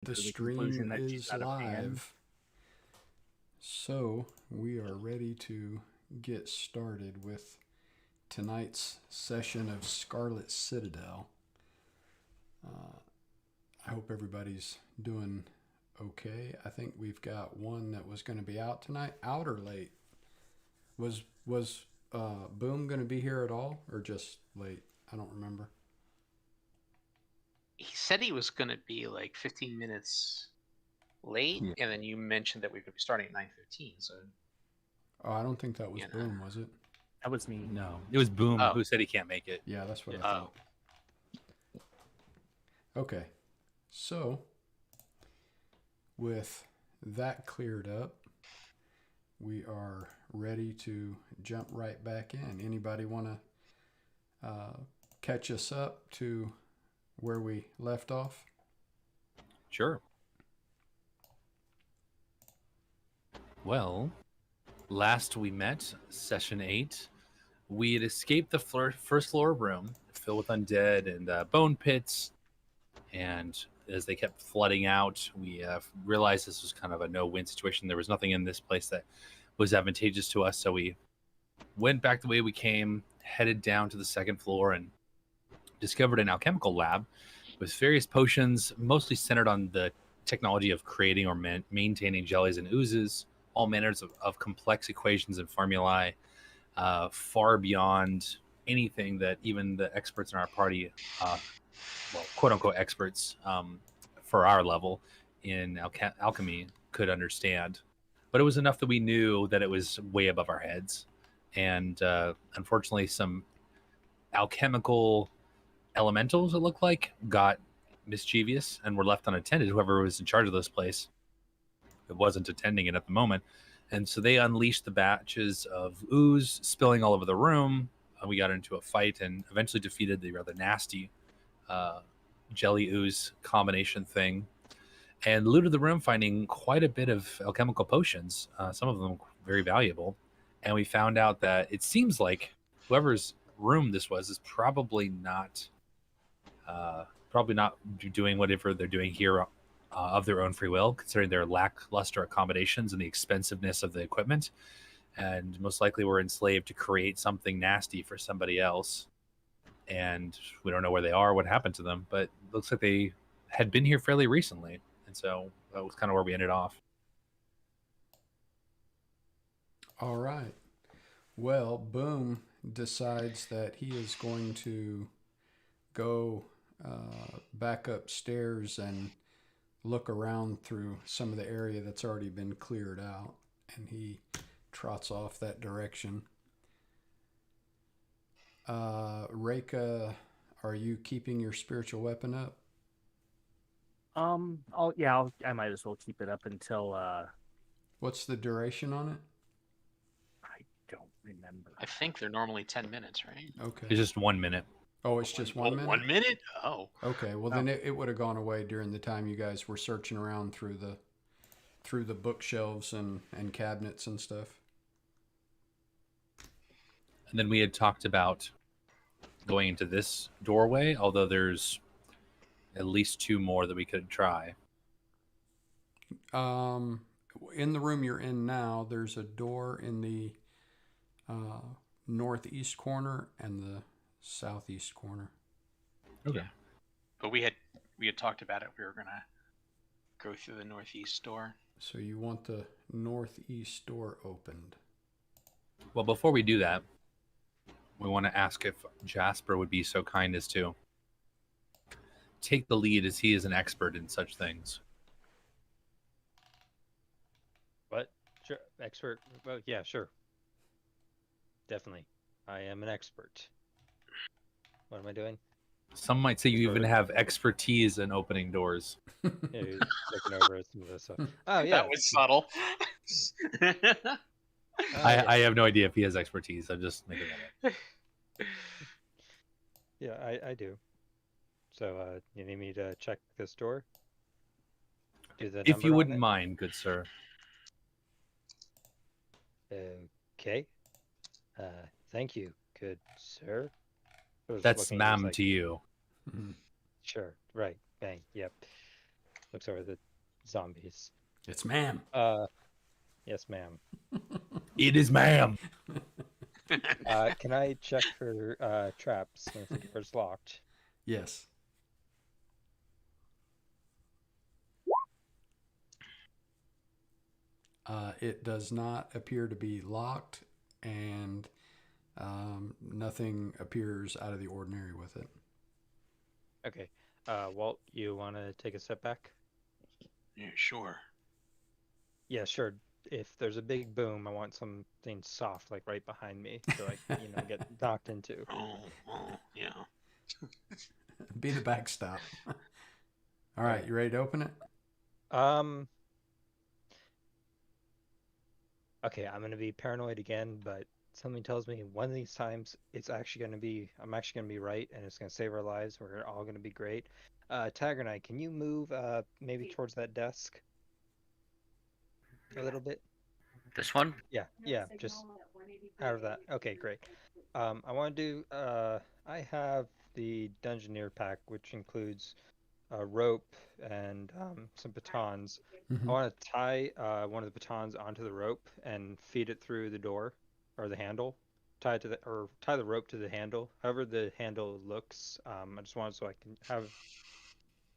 The to the conclusion stream that she's is not a fan. live. So we are ready to get started with tonight's session of Scarlet Citadel. Uh, I hope everybody's doing okay. I think we've got one that was going to be out tonight. Out or late? Was Boom going to be here at all, or just late? I don't remember. He said he was going to be like 15 minutes late, Yeah. and then you mentioned that we could be starting at 9:15. So Oh, I don't think that was You know. Boom, was it? That was me. No, it was Boom Oh. who said he can't make it. Yeah, that's what I Oh, thought. Okay, so with that cleared up, we are ready to jump right back in. Anybody want to catch us up to where we left off? Sure. Well, last we met, session 8, we had escaped the first floor room filled with undead and bone pits. And as they kept flooding out, we realized this was kind of a no-win situation. There was nothing in this place that was advantageous to us. So we went back the way we came, headed down to the second floor, and discovered an alchemical lab with various potions, mostly centered on the technology of creating or maintaining jellies and oozes, all manners of complex equations and formulae, far beyond anything that even the experts in our party, well, quote unquote experts for our level in alchemy could understand. But it was enough that we knew that it was way above our heads. And unfortunately, some alchemical elementals, it looked like, got mischievous and were left unattended. Whoever was in charge of this place, it wasn't attending it at the moment. And so they unleashed the batches of ooze spilling all over the room. We got into a fight and eventually defeated the rather nasty jelly ooze combination thing and looted the room, finding quite a bit of alchemical potions, some of them very valuable. And we found out that it seems like whoever's room this was is probably not doing whatever they're doing here of their own free will, considering their lackluster accommodations and the expensiveness of the equipment. And most likely were enslaved to create something nasty for somebody else. And we don't know where they are, what happened to them, but it looks like they had been here fairly recently. And so that was kind of where we ended off. All right. Well, Boom decides that he is going to go back upstairs and look around through some of the area that's already been cleared out, and he trots off that direction. Reika, are you keeping your spiritual weapon up? I might as well keep it up until What's the duration on it? I don't remember. I think they're normally 10 minutes, right? Okay. It's just 1 minute. Oh, it's just 1 minute? 1 minute? Oh. Okay, well then it would have gone away during the time you guys were searching around through the bookshelves and cabinets and stuff. And then we had talked about going into this doorway, although there's at least 2 more that we could try. In the room you're in now, there's a door in the northeast corner and the southeast corner. Okay. Yeah. But we had talked about it. We were gonna go through the northeast door. So you want the northeast door opened. Well, before we do that, we want to ask if Jasper would be so kind as to take the lead, as he is an expert in such things. What? Sure, expert. Well, yeah, sure. Definitely. I am an expert. What am I doing? Some might say you even have expertise in opening doors. Yeah, he's looking over at some of this stuff. Oh, yeah. That was subtle. I have no idea if he has expertise. I'm just making that up. Yeah, I do. So, you need me to check this door? Do the If you number on wouldn't it? mind, good sir. Okay. Thank you, good sir. I was That's looking at this ma'am like, to you. Mhm. Sure. Right. Bang. Yep. looks over the zombies. It's ma'am. Yes, ma'am. It is ma'am. Can I check for traps since the door's locked? Yes. It does not appear to be locked, and nothing appears out of the ordinary with it. Okay. Walt, you want to take a step back? Yeah, sure. Yeah, sure. If there's a big boom, I want something soft, like right behind me, to get knocked into. Oh, yeah. Be the backstop. All right, you ready to open it? Okay, I'm gonna be paranoid again, but something tells me one of these times I'm actually gonna be right, and it's gonna save our lives. We're all gonna be great. Taggart, can you move maybe towards that desk a little bit? This one? Yeah, just out of that. Okay, great. I want to do. I have the Dungeoneer pack, which includes a rope and some batons. I want to tie one of the batons onto the rope and feed it through the door or the handle. Tie the rope to the handle. However the handle looks. I just want it so I can have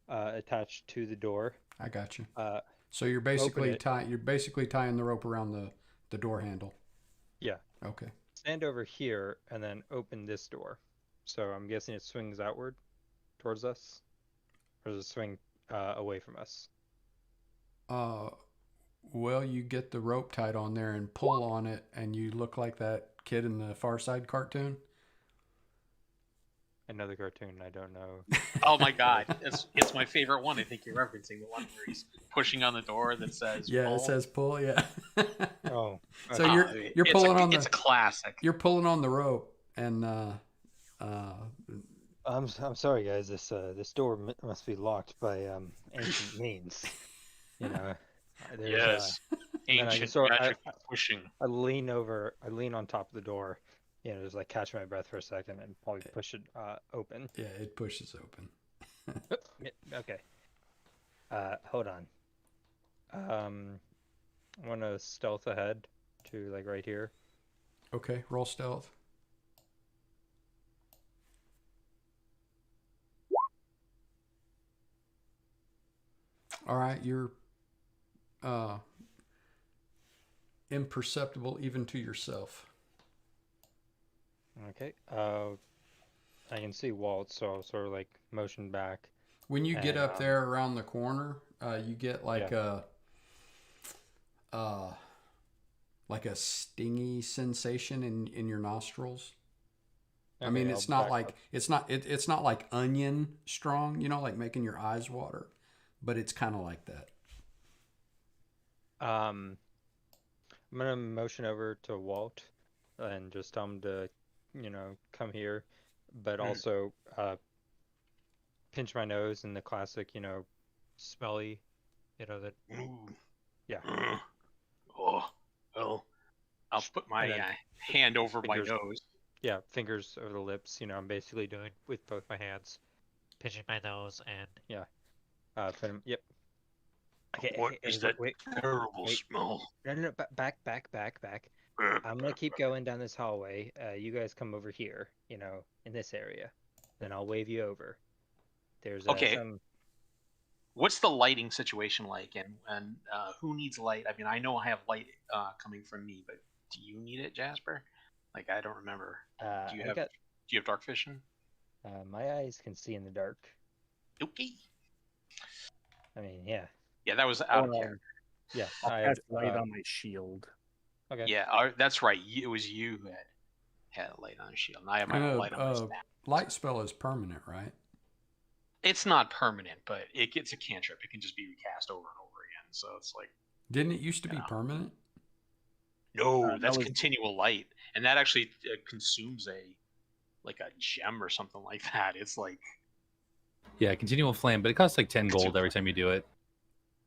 attached to the door. I got you. So You're basically tying the rope around the door handle. Yeah. Okay. Stand over here and then open this door. So I'm guessing it swings outward towards us, or does it swing away from us? Well, you get the rope tied on there and pull on it, and you look like that kid in the Far Side cartoon. Another cartoon, I don't know. Oh my god, it's my favorite one. I think you're referencing the one where he's pushing on the door that says Yeah, pull. it says pull. Yeah. Oh, So okay. you're pulling on it's a classic. you're pulling on the rope, and I'm sorry, guys. This door must be locked by ancient means. There's, Yes, then ancient I magic pushing. I lean on top of the door, just like catch my breath for a second and probably push it open. yeah, it pushes open. Okay. Hold on. I want to stealth ahead to like right here. Okay, roll stealth. All right, you're imperceptible even to yourself. Okay. I can see Walt, so I'll sort of like motion back. When you get And, up there around the corner, you get like a stingy sensation in your nostrils. I mean, I'll it's not back like up. it's not like onion strong, like making your eyes water, but it's kind of like that. I'm gonna motion over to Walt and just tell him to, come here, but also pinch my nose in the classic, smelly, that. Ooh. Yeah. Oh, well, I'll put my And then hand over my fingers- nose. Yeah, fingers over the lips. I'm basically doing with both my hands. Pinching my nose and Yep. Okay. What is that Wait. terrible wait. smell? No. Back. I'm gonna keep going down this hallway. You guys come over here, in this area. Then I'll wave you over. There's Okay. some. What's the lighting situation like, and who needs light? I mean, I know I have light coming from me, but do you need it, Jasper? Like, I don't remember. Do you have dark vision? My eyes can see in the dark. Okay. I mean, yeah. Yeah, that was out of character. Yeah. I'll I cast have, light on my shield. Okay. Yeah, that's right. It was you who had a light on your shield, and I have my own light on my staff. Light spell is permanent, right? It's not permanent, but it gets a cantrip. It can just be recast over and over again. So it's like, Didn't it used to be permanent? no, that that's was- continual light, and that actually consumes a gem or something like that. It's like, Yeah, continual flame, but it costs like 10 gold every time you do it.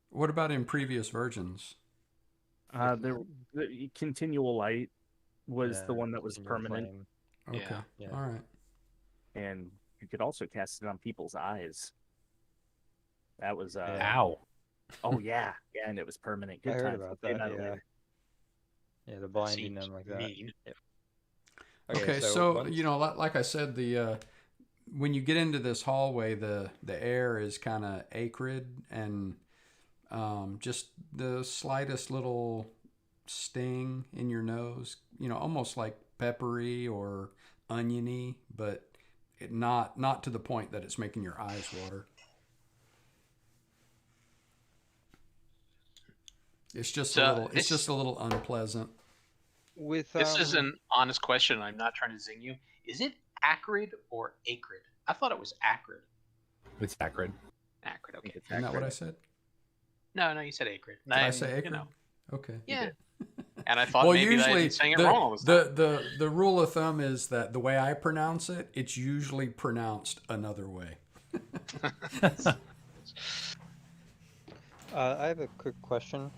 What about in previous versions? The continual light was the one that was continual permanent, flame. Okay, Yeah. all right. and you could also cast it on people's eyes. That was Ow. Oh yeah, and it was permanent. Good I heard times. about We'll that. say Yeah. later. Yeah, the blinding Seems them like that. mean. Yep. Okay, so so once... like I said, the when you get into this hallway, the air is kind of acrid and just the slightest little sting in your nose, almost like peppery or oniony, but not to the point that it's making your eyes water. It's just a little. It's just a little unpleasant. With This is an honest question. I'm not trying to zing you. Is it acrid or acrid? I thought it was acrid. It's acrid. Acrid. Okay. Isn't that what I said? No, you said acrid. Did I say acrid? Okay. Yeah. And I thought Well, maybe usually I'd been saying it wrong all the time. the rule of thumb is that the way I pronounce it, it's usually pronounced another way. I have a quick question.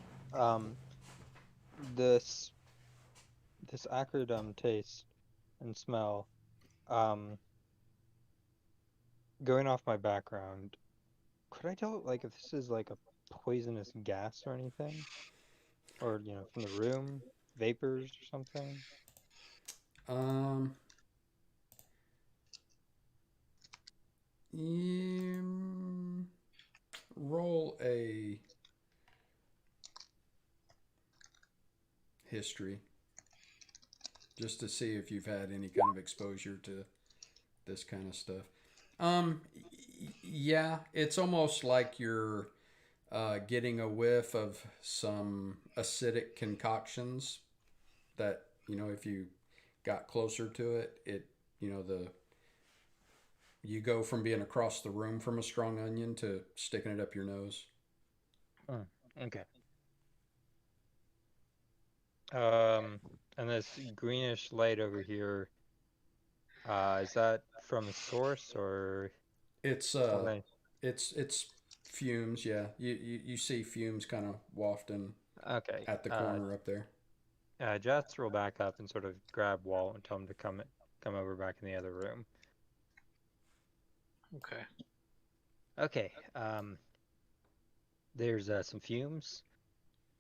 This acrid taste and smell, going off my background, could I tell like if this is like a poisonous gas or anything, or from the room, vapors or something? Roll a history just to see if you've had any kind of exposure to this kind of stuff. Yeah, it's almost like you're getting a whiff of some acidic concoctions that, if you got closer to it, you go from being across the room from a strong onion to sticking it up your nose. Oh, okay. And this greenish light over here, is that from a source or it's something? It's fumes, yeah. You see fumes kind of wafting at the corner up there. Jasper will back up and sort of grab Walt and tell him to come over back in the other room. Okay. Okay. There's some fumes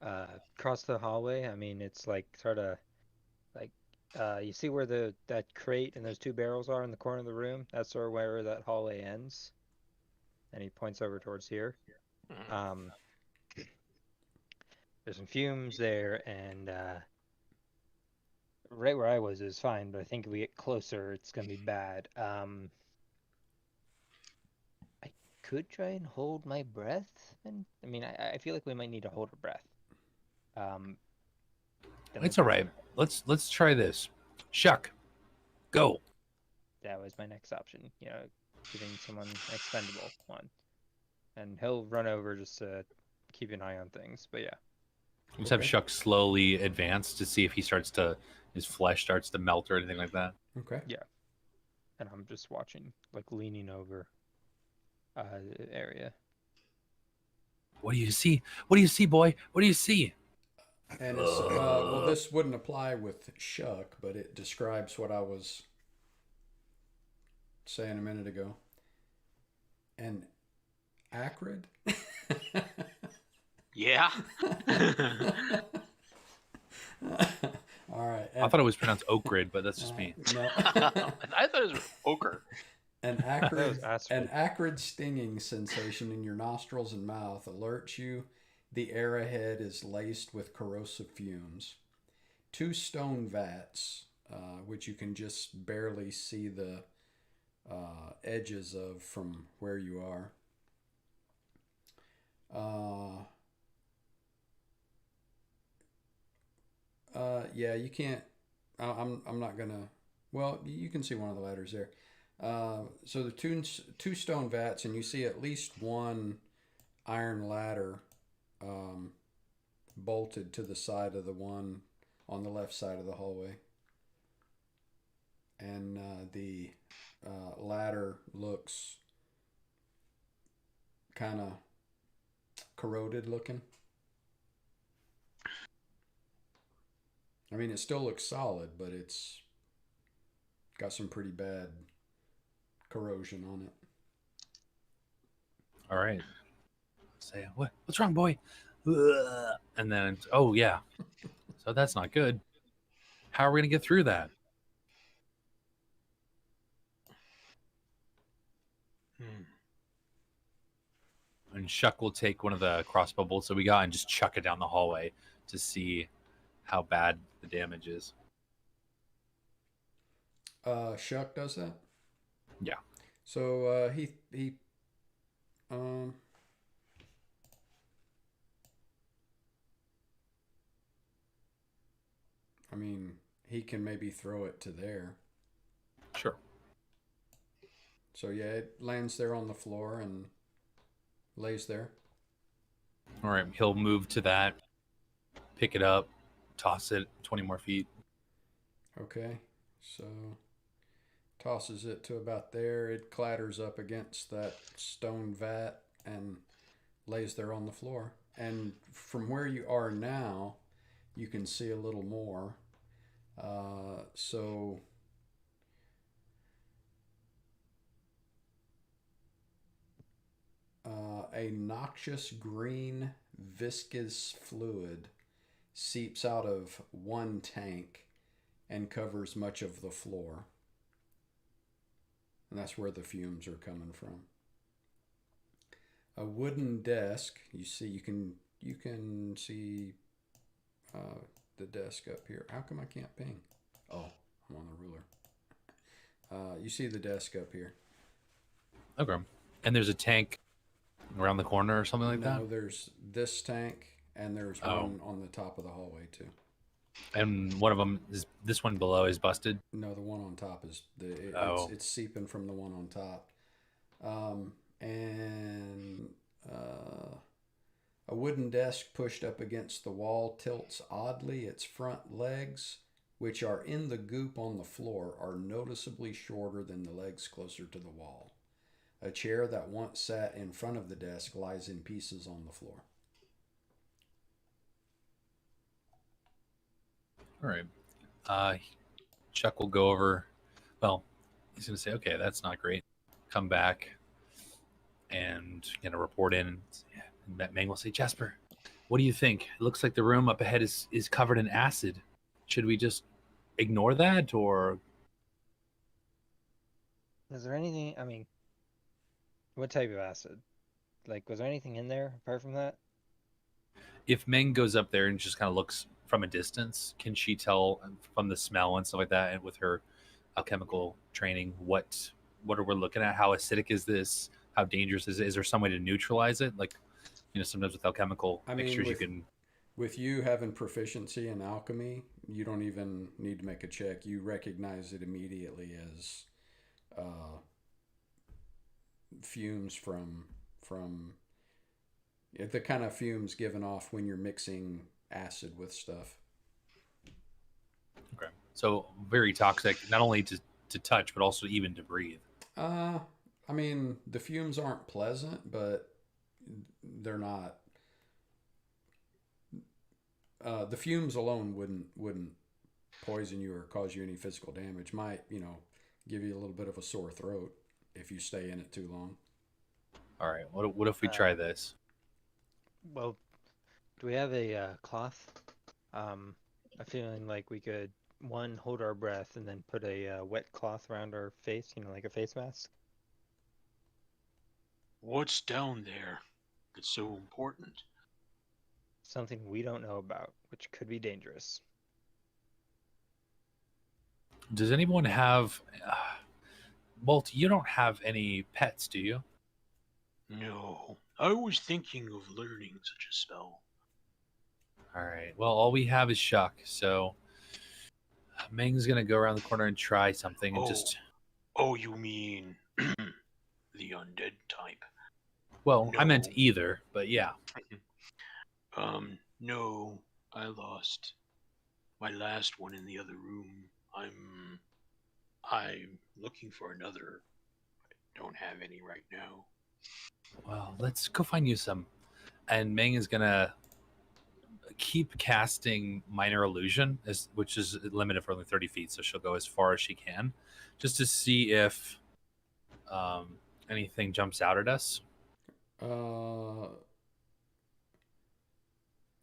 across the hallway. I mean, it's like sort of like you see where that crate and those two barrels are in the corner of the room? That's sort of where that hallway ends. And he points over towards here. There's some fumes there, and right where I was is fine, but I think if we get closer, it's gonna be bad. I could try and hold my breath, and I mean, I feel like we might need to hold our breath. It's all right. Let's try this. Shuck, go. That was my next option. Giving someone an expendable one, and he'll run over just to keep an eye on things. But yeah. Let's have Shuck slowly advance to see if his flesh starts to melt or anything like that. Okay. Yeah. And I'm just watching, like leaning over the area. What do you see? What do you see, boy? What do you see? And it's well, this wouldn't apply with Shuck, but it describes what I was saying a minute ago. And acrid? Yeah. All right. I thought it was pronounced Oakrid, but that's just me. No. I thought it was ochre. An acrid stinging sensation in your nostrils and mouth alerts you the air ahead is laced with corrosive fumes. 2 stone vats, which you can just barely see the edges of from where you are. Yeah, you can't. I'm not gonna. Well, you can see one of the ladders there. So the two stone vats, and you see at least one iron ladder bolted to the side of the one on the left side of the hallway. And the ladder looks kind of corroded looking. I mean, it still looks solid, but it's got some pretty bad corrosion on it. All right. say, what's wrong, boy? Ugh. And then, oh, yeah. So that's not good. How are we going to get through that? And Shuck will take one of the crossbow bolts that we got and just chuck it down the hallway to see how bad the damage is. Shuck does that? Yeah. So I mean, he can maybe throw it to there. Sure. So yeah, it lands there on the floor and lays there. All right, he'll move to that, pick it up, toss it 20 more feet. Okay, so tosses it to about there. It clatters up against that stone vat and lays there on the floor. And from where you are now, you can see a little more. So a noxious green viscous fluid seeps out of one tank and covers much of the floor. And that's where the fumes are coming from. A wooden desk. You can see the desk up here. How come I can't ping? Oh, I'm on the ruler. You see the desk up here. Okay. And there's a tank around the corner or something like that? No, there's this tank, and there's one on the top of the hallway, too. And one of them, is this one below, is busted? No, the one on top is... It's seeping from the one on top. A wooden desk pushed up against the wall tilts oddly. Its front legs, which are in the goop on the floor, are noticeably shorter than the legs closer to the wall. A chair that once sat in front of the desk lies in pieces on the floor. All right. Chuck will go over. Well, he's going to say, okay, that's not great. Come back and report in. And Meng will say, Jasper, what do you think? It looks like the room up ahead is covered in acid. Should we just ignore that, or? Is there anything, I mean, what type of acid? Like, was there anything in there apart from that? If Meng goes up there and just kind of looks from a distance, can she tell from the smell and stuff like that, and with her alchemical training, what are we looking at? How acidic is this? How dangerous is it? Is there some way to neutralize it? Like, sometimes with alchemical mixtures, you can... With you having proficiency in alchemy, you don't even need to make a check. You recognize it immediately as fumes from the kind of fumes given off when you're mixing acid with stuff. Okay. So very toxic, not only to touch, but also even to breathe. I mean, the fumes aren't pleasant, but they're not. The fumes alone wouldn't poison you or cause you any physical damage. Might, give you a little bit of a sore throat if you stay in it too long. All right. What if we try this? Well, do we have a cloth? I'm feeling like we could, one, hold our breath and then put a wet cloth around our face, like a face mask. What's down there that's so important? Something we don't know about, which could be dangerous. Does anyone have... Walt, you don't have any pets, do you? No. I was thinking of learning such a spell. All right. Well, all we have is Shuck, so Meng's going to go around the corner and try something and just... Oh, you mean the undead type? Well, No. I meant either, but yeah. No, I lost my last one in the other room. I'm looking for another. I don't have any right now. Well, let's go find you some. And Meng is going to keep casting Minor Illusion, which is limited for only 30 feet, so she'll go as far as she can, just to see if anything jumps out at us.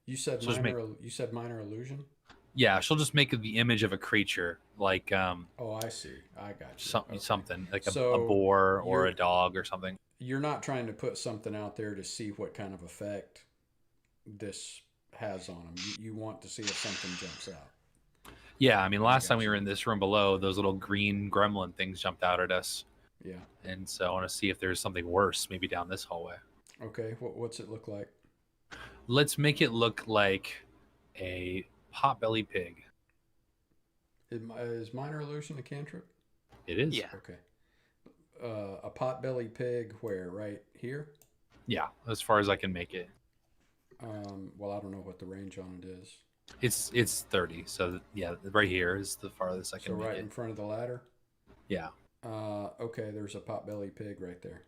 You said She'll just minor illusion. Yeah, she'll just make the image of a creature, like Oh, I see. I got you. Okay. something like a So boar or you're a dog or something. you're not trying to put something out there to see what kind of effect this has on them. You want to see if something jumps out. Yeah, I mean, last time we Gotcha. were in this room below, those little green gremlin things jumped out at us, Yeah. and so I want to see if there's something worse, maybe down this hallway. Okay. What's it look like? Let's make it look like a potbelly pig. Is minor illusion a cantrip? It is. Yeah. Okay. A potbelly pig where? Right here? Yeah, as far as I can make it. Well, I don't know what the range on it is. It's 30, so yeah, right here is the farthest I can So make right it. in front of the ladder? Yeah. Okay, there's a potbelly pig right there.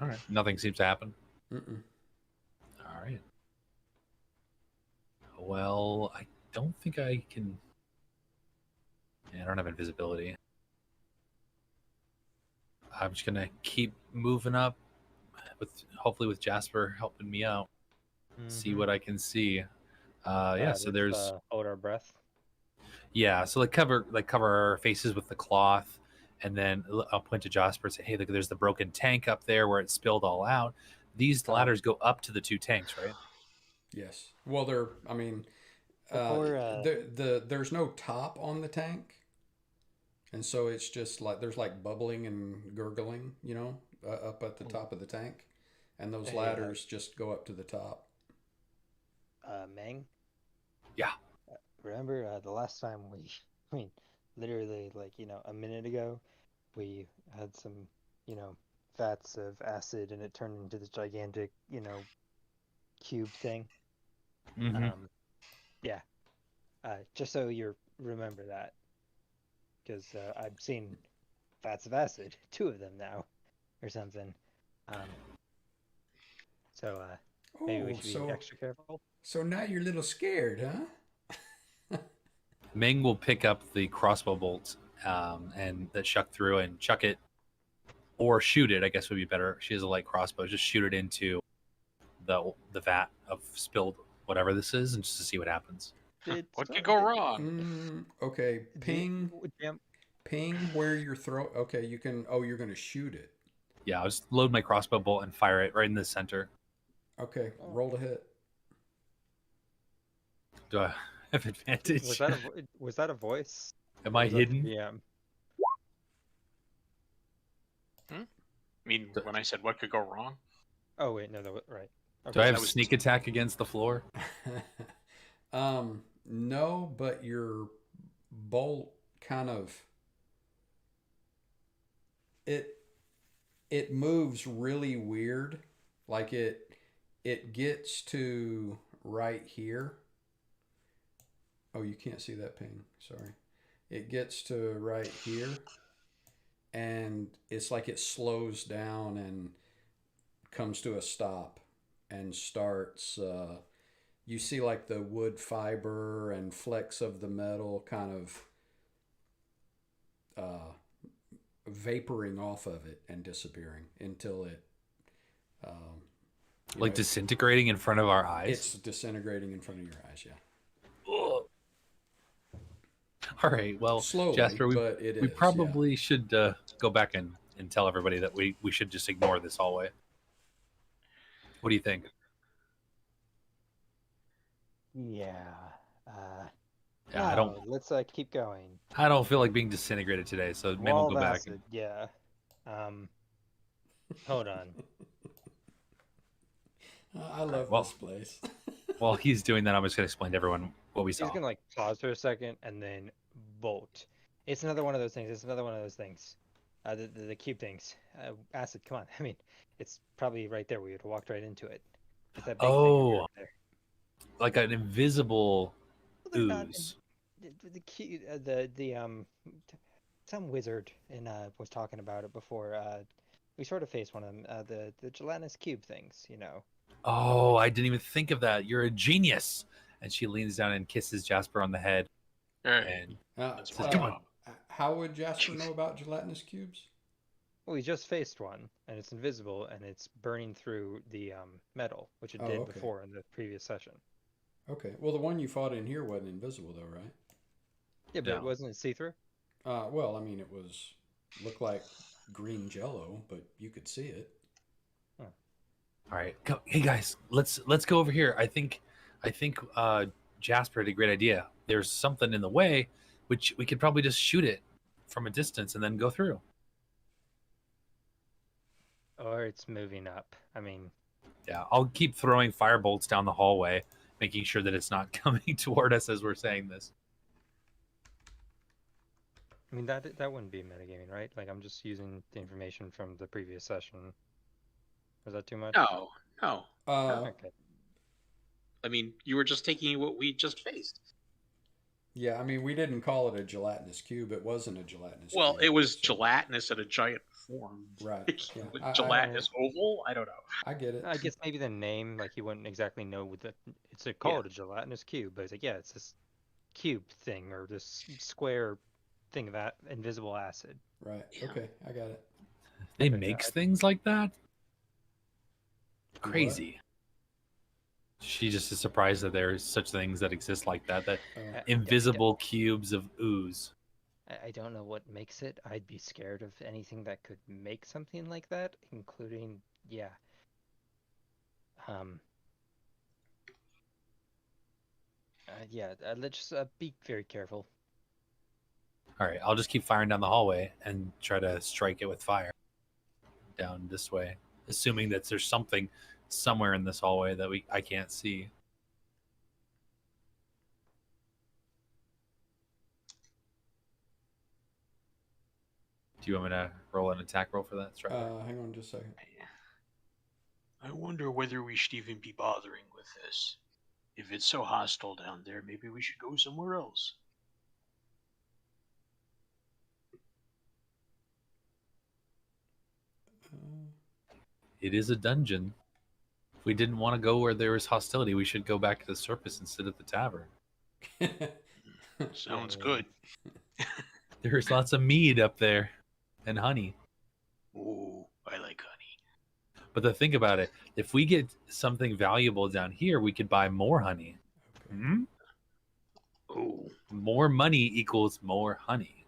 All right. Nothing seems to happen. Mm-mm. All right. Well, I don't think I can. Yeah, I don't have invisibility. I'm just gonna keep moving up, hopefully with Jasper helping me out. See what I can see. Yeah. So there's hold our breath. yeah. So cover our faces with the cloth, and then I'll point to Jasper and say, "Hey, look, there's the broken tank up there where it spilled all out. These ladders go up to the 2 tanks, right?" Yes. Well, I mean, Before, there's no top on the tank, and so it's just like there's like bubbling and gurgling, up at the top of the tank, and those ladders just go up to the top. Meng? Yeah. Remember the last time I mean, literally like, a minute ago, we had some, vats of acid and it turned into this gigantic, cube thing. Mm-hmm. Yeah. Just so you remember that. Because I've seen vats of acid, 2 of them now, or something. So maybe we should be extra careful. So now you're a little scared, huh? Meng will pick up the crossbow bolt and that chuck through and chuck it or shoot it, I guess would be better. She has a light crossbow. Just shoot it into the vat of spilled whatever this is and just to see what happens. What could go wrong? Okay, ping where you're throwing. Okay, you can. Oh, you're going to shoot it. Yeah, I'll just load my crossbow bolt and fire it right in the center. Okay, roll to hit. Do I have advantage? Was that a voice? Am I hidden? Yeah. I mean, when I said what could go wrong? Oh wait, no, right. Okay. Do I have sneak attack against the floor? No, but your bolt kind of it moves really weird. Like it gets to right here. Oh, you can't see that ping. Sorry. It gets to right here, and it's like it slows down and comes to a stop and starts. You see like the wood fiber and flecks of the metal kind of vaporing off of it and disappearing until it. Disintegrating in front of our eyes? It's disintegrating in front of your eyes, yeah. All right, well, slowly, Jasper, we probably should go back and tell everybody that we should just ignore this hallway. What do you think? Yeah. Yeah, let's keep going. I don't feel like being disintegrated today, so maybe we'll go back. Acid, yeah. Hold on. I love this place. While he's doing that, I'm just gonna explain to everyone what we saw. He's gonna pause for a second and then bolt. It's another one of those things. The cube things. Acid, come on. I mean, it's probably right there. We would have walked right into it. It's that big thing right there. Like an invisible ooze. Some wizard was talking about it before. We sort of faced one of them. The gelatinous cube things, Oh, I didn't even think of that. You're a genius. And she leans down and kisses Jasper on the head. And says, "Come on." How would Jasper know about gelatinous cubes? Well, we just faced one, and it's invisible, and it's burning through the metal, which it did before in the previous session. Okay. Well, the one you fought in here wasn't invisible, though, right? Yeah, but No. wasn't it see-through? Well, I mean, it looked like green jello, but you could see it. All right, go. Hey guys, let's go over here. I think Jasper had a great idea. There's something in the way, which we could probably just shoot it from a distance and then go through. Or it's moving up. I mean, Yeah, I'll keep throwing fire bolts down the hallway, making sure that it's not coming toward us as we're saying this. I mean that wouldn't be metagaming, right? Like I'm just using the information from the previous session. Was that too much? No. Okay. I mean, you were just taking what we just faced. Yeah, I mean, we didn't call it a gelatinous cube. It wasn't a gelatinous Well, cube. it was so- gelatinous in a giant form. Right. Yeah. With I- gelatinous oval? I don't know. I get it. I guess maybe the name, like he wouldn't exactly know what it's a called a gelatinous cube, but it's like, yeah, it's this cube thing or this square thing of that invisible acid. Right. Yeah. Okay, I got it. They Okay, makes I- things like that. what? Crazy. She just is surprised that there's such things that exist like that. That Oh, invisible cubes of ooze. I don't know what makes it. I'd be scared of anything that could make something like that, including, yeah. Let's just be very careful. All right, I'll just keep firing down the hallway and try to strike it with fire down this way, assuming that there's something somewhere in this hallway that I can't see. Do you want me to roll an attack roll for that strike? hang on just a second. I wonder whether we should even be bothering with this. If it's so hostile down there, maybe we should go somewhere else. It is a dungeon. If we didn't want to go where there was hostility, we should go back to the surface and sit at the tavern. Sounds good. There's lots of mead up there and honey. Ooh, I like honey. But the thing about it, if we get something valuable down here, we could buy more honey. Hmm? Ooh, More money equals more honey.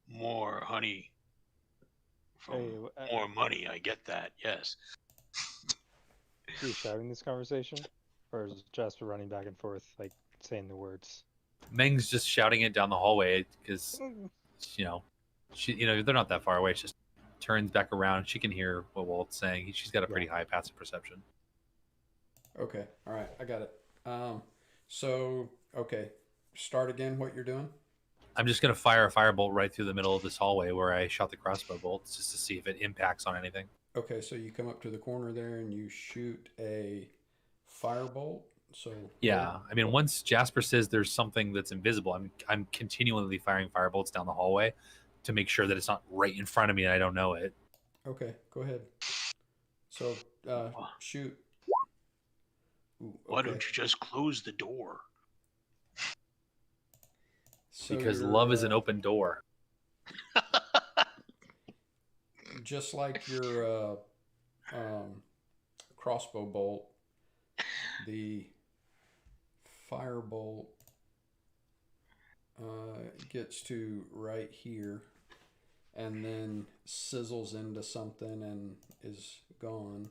more honey. From more money, I get that, yes. Are you shouting this conversation? Or is Jasper running back and forth, like, saying the words? Meng's just shouting it down the hallway because, they're not that far away. She just turns back around. She can hear what Walt's saying. She's got a pretty high passive perception. Okay, all right, I got it. Okay, start again what you're doing. I'm just going to fire a firebolt right through the middle of this hallway where I shot the crossbow bolts just to see if it impacts on anything. Okay, so you come up to the corner there and you shoot a firebolt. So yeah, I mean, once Jasper says there's something that's invisible, I'm continually firing firebolts down the hallway to make sure that it's not right in front of me and I don't know it. Okay, go ahead. So shoot. Ooh, Why don't you just close the door? So Because you're, love is an open door. just like your crossbow bolt, the firebolt gets to right here and then sizzles into something and is gone.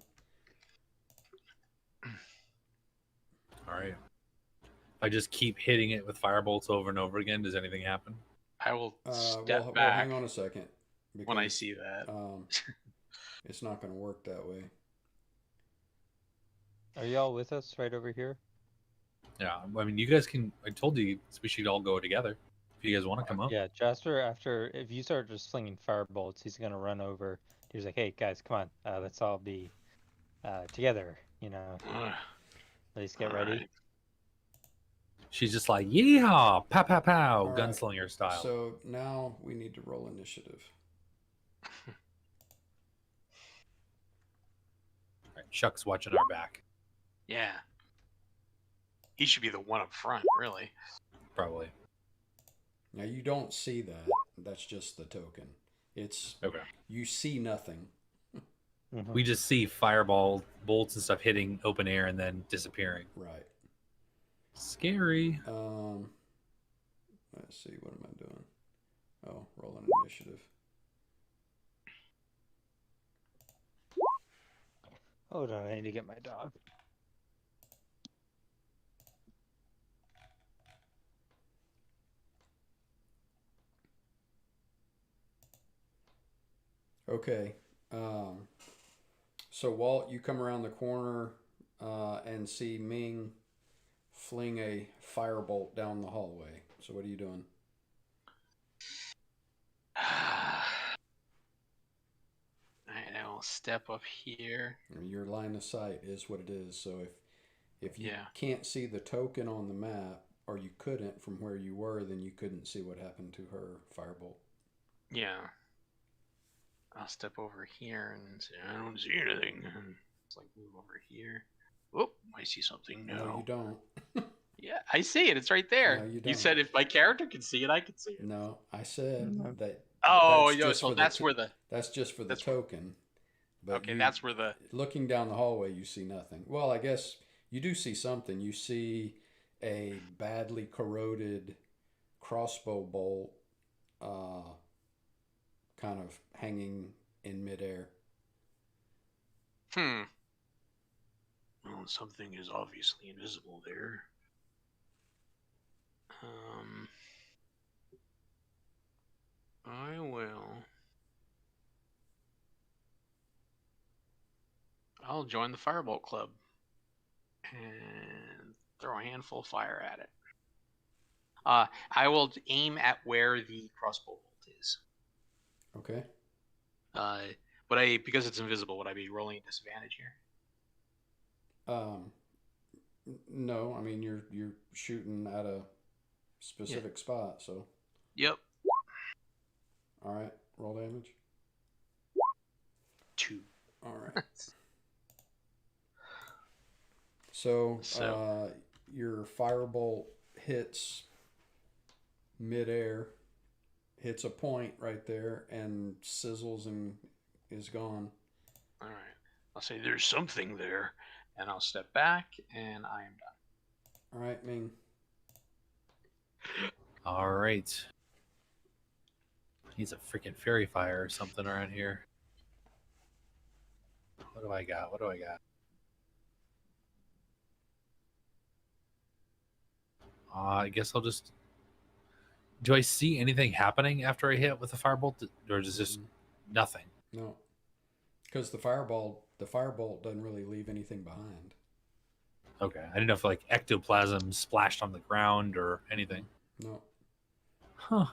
All right. If I just keep hitting it with firebolts over and over again, does anything happen? I will step well, back hang on a second. when I see that. It's not going to work that way. Are y'all with us right over here? Yeah, I mean, you guys can. I told you we should all go together if you guys want to come up. Yeah, Jasper, if you start just slinging firebolts, he's going to run over. He's like, hey, guys, come on. Let's all be together, At least get ready. Right. She's just like, yeehaw, pow, pow, pow, All right. gunslinger style. So now we need to roll initiative. All right, Chuck's watching our back, Yeah. He should be the one up front, really. probably. Now you don't see that. That's just the token. It's Okay. you see nothing. We just see fireball bolts and stuff hitting open air and then disappearing. Right. Scary. Let's see. What am I doing? Oh, rolling initiative. Hold on, I need to get my dog. Okay. So Walt, you come around the corner and see Ming fling a firebolt down the hallway. So what are you doing? I'll step up here. Your line of sight is what it is. So if you Yeah. can't see the token on the map, or you couldn't from where you were, then you couldn't see what happened to her firebolt. Yeah. I'll step over here and say, I don't see anything. It's like move over here. Oh, I see something now. No, you don't. Yeah, I see it. It's right there. No, you You don't. said if my character can see it, I can see it. No, I said that. Oh, that's yo, just so for that's where the that's just for the that's where- token. But okay, that's where the looking down the hallway, you see nothing. Well, I guess you do see something. You see a badly corroded crossbow bolt, kind of hanging in midair. Well, something is obviously invisible there. I will. I'll join the Firebolt Club and throw a handful of fire at it. I will aim at where the crossbow bolt is. Okay. Because it's invisible, would I be rolling a disadvantage here? No, I mean you're shooting at a specific spot, so. Yep. All right, roll damage. 2. All right. So, your firebolt hits midair, hits a point right there, and sizzles and is gone. All right. I'll say there's something there, and I'll step back, and I am done. All right, Ming. All right. Needs a freaking fairy fire or something around here. What do I got? I guess I'll just. Do I see anything happening after I hit with the firebolt, or is this nothing? No, because the firebolt doesn't really leave anything behind. Okay, I didn't know if like ectoplasm splashed on the ground or anything. No. Huh.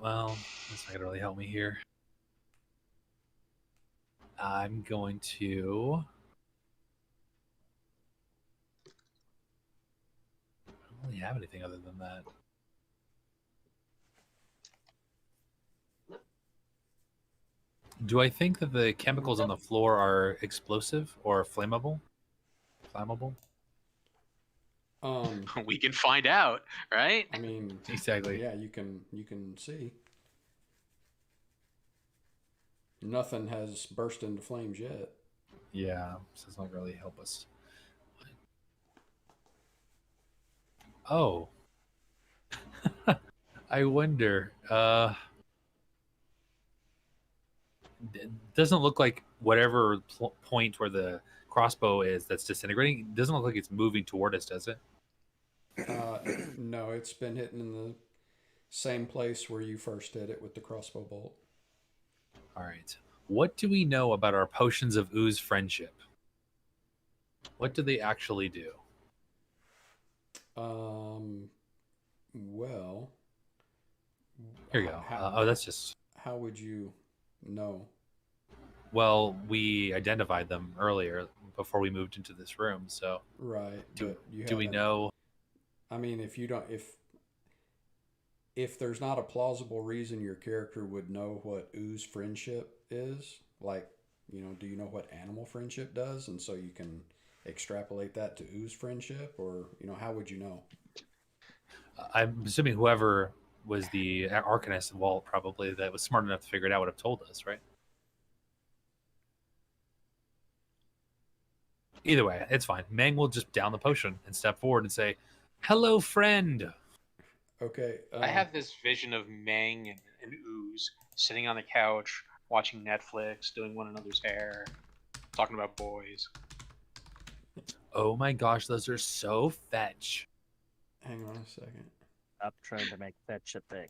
Well, that's not gonna really help me here. I'm going to. I don't really have anything other than that. Do I think that the chemicals on the floor are explosive or flammable? Flammable? We can find out, right? I mean, Exactly. Yeah, you can see. Nothing has burst into flames yet. Yeah, so it's not really help us. Oh. I wonder. It doesn't look like whatever point where the crossbow is that's disintegrating, it doesn't look like it's moving toward us, does it? No, it's been hitting in the same place where you first hit it with the crossbow bolt. All right. What do we know about our potions of ooze friendship? What do they actually do? Well, Here you go. That's just. How would you know? Well, we identified them earlier before we moved into this room. So, Right. do we know? I mean, if there's not a plausible reason your character would know what ooze friendship is, like, do you know what animal friendship does, and so you can extrapolate that to ooze friendship, or how would you know? I'm assuming whoever was the Arcanist Walt probably that was smart enough to figure it out would have told us, right? Either way, it's fine. Mang will just down the potion and step forward and say, "Hello, friend." Okay. I have this vision of Meng and Ooze sitting on the couch, watching Netflix, doing one another's hair, talking about boys. Oh my gosh, those are so fetch. Hang on a second. Stop trying to make fetch a thing.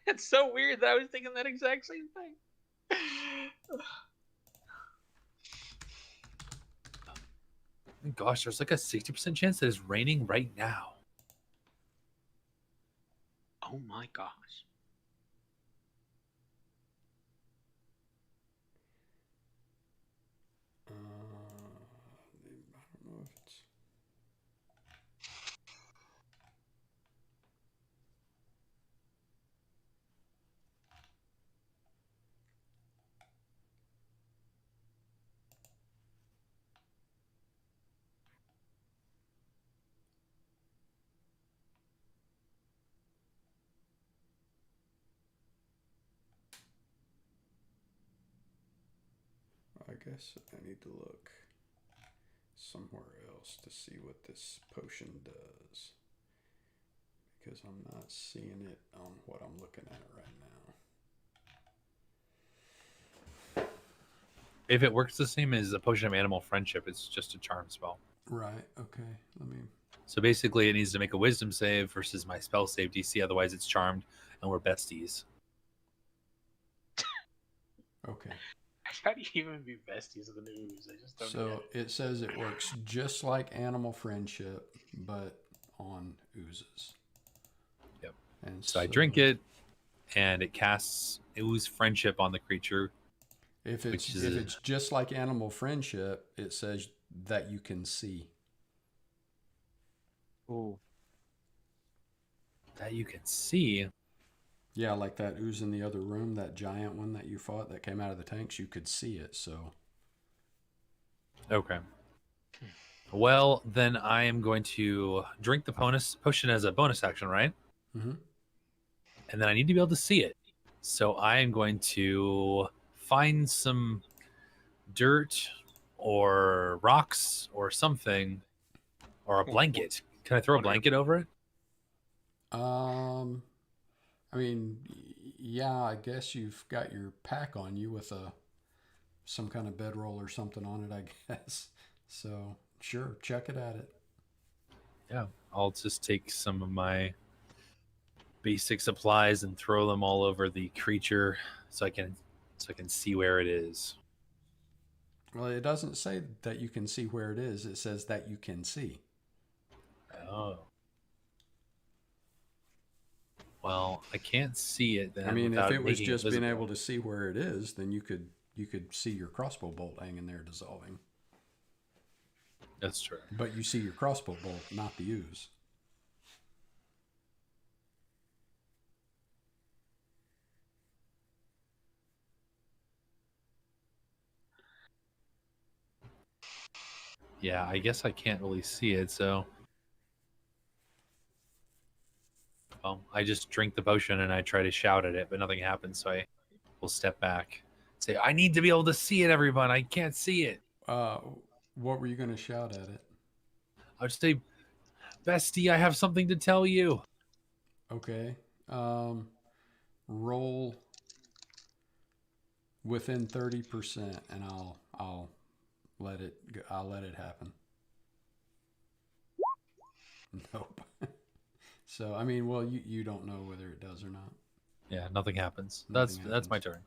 It's so weird that I was thinking that exact same thing. Gosh, there's like a 60% chance that it's raining right now. Oh my gosh. I don't know if it's. I guess I need to look somewhere else to see what this potion does, because I'm not seeing it on what I'm looking at right now. If it works the same as the potion of animal friendship, it's just a charm spell. Right. Okay. Let me. So basically, it needs to make a wisdom save versus my spell save DC. Otherwise, it's charmed, and we're besties. Okay. How do you even be besties with an Ooze? I just don't get So it. it says it works just like animal friendship, but on oozes. Yep. And So I drink it, and it casts ooze friendship on the creature. If it's just like animal friendship, it says that you can see. Ooh. That you can see. Yeah, like that ooze in the other room, that giant one that you fought that came out of the tanks, you could see it, so. Okay. Well, then I am going to drink the potion as a bonus action, right? Mm-hmm. And then I need to be able to see it. So I am going to find some dirt or rocks or something, or a blanket. Can I throw a blanket over it? I mean, yeah, I guess you've got your pack on you with some kind of bedroll or something on it, I guess. So, sure, chuck it at it. Yeah, I'll just take some of my basic supplies and throw them all over the creature so I can see where it is. Well, it doesn't say that you can see where it is. It says that you can see. Oh. Well, I can't see it then. I mean, if without it was making just being visible. able to see where it is, then you could see your crossbow bolt hanging there dissolving. That's true. But you see your crossbow bolt, not the ooze. Yeah, I guess I can't really see it, so. Well, I just drink the potion and I try to shout at it, but nothing happens, so I will step back. Say, I need to be able to see it, everyone. I can't see it. What were you going to shout at it? I would say, Bestie, I have something to tell you. Okay. Roll within 30% and I'll let it happen. Nope. So, I mean, well, you don't know whether it does or not. Yeah, nothing happens. Nothing That's my happens. turn.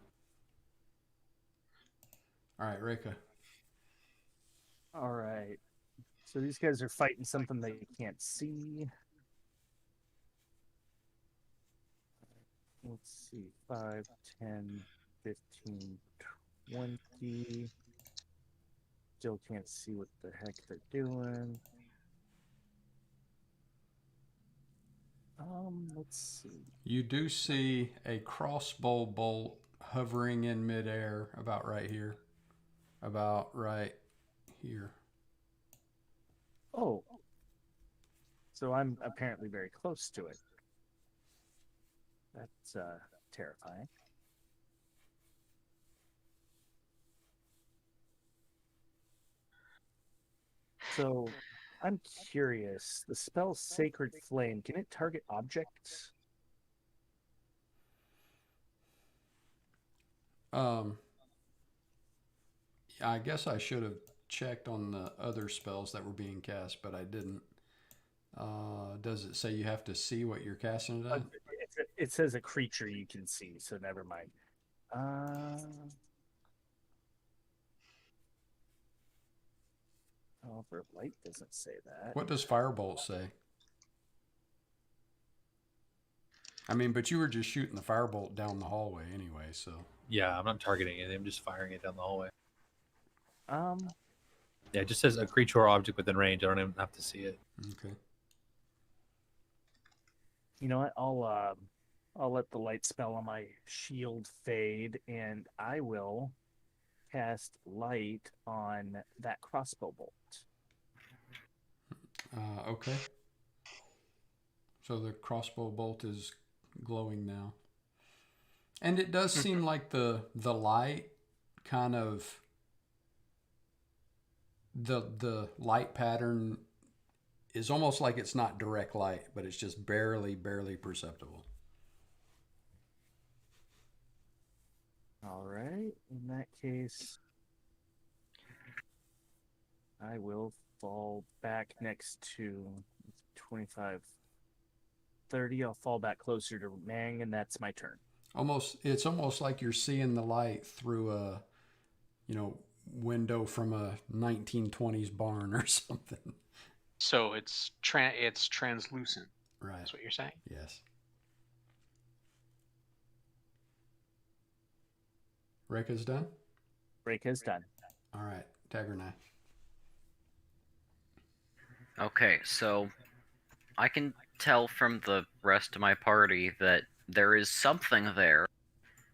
All right, Reka. All right. So these guys are fighting something they can't see. Let's see. 5, 10, 15, 20. Still can't see what the heck they're doing. Let's see. You do see a crossbow bolt hovering in midair about right here. About right here. Oh. So I'm apparently very close to it. That's terrifying. So, I'm curious. The spell Sacred Flame, can it target objects? I guess I should have checked on the other spells that were being cast, but I didn't. Does it say you have to see what you're casting it on? It says a creature you can see, so never mind. For light doesn't say that. What does Firebolt say? I mean, but you were just shooting the Firebolt down the hallway anyway, so. Yeah, I'm not targeting anything. I'm just firing it down the hallway. Yeah, it just says a creature or object within range. I don't even have to see it. Okay. You know what? I'll let the light spell on my shield fade, and I will cast light on that crossbow bolt. Okay. So the crossbow bolt is glowing now. And it does seem like the light kind of the light pattern is almost like it's not direct light, but it's just barely perceptible. All right. In that case, I will fall back next to 25, 30. I'll fall back closer to Mang, and that's my turn. It's almost like you're seeing the light through a, window from a 1920s barn or something. So it's translucent. Right. That's what you're saying? Yes. Reka's done? Reka's done. All right. Tagernai. Okay, so I can tell from the rest of my party that there is something there.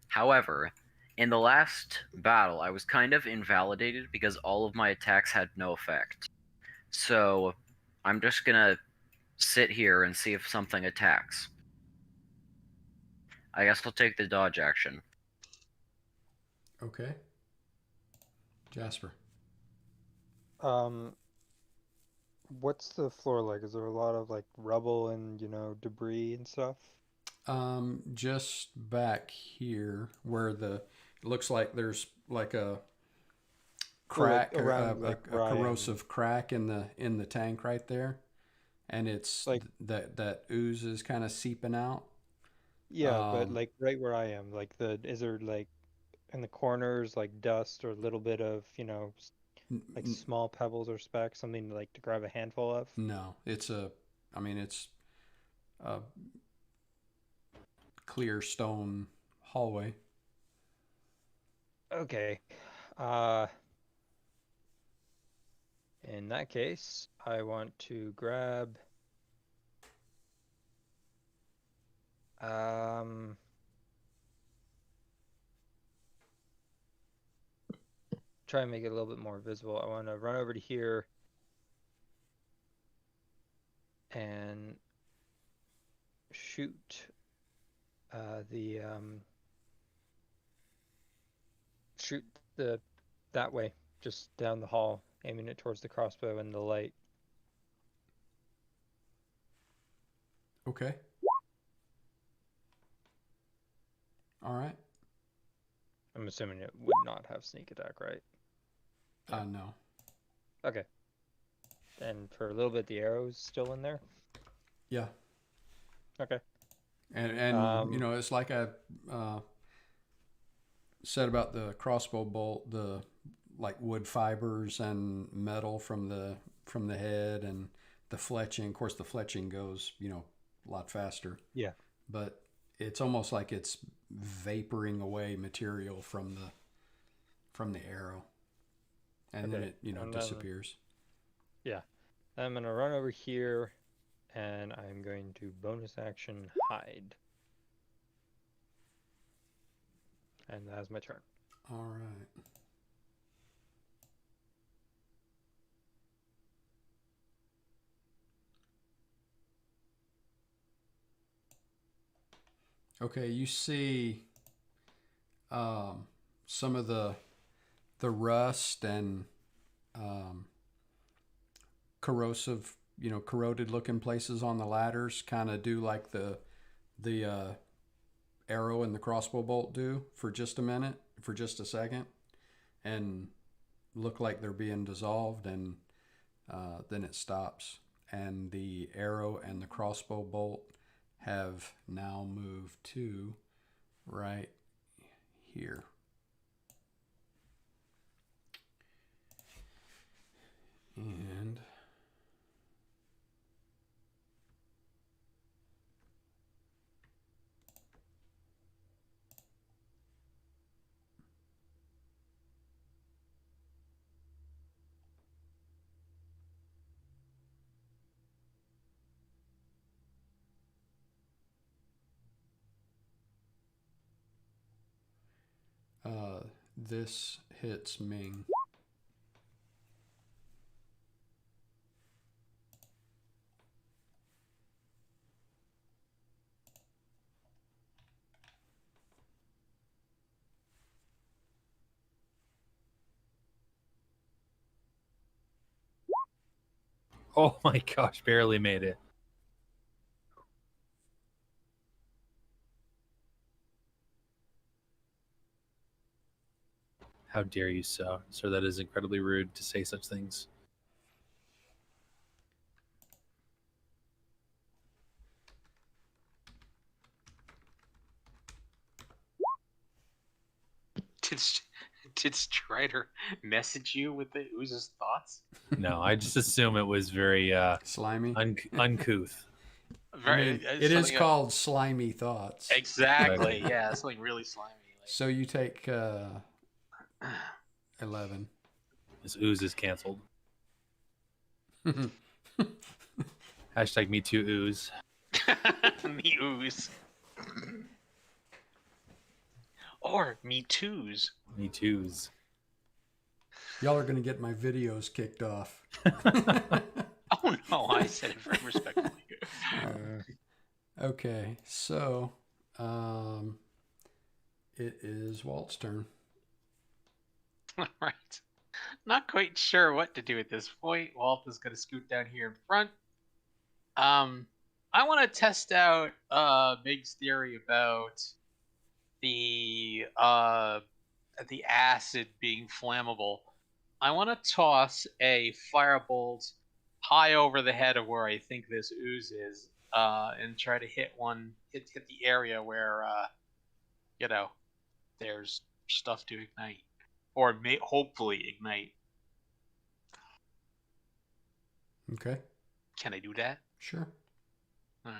However, in the last battle, I was kind of invalidated because all of my attacks had no effect. So I'm just gonna sit here and see if something attacks. I guess I'll take the dodge action. Okay. Jasper. What's the floor like? Is there a lot of like rubble and debris and stuff? Just back here where it looks like there's like a crack, or a corrosive crack in the tank right there, and it's like that ooze is kind of seeping out. Yeah, but like right where I am, like is there like in the corners like dust or a little bit of like small pebbles or specks, something like to grab a handful of? No, it's a clear stone hallway. Okay. In that case, I want to grab try and make it a little bit more visible. I want to run over to here and shoot that way, just down the hall, aiming it towards the crossbow and the light. Okay. All right. I'm assuming it would not have sneak attack, right? No. Okay. And for a little bit, the arrow's still in there? Yeah. Okay. And it's like I said about the crossbow bolt, the like wood fibers and metal from the head and the fletching. Of course, the fletching goes a lot faster. Yeah. But it's almost like it's vaporing away material from the arrow, and then it disappears. Yeah. I'm gonna run over here, and I'm going to bonus action hide. And that's my turn. All right. Okay, you see some of the rust and corrosive, corroded looking places on the ladders kind of do like the arrow and the crossbow bolt do for just a minute, for just a second, and look like they're being dissolved, and then it stops. And the arrow and the crossbow bolt have now moved to right here. And this hits Ming. Oh my gosh, barely made it. How dare you, sir? Sir, that is incredibly rude to say such things. Did Strider message you with the Ooze's thoughts? No, I just assume it was very Slimy. uncouth. It is called slimy thoughts. Exactly. Yeah, something really slimy. So you take 11. This ooze is canceled. Hashtag me too ooze. Me ooze. Or me twos. Me too's. Y'all are going to get my videos kicked off. Oh no, I said it very respectfully. Okay, so it is Walt's turn. All right. Not quite sure what to do at this point. Walt is going to scoot down here in front. I want to test out Big's theory about the acid being flammable. I want to toss a firebolt high over the head of where I think this ooze is, and try to hit the area where there's stuff to ignite, or hopefully ignite. Okay. Can I do that? Sure. All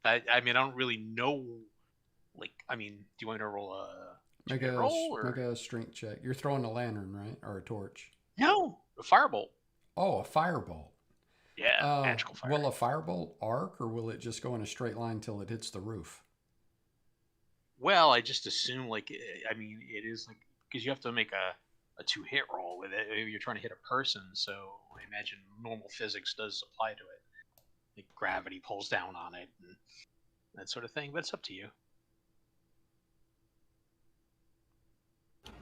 right. I mean, I don't really know. Do you want me to roll Make a strength check. You're throwing a lantern, right? Or a torch? No, a firebolt. Oh, a firebolt. Yeah, magical fire. Will a firebolt arc, or will it just go in a straight line till it hits the roof? Well, I just assume, it is because you have to make a 2-hit roll with it. You're trying to hit a person, so I imagine normal physics does apply to it. Like gravity pulls down on it and that sort of thing, but it's up to you.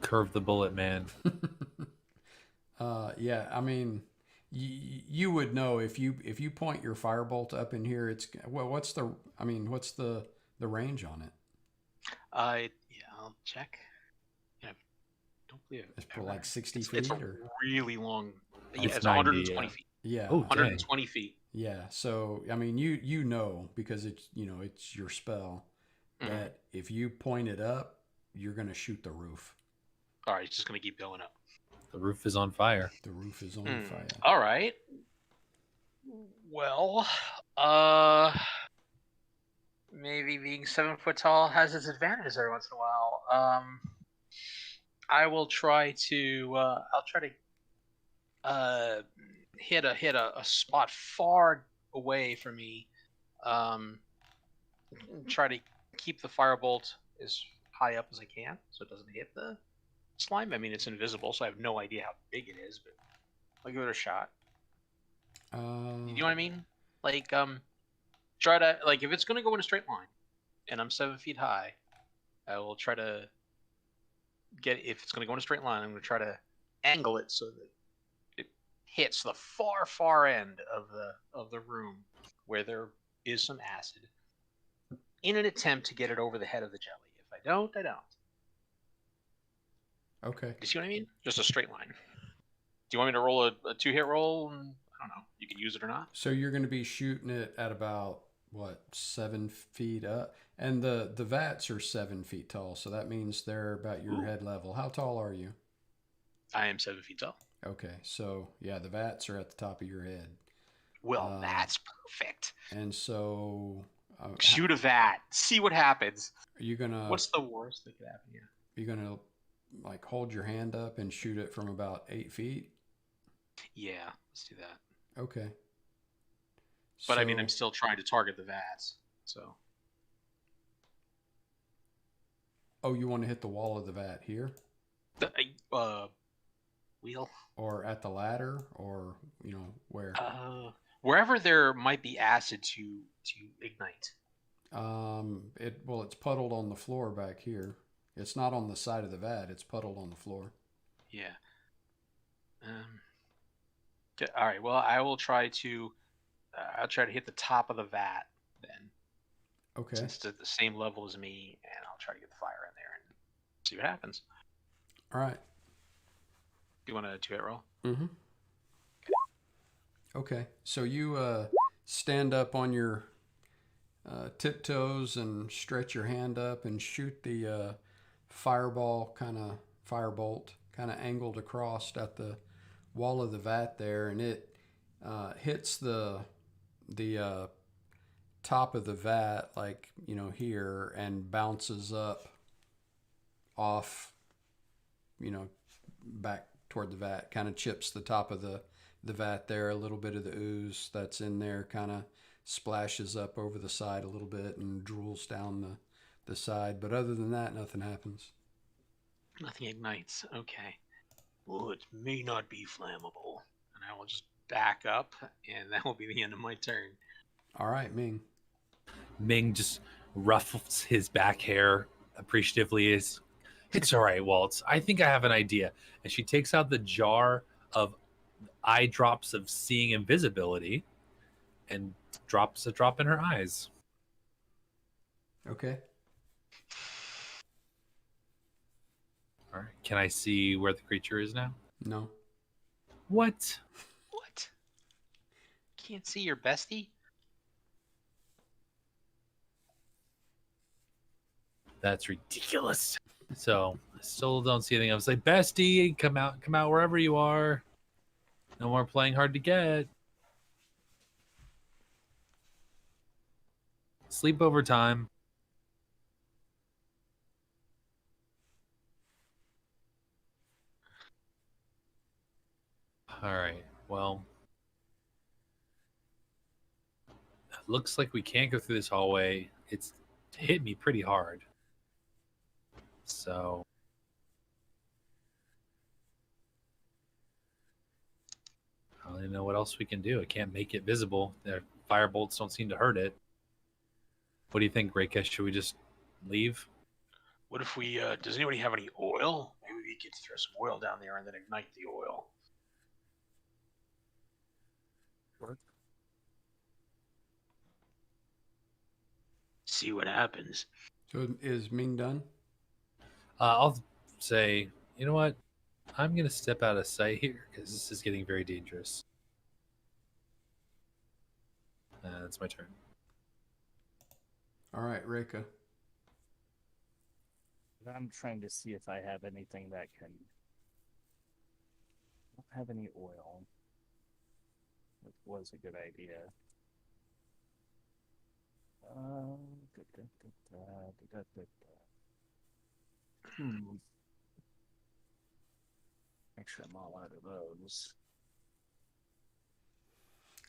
Curve the bullet, man. Yeah, I mean, you would know if you point your firebolt up in here. It's what's the range on it? I'll check. Yeah, don't believe it. It's for like 60 feet. It's really long. Yeah, it's 90, 120 feet. Yeah. Oh, 120 feet. Yeah. So I mean, you know because it's it's your spell that if you point it up, you're gonna shoot the roof. All right, it's just gonna keep going up. The roof is on fire. The roof is on fire. All right. Well, maybe being 7 foot tall has its advantages every once in a while. I will try to. I'll try to hit a spot far away from me. Try to keep the firebolt as high up as I can, so it doesn't hit the slime. I mean, it's invisible, so I have no idea how big it is, but I'll give it a shot. You know what I mean? Try to if it's gonna go in a straight line, and I'm 7 feet high, I will try to get. If it's gonna go in a straight line, I'm gonna try to angle it so that it hits the far end of the room where there is some acid in an attempt to get it over the head of the jelly. If I don't, I don't. Okay. You see what I mean? Just a straight line. Do you want me to roll a 2-hit roll? I don't know. You can use it or not. So you're going to be shooting it at about, what, 7 feet up? And the vats are 7 feet tall, so that means they're about your head level. How tall are you? I am 7 feet tall. Okay, so yeah, the vats are at the top of your head. Well, that's perfect. And so... shoot a vat. See what happens. Are you going to... What's the worst that could happen here? You're going to, like, hold your hand up and shoot it from about 8 feet? Yeah, let's do that. Okay. But I mean, I'm still trying to target the vats, so... Oh, you want to hit the wall of the vat here? The wheel? Or at the ladder? Or, where? Wherever there might be acid to ignite. It's puddled on the floor back here. It's not on the side of the vat. It's puddled on the floor. Yeah. All right. Well, I'll try to hit the top of the vat then. Okay. Since it's at the same level as me, and I'll try to get the fire in there and see what happens. All right. Do you want a 2-hit roll? Mm-hmm. Okay. So you stand up on your tiptoes and stretch your hand up and shoot the firebolt kind of angled across at the wall of the vat there, and it hits the top of the vat, like, here, and bounces up off, back toward the vat, kind of chips the top of the vat there. A little bit of the ooze that's in there kind of splashes up over the side a little bit and drools down the side. But other than that, nothing happens. Nothing ignites. Okay. Well, it may not be flammable. And I will just back up, and that will be the end of my turn. All right, Ming. Ming just ruffles his back hair appreciatively. It's all right, Waltz. I think I have an idea. And she takes out the jar of eye drops of seeing invisibility and drops a drop in her eyes. Okay. All right. Can I see where the creature is now? No. What? What? Can't see your bestie? That's ridiculous. So I still don't see anything. I was like, bestie, come out wherever you are. No more playing hard to get. Sleepover time. All right. Well, it looks like we can't go through this hallway. It's hit me pretty hard. So I don't even know what else we can do. I can't make it visible. The fire bolts don't seem to hurt it. What do you think, Raykesh? Should we just leave? What if we, does anybody have any oil? Maybe we could throw some oil down there and then ignite the oil. Work. See what happens. So is Ming done? I'll say, you know what? I'm going to step out of sight here because this is getting very dangerous. That's my turn. All right, Reika. I'm trying to see if I have anything that can... I don't have any oil. It was a good idea. Actually, I'm all out of those.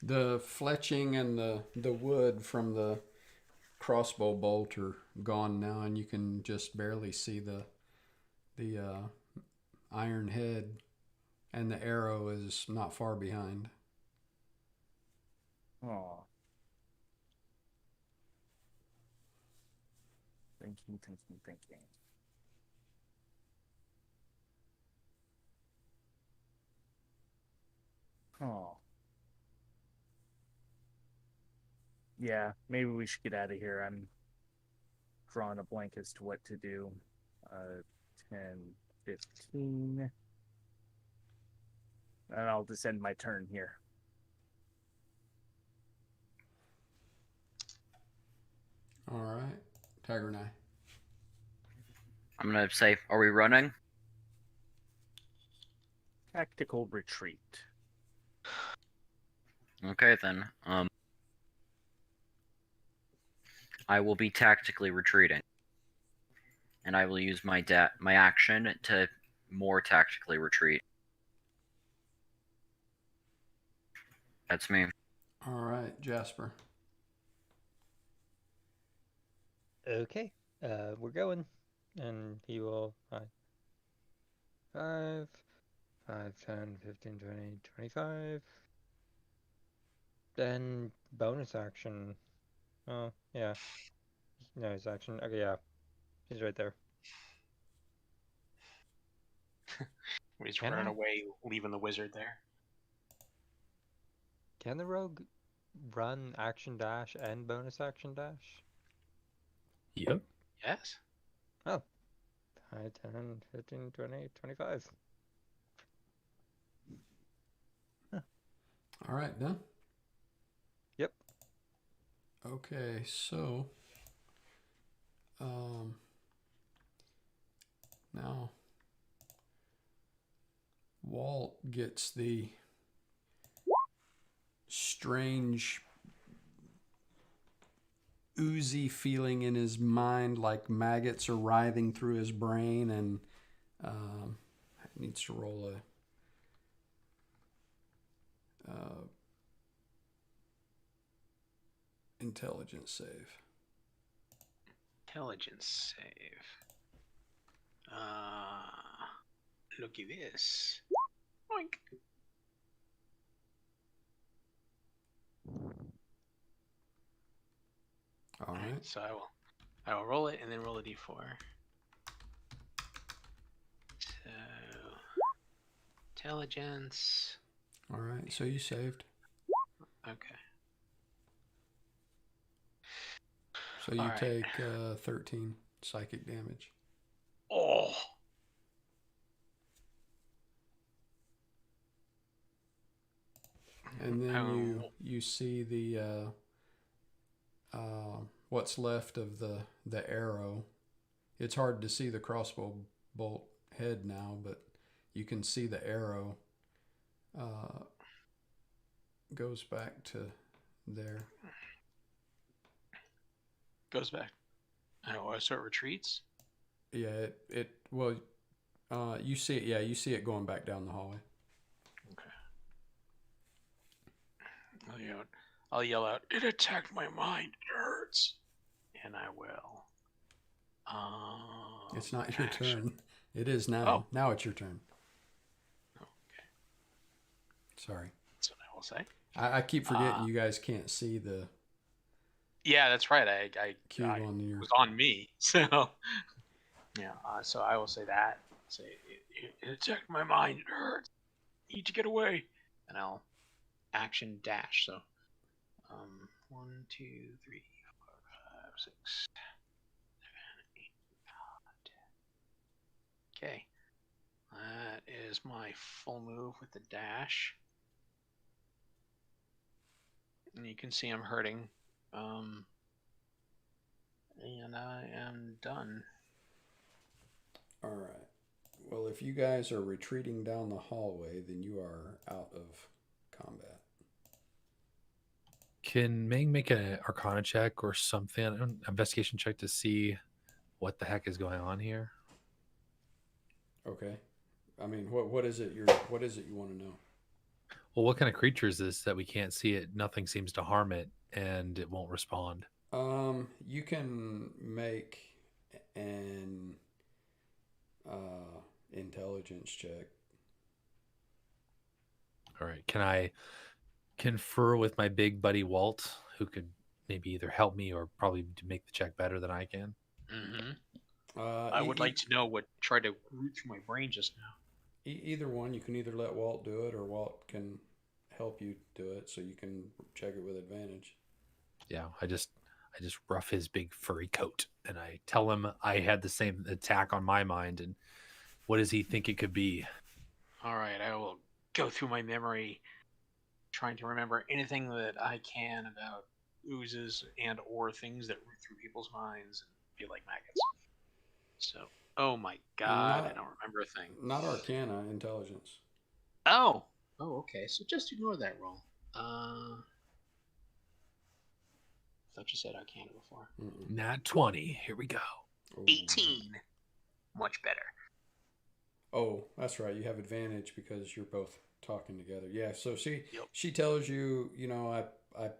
The fletching and the wood from the crossbow bolt are gone now, and you can just barely see the iron head, and the arrow is not far behind. Oh. Thinking. Oh. Yeah, maybe we should get out of here. I'm drawing a blank as to what to do. 10, 15. And I'll just end my turn here. All right. Tiger and I. I'm gonna say, are we running? Tactical retreat. Okay then. I will be tactically retreating, and I will use my action to more tactically retreat. That's me. All right, Jasper. Okay, we're going, and he will 5, 10, 15, 20, 25. Then bonus action. Oh, yeah. No, his action. Okay, yeah. He's right there. We just Can run I? away, leaving the wizard there. Can the rogue run action dash and bonus action dash? Yep. Yes. Oh. 5, 10, 15, 20, 25. Huh. All right, done? Yep. Okay, so now Walt gets the strange oozy feeling in his mind, like maggots are writhing through his brain, and needs to roll a intelligence save. Intelligence save. Look at this. Oink. All right. So I will roll it and then roll a d4. So intelligence. All right. So you saved. Okay. So you All right. take 13 psychic damage. Oh. And then you see the what's left of the arrow. It's hard to see the crossbow bolt head now, but you can see the arrow goes back to there. Goes back. Oh, so it retreats? Yeah, you see it. Yeah, you see it going back down the hallway. Okay. I'll yell out, "It attacked my mind. It hurts." And I will. It's not your turn. It is now. Oh. Now it's your turn. Okay. Sorry. That's what I will say. I keep forgetting you guys can't see the Yeah, that's right. I cube on your. was on me. So yeah. So I will say that. Say it attacked my mind. It hurts. Need to get away. And I'll action dash. So 1, 2, 3, 4, 5, 6, 7, 8, 9, 10. Okay. That is my full move with the dash. And you can see I'm hurting. And I am done. All right. Well, if you guys are retreating down the hallway, then you are out of combat. Can Ming make an Arcana check or something, an investigation check to see what the heck is going on here? Okay. I mean, what is it you want to know? Well, what kind of creature is this that we can't see it? Nothing seems to harm it, and it won't respond. You can make an intelligence check. All right. Can I confer with my big buddy Walt, who could maybe either help me or probably make the check better than I can? Mm-hmm. I would like to know what tried to root through my brain just now. Either one. You can either let Walt do it, or Walt can help you do it, so you can check it with advantage. Yeah, I just rough his big furry coat, and I tell him I had the same attack on my mind, and what does he think it could be? All right, I will go through my memory, trying to remember anything that I can about oozes and or things that root through people's minds and feel like maggots. So, oh my god, I don't remember a thing. Not Arcana, intelligence. Oh, okay. So just ignore that roll. I thought you said Arcana before. Nat 20. Here we go. Ooh. 18. Much better. Oh, that's right. You have advantage because you're both talking together. Yeah. So Yep. she tells you, I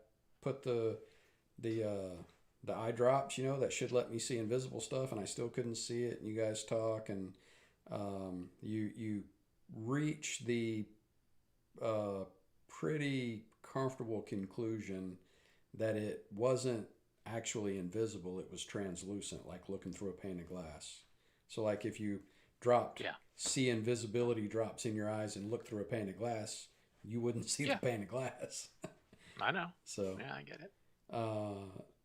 put the eye drops, that should let me see invisible stuff, and I still couldn't see it. And you guys talk, and you reach the pretty comfortable conclusion that it wasn't actually invisible. It was translucent, like looking through a pane of glass. So like if you dropped see invisibility drops in your eyes and look through a pane of glass, you wouldn't see the pane of glass. I know. So yeah, I get it.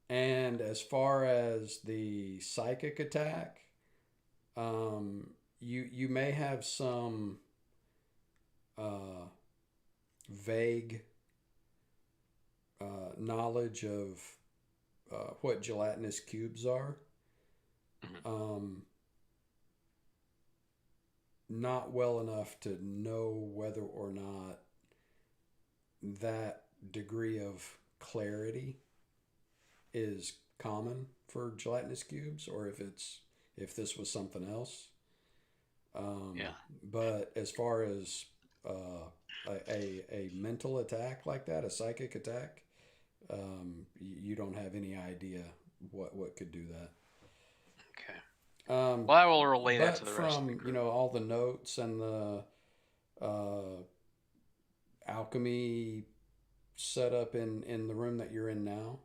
And as far as the psychic attack, you may have some vague knowledge of what gelatinous cubes are. Not well enough to know whether or not that degree of clarity is common for gelatinous cubes, or if this was something else. But as far as a mental attack like that, a psychic attack, you don't have any idea what could do that. Okay. Well, I will relay that to the from, rest of the group. all the notes and the alchemy setup in the room that you're in now,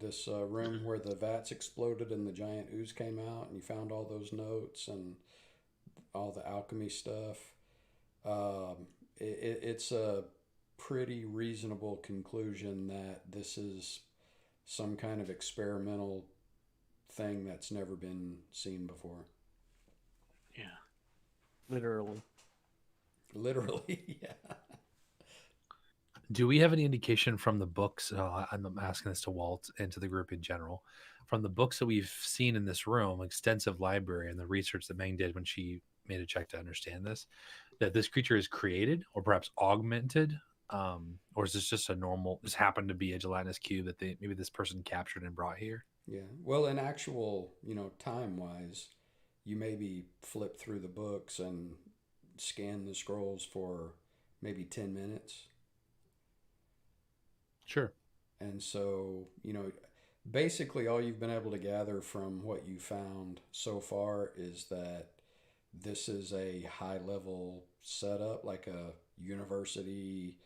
this room where the vats exploded and the giant ooze came out, and you found all those notes and all the alchemy stuff, it's a pretty reasonable conclusion that this is some kind of experimental thing that's never been seen before. Yeah. Literally, yeah. Do we have any indication from the books? I'm asking this to Walt and to the group in general. From the books that we've seen in this room, extensive library, and the research that Meng did when she made a check to understand this, that this creature is created or perhaps augmented, or is this just just happened to be a gelatinous cube that maybe this person captured and brought here? Yeah. Well, in actual, time-wise, you maybe flip through the books and scan the scrolls for maybe 10 minutes. Sure. And so, basically all you've been able to gather from what you found so far is that this is a high-level setup, like a university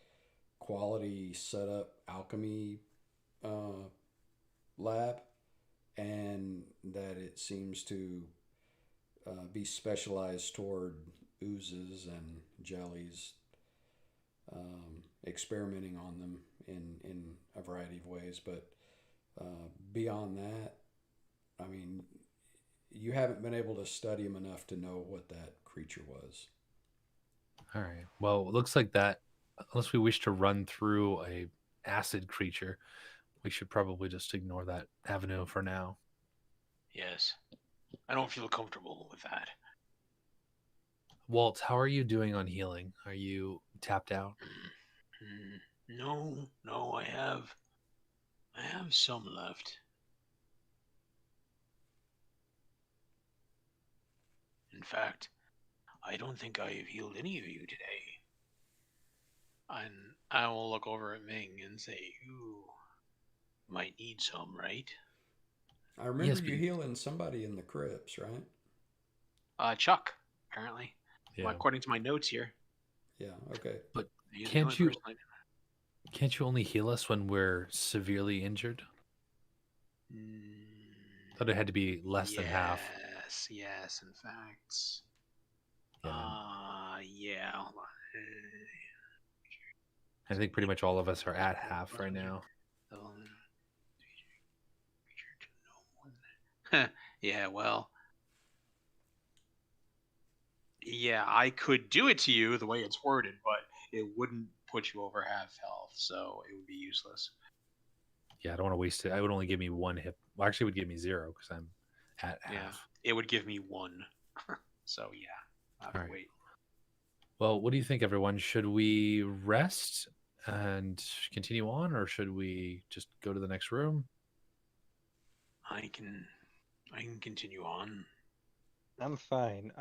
quality setup alchemy lab, and that it seems to be specialized toward oozes and jellies, experimenting on them in a variety of ways. But beyond that, I mean, you haven't been able to study them enough to know what that creature was. All right. Well, it looks like that, unless we wish to run through a acid creature, we should probably just ignore that avenue for now. Yes. I don't feel comfortable with that. Walt, how are you doing on healing? Are you tapped out? No, I have some left. In fact, I don't think I have healed any of you today. And I will look over at Ming and say, you might need some, right? I remember you healing somebody in the crypts, right? Chuck, apparently. Yeah. Well, according to my notes here. Yeah, okay. But can't you only heal us when we're severely injured? Thought it had to be less than half. Yes, in fact. Yeah. Yeah, hold on. I think pretty much all of us are at half right now. Yeah, well. Yeah, I could do it to you the way it's worded, but it wouldn't put you over half health, so it would be useless. Yeah, I don't want to waste it. I would only give me 1 hit. Well, actually, it would give me 0 because I'm at half. It would give me 1. So, yeah, I would wait. Well, what do you think, everyone? Should we rest and continue on, or should we just go to the next room? I can continue on. I'm fine.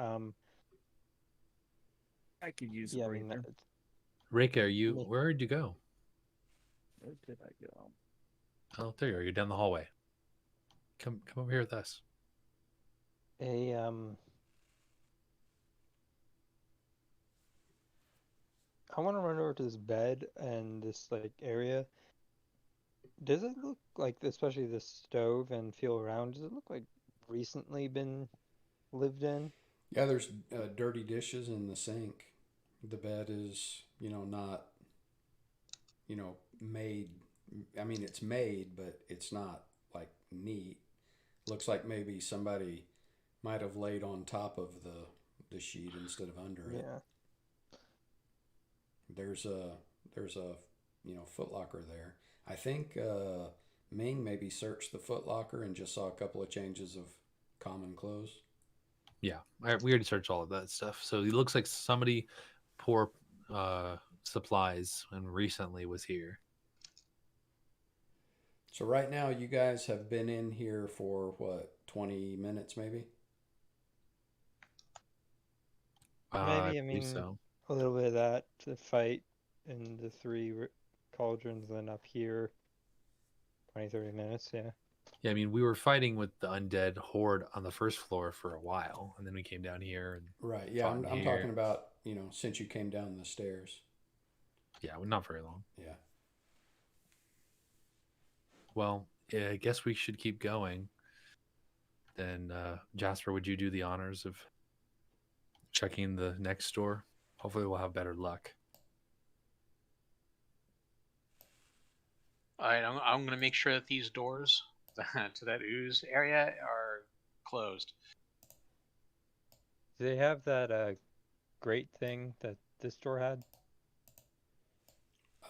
I could use yeah, a I mean, breather. Reika, where did you go? Where did I go? Oh, there you are. You're down the hallway. Come over here with us. I want to run over to this bed and this like area. Does it look like, especially the stove and feel around, does it look like recently been lived in? Yeah, there's dirty dishes in the sink. The bed is, not, made. I mean, it's made, but it's not like neat. Looks like maybe somebody might have laid on top of the sheet instead of under it. Yeah. There's a footlocker there. I think Ming maybe searched the footlocker and just saw a couple of changes of common clothes. Yeah, we already searched all of that stuff. So it looks like somebody poured supplies and recently was here. So right now you guys have been in here for what, 20 minutes maybe? Maybe, I believe mean, so. a little bit of that to fight in the 3 cauldrons, then up here, 20-30 minutes, yeah. Yeah, I mean, we were fighting with the undead horde on the first floor for a while, and then we came down here. And right, yeah, I'm talking about, since you came down the stairs. Yeah, not very long. Yeah. Well, I guess we should keep going. Then, Jasper, would you do the honors of checking the next door? Hopefully we'll have better luck. All right, I'm going to make sure that these doors to that ooze area are closed. Do they have that grate thing that this door had?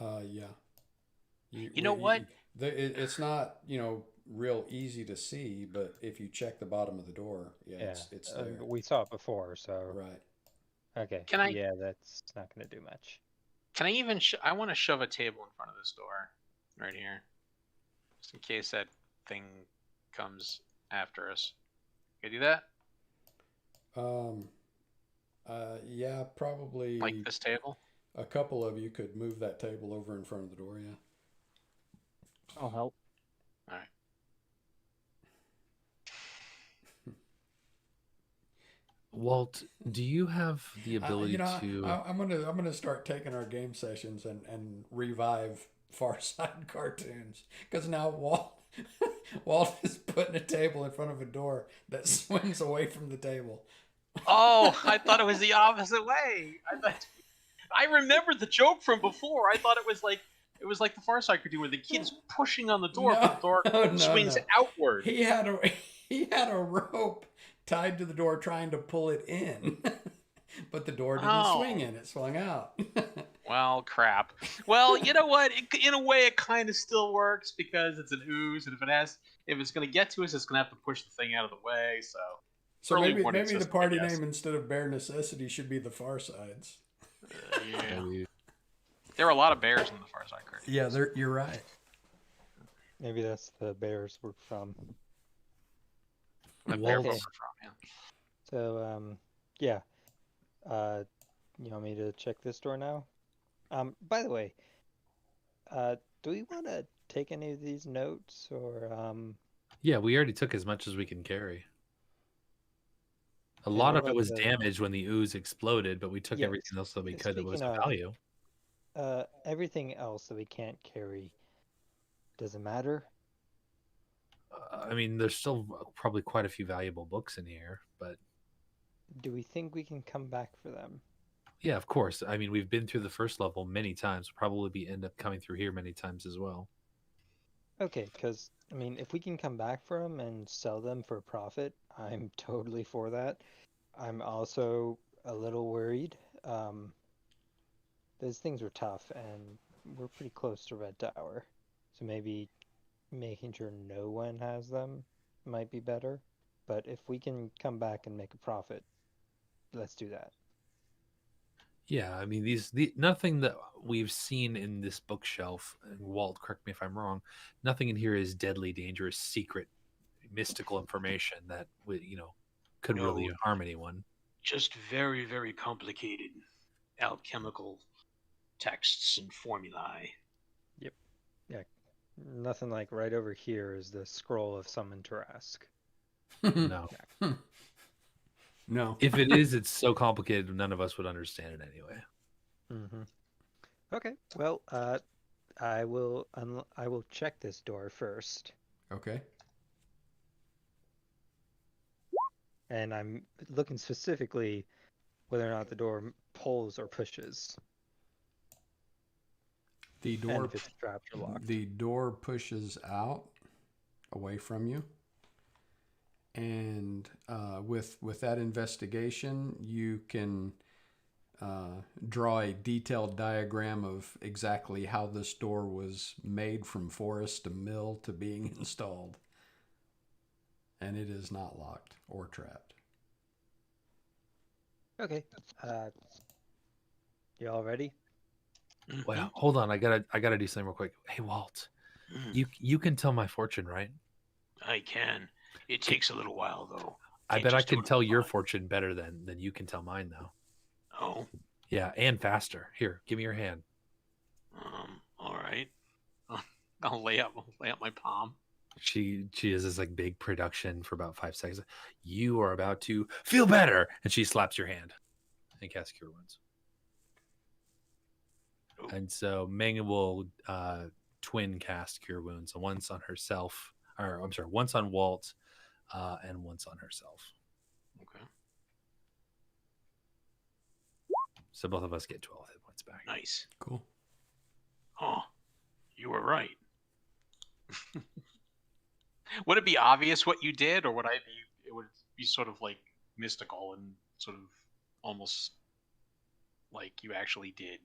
Yeah. You know what? It's not, real easy to see, but if you check the bottom of the door, it's there. We saw it before, so... Right. Okay. Yeah, that's not going to do much. Can I even... I want to shove a table in front of this door. Right here. Just in case that thing comes after us. Can you do that? Yeah, probably... Like this table? A couple of you could move that table over in front of the door, yeah. I'll help. All right. Walt, do you have the ability to... I'm gonna start taking our game sessions and revive Far Side cartoons, because now Walt is putting a table in front of a door that swings away from the table. Oh, I thought it was the opposite way. I remembered the joke from before. I thought it was like the Far Side cartoon where the kid's pushing on the door, but the door swings outward. He had a rope tied to the door trying to pull it in, but the door didn't swing in; it swung out. Well, crap. Well, you know what? In a way, it kind of still works because it's an ooze, and if it's going to get to us, it's going to have to push the thing out of the way. So maybe the party name instead of Bare Necessity should be the Far Sides. Yeah. There are a lot of bears in the Far Side cartoon. Yeah, you're right. Maybe that's the bears we're from. The bear we're from, yeah. So, yeah. You want me to check this door now? By the way, do we want to take any of these notes, or Yeah, we already took as much as we can carry. A lot of it was damaged when the ooze exploded, but we took everything else that we could that was of value. Everything else that we can't carry, doesn't matter? I mean, there's still probably quite a few valuable books in here, but... Do we think we can come back for them? Yeah, of course. I mean, we've been through the first level many times. We'll probably end up coming through here many times as well. Okay, because I mean, if we can come back for them and sell them for a profit, I'm totally for that. I'm also a little worried. Those things are tough, and we're pretty close to Red Tower, so maybe making sure no one has them might be better. But if we can come back and make a profit, let's do that. Yeah, I mean nothing that we've seen in this bookshelf, and Walt, correct me if I'm wrong, nothing in here is deadly, dangerous, secret, mystical information that would, could really No. harm anyone. Just very, very complicated alchemical texts and formulae. Yep. Yeah. Nothing like right over here is the scroll of Summon Tarask. No. No. If it is, it's so complicated none of us would understand it anyway. Mm-hmm. Okay. Well, I will check this door first. Okay. And I'm looking specifically whether or not the door pulls or pushes. The And door if it's trapped or locked. The door pushes out away from you. And with that investigation, you can draw a detailed diagram of exactly how this door was made from forest to mill to being installed. And it is not locked or trapped. Okay. You all ready? Well, hold on, I gotta do something real quick. Hey, Walt, you can tell my fortune, right? I can. It takes a little while, though. I Can't bet I just do can it tell on your the fly. fortune better than you can tell mine, though. Oh. Yeah, and faster. Here, give me your hand. All right. I'll lay out my palm. She is this like big production for about 5 seconds. You are about to feel better, and she slaps your hand and casts Cure Wounds. Ooh. And so Meng will twin cast Cure Wounds, once on herself, or I'm sorry, once on Walt, and once on herself. Okay. So both of us get 12 hit points back. Nice. Cool. Oh, you were right. Would it be obvious what you did, or would it would be sort of like mystical and sort of almost like you actually did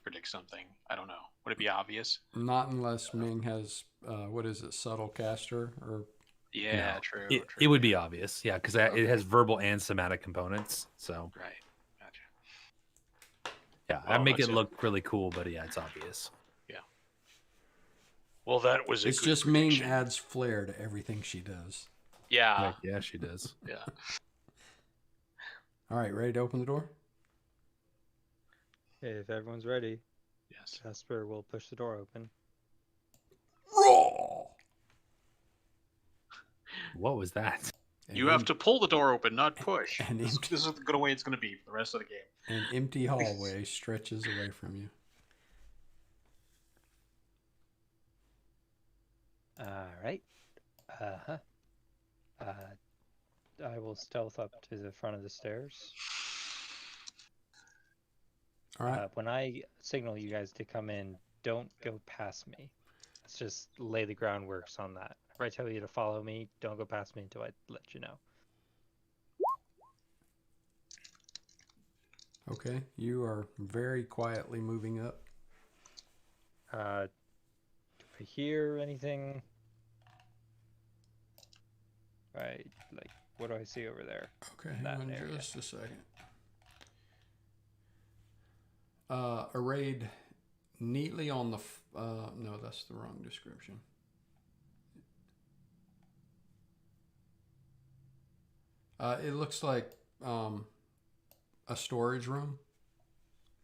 predict something? I don't know. Would it be obvious? Not unless Ming has, what is it, subtle caster? Or Yeah, No, true. It would be obvious, yeah, because it has verbal and somatic components. So Right. Gotcha. yeah, Well, I make it that's look really cool, but yeah, it's obvious. Well, that was it's just Ming adds flair to everything she does. Yeah. Yeah, she does. Yeah. All right, ready to open the door? Okay, if everyone's ready, Yes. Jasper will push the door open. Raw. What was that? You have to pull the door open, not push. And This empty. is the good way it's going to be for the rest of the game. An empty hallway stretches away from you. All right. I will stealth up to the front of the stairs. All right. When I signal you guys to come in, don't go past me. Let's just lay the groundworks on that. If I tell you to follow me, don't go past me until I let you know. Okay, you are very quietly moving up. Do I hear anything? Right, like, what do I see over there? Okay, That hang on area. just a second. Arrayed neatly on the... no, that's the wrong description. It looks like a storage room,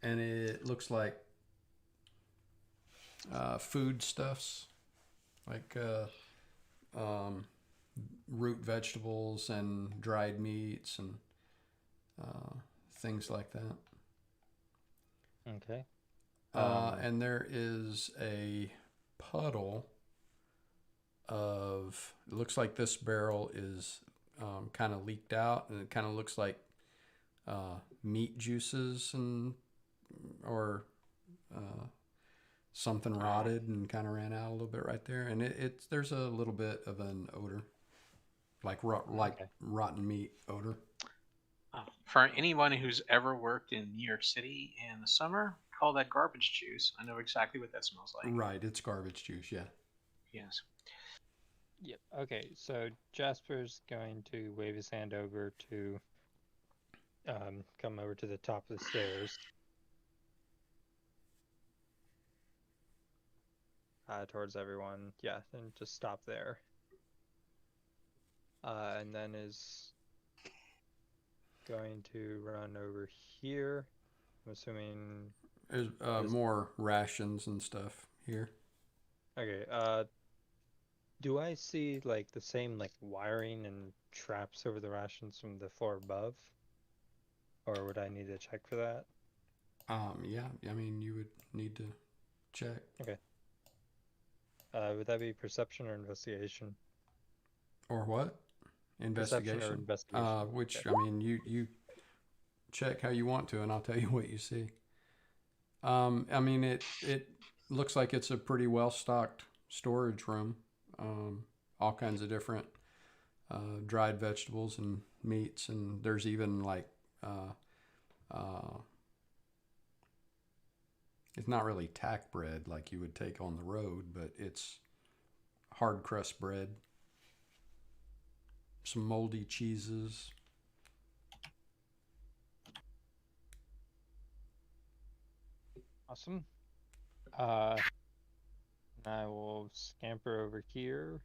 and it looks like foodstuffs, like root vegetables and dried meats and things like that. Okay. And there is a puddle of... It looks like this barrel is kind of leaked out, and it kind of looks like meat juices or something rotted and kind of ran out a little bit right there, and there's a little bit of an odor, like rotten meat odor. For anyone who's ever worked in New York City in the summer, call that garbage juice. I know exactly what that smells like. Right, it's garbage juice. Yeah. Yes. Yep. Okay, so Jasper's going to wave his hand over to come over to the top of the stairs. Towards everyone. Yeah, and just stop there. And then is going to run over here. I'm assuming There's more rations and stuff here. Okay, do I see like the same like wiring and traps over the rations from the floor above? Or would I need to check for that? Yeah, I mean you would need to check. Okay. Would that be perception or investigation? Or what? Investigation. Perception or investigation. Which Okay. I mean you check how you want to, and I'll tell you what you see. I mean it looks like it's a pretty well stocked storage room. All kinds of different dried vegetables and meats, and there's even like it's not really tack bread like you would take on the road, but it's hard crust bread, some moldy cheeses. Awesome. I will scamper over here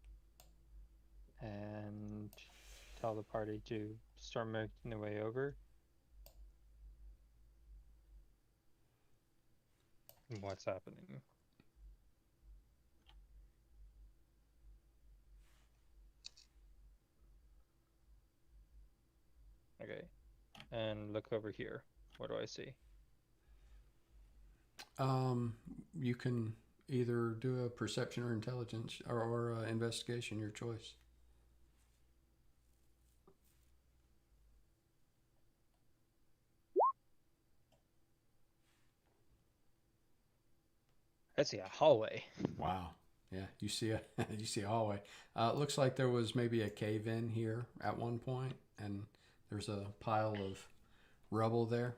and tell the party to start making their way over. What's happening? Okay. And look over here. What do I see? You can either do a perception or intelligence or investigation, your choice. I see a hallway. Wow. Yeah, you see a you see a hallway. It looks like there was maybe a cave in here at one point, and there's a pile of rubble there.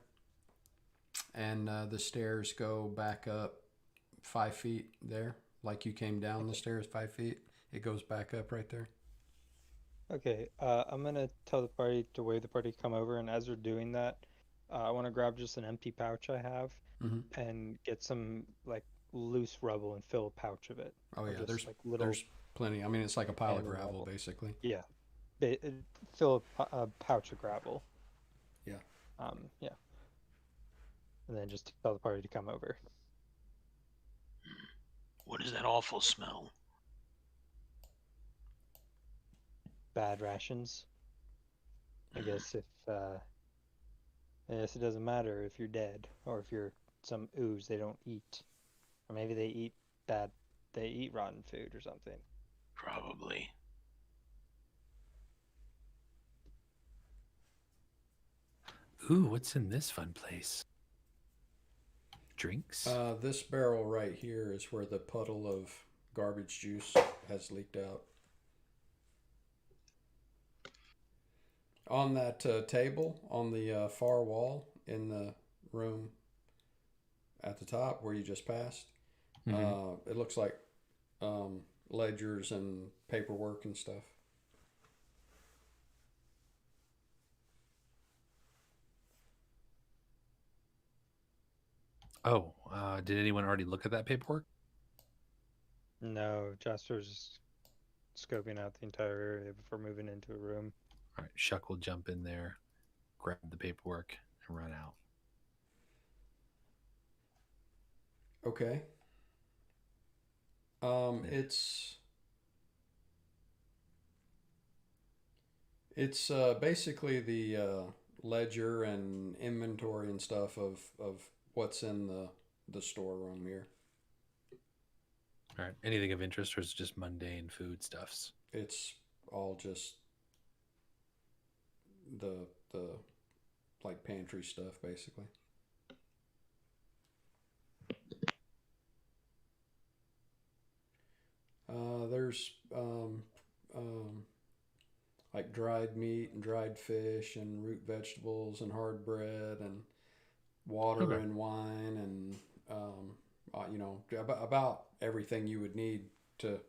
And the stairs go back up 5 feet there, like you came down the stairs 5 feet. It goes back up right there. Okay, I'm gonna tell the party to wave the party to come over, and as they're doing that, I want to grab just an empty pouch I have and get some like loose rubble and fill a pouch of it. Oh yeah, just, there's like little there's plenty. I mean, it's like a pile of random gravel rubble. basically. Yeah, fill a pouch of gravel. Yeah. Yeah. And then just tell the party to come over. What is that awful smell? Bad rations. I guess it doesn't matter if you're dead or if you're some ooze they don't eat. Or maybe they eat rotten food or something. Probably. Ooh, what's in this fun place? Drinks? This barrel right here is where the puddle of garbage juice has leaked out. On that table on the far wall in the room at the top where you just passed, it looks like ledgers and paperwork and stuff. Oh, did anyone already look at that paperwork? No, Jasper's just scoping out the entire area before moving into a room. All right, Shuck will jump in there, grab the paperwork, and run out. Okay. It's basically the ledger and inventory and stuff of what's in the storeroom here. All right, anything of interest, or is it just mundane foodstuffs? It's all just the like pantry stuff, basically. There's like dried meat and dried fish and root vegetables and hard bread and water Okay. and wine and you know, about everything you would need to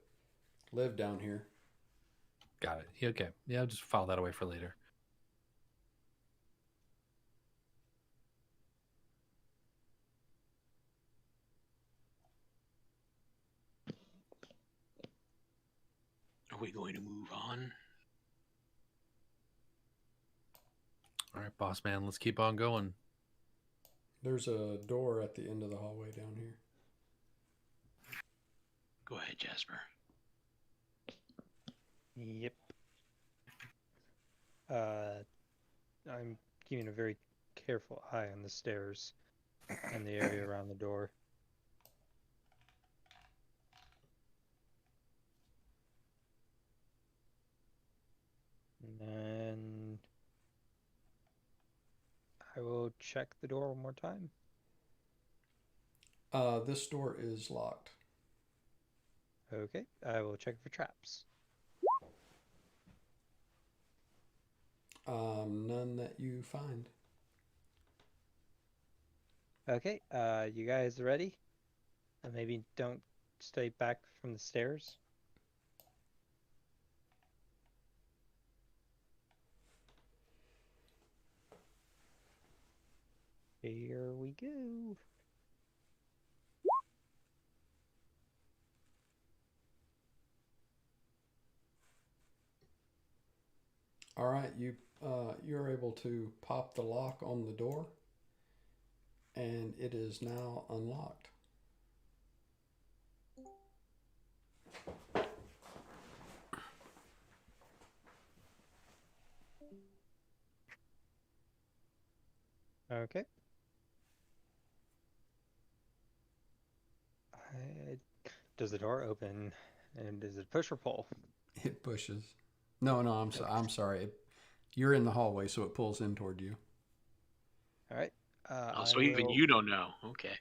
live down here. Got it. Yeah, okay. Yeah, I'll just file that away for later. Are we going to move on? All right, boss man, let's keep on going. There's a door at the end of the hallway down here. Go ahead, Jasper. Yep. I'm keeping a very careful eye on the stairs and the area around the door. And I will check the door one more time. This door is locked. Okay, I will check for traps. None that you find. Okay, you guys ready? And maybe don't stay back from the stairs. Here we go. All right, you're able to pop the lock on the door, and it is now unlocked. Okay. Does the door open, and is it push or pull? It pushes. No, I'm sorry. You're in the hallway, so it pulls in toward you. All right. So even you don't know. Okay.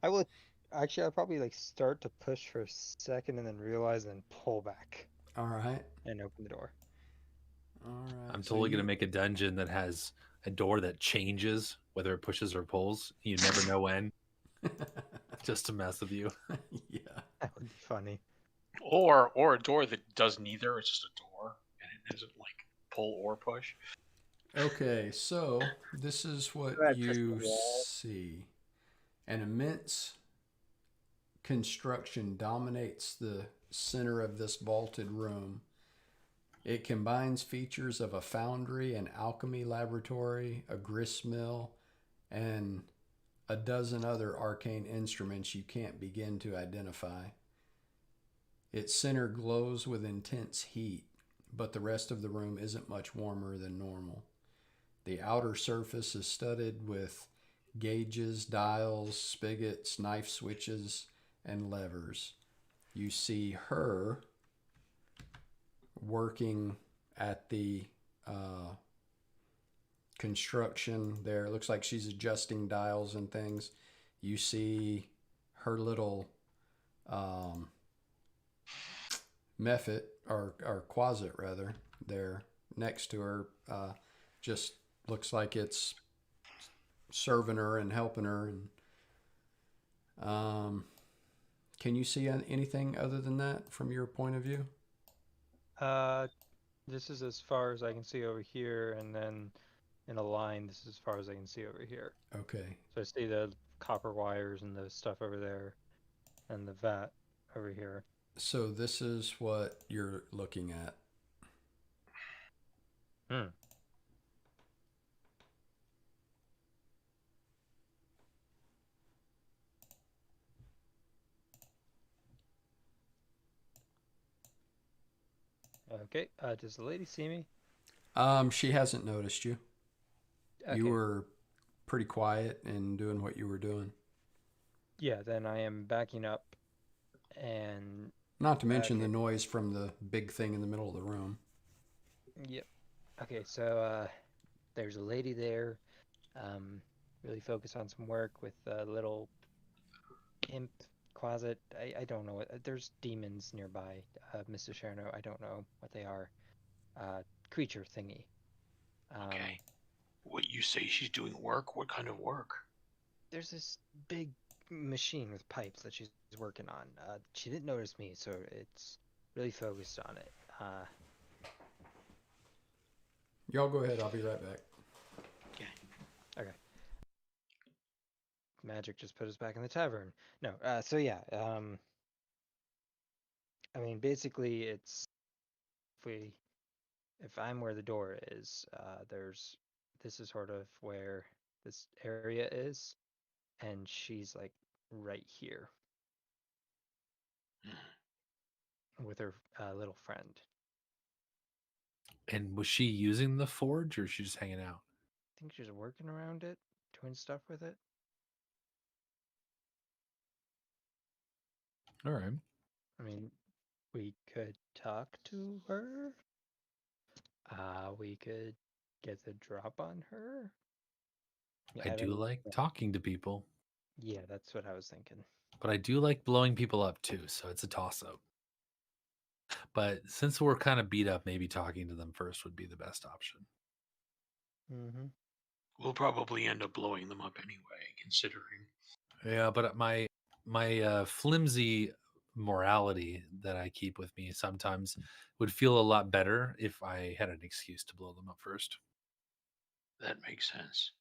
I will actually. I'll probably like start to push for a second and then realize and then pull back All right. and open the door. All right. I'm totally going to make a dungeon that has a door that changes, whether it pushes or pulls. You never know when. Just to mess with you. Yeah. That would be funny. Or a door that does neither. It's just a door, and it doesn't like pull or push. Okay, so this is what Go ahead, you Crystal Wall. see. An immense construction dominates the center of this vaulted room. It combines features of a foundry, an alchemy laboratory, a grist mill, and a dozen other arcane instruments you can't begin to identify. Its center glows with intense heat, but the rest of the room isn't much warmer than normal. The outer surface is studded with gauges, dials, spigots, knife switches, and levers. You see her working at the construction there. It looks like she's adjusting dials and things. You see her little Mephit, or Quasit rather, there next to her. Just looks like it's serving her and helping her. And can you see anything other than that from your point of view? This is as far as I can see over here, and then in a line, this is as far as I can see over here. Okay. So I see the copper wires and the stuff over there, and the vat over here. So this is what you're looking at. Okay. Does the lady see me? She hasn't noticed you. Okay. You were pretty quiet and doing what you were doing. Yeah, then I am backing up, and Not to mention the noise from the big thing in the middle of the room. yep. Okay, so there's a lady there. Really focused on some work with a little imp closet. I don't know what. There's demons nearby, Mr. Cherno. I don't know what they are. Creature thingy. Okay. What you say she's doing work? What kind of work? There's this big machine with pipes that she's working on. She didn't notice me, so it's really focused on it. Y'all go ahead. I'll be right back. Okay. Magic just put us back in the tavern. No, so yeah, I mean, basically, it's if I'm where the door is, this is sort of where this area is, and she's like right here with her little friend. And was she using the forge, or is she just hanging out? I think she's working around it, doing stuff with it. All right. I mean, we could talk to her. We could get the drop on her. Yeah, I do like talking to people. Yeah, that's what I was thinking. But I do like blowing people up too, so it's a toss-up. But since we're kind of beat up, maybe talking to them first would be the best option. Mm-hmm. We'll probably end up blowing them up anyway, considering. Yeah, but my flimsy morality that I keep with me sometimes would feel a lot better if I had an excuse to blow them up first. That makes sense.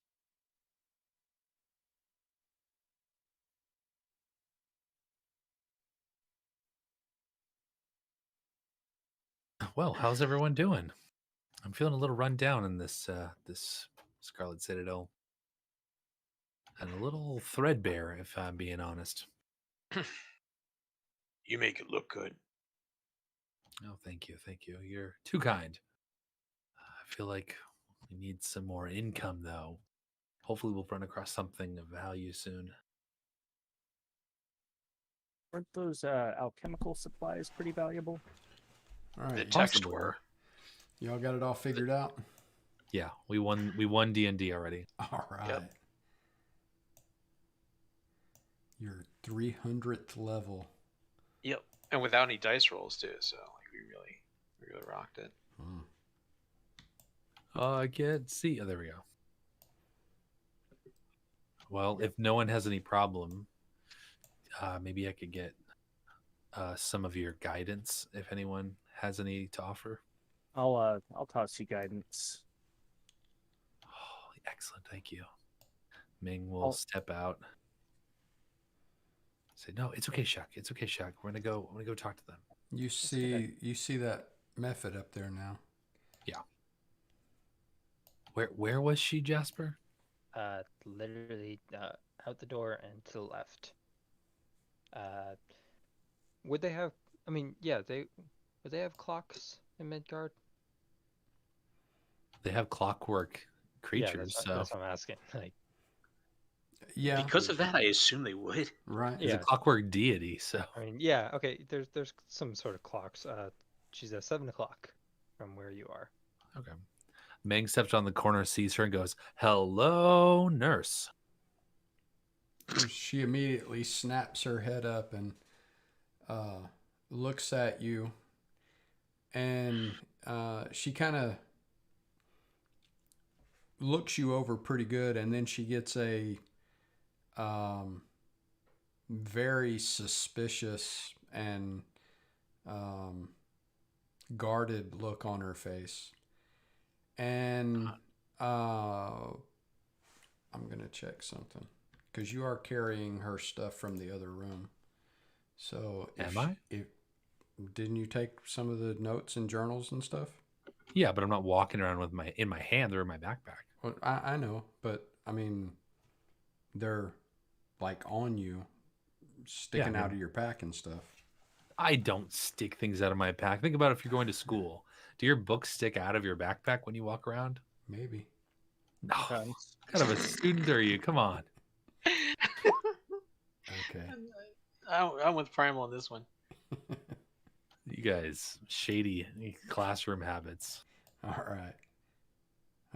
Well, how's everyone doing? I'm feeling a little run down in this this Scarlet Citadel, and a little threadbare, if I'm being honest. You make it look good. Oh, thank you, thank you. You're too kind. I feel like we need some more income, though. Hopefully, we'll run across something of value soon. Weren't those alchemical supplies pretty valuable? All The right. text Possibly. were. Y'all got it all figured out? Yeah, we won. We won D&D already. All right. Yep. Your 300th level. Yep. And without any dice rolls too, so like we really rocked it. I can't see. Oh, there we go. Well, if no one has any problem, maybe I could get some of your guidance if anyone has any to offer. I'll toss you guidance. Oh, excellent, thank you. Ming will step out. Say, no, it's okay, Shuck. It's okay, Shuck. I'm gonna go talk to them. You see that method up there now? Yeah. Where was she, Jasper? Literally out the door and to the left. Would they have? I mean, yeah, would they have clocks in Midgard? They have clockwork creatures, yeah, so that's what I'm asking. Like, Yeah. Because of that, I assume they would. Right. it's a clockwork deity. So I mean, yeah, okay. There's some sort of clocks. She's at 7 o'clock from where you are. okay. Meng steps on the corner, sees her, and goes, "Hello, nurse." She immediately snaps her head up and looks at you, and she kind of looks you over pretty good, and then she gets a very suspicious and guarded look on her face. And I'm going to check something because you are carrying her stuff from the other room. So didn't you take some of the notes and journals and stuff? Yeah, but I'm not walking around with in my hand. They're in my backpack. Well, I know, but I mean, they're like on you, sticking out of your pack and stuff. I don't stick things out of my pack. Think about if you're going to school. Do your books stick out of your backpack when you walk around? Maybe. No. What kind of a student are you? Come on. Okay. I'm with Primal on this one. You guys, shady classroom habits. All right.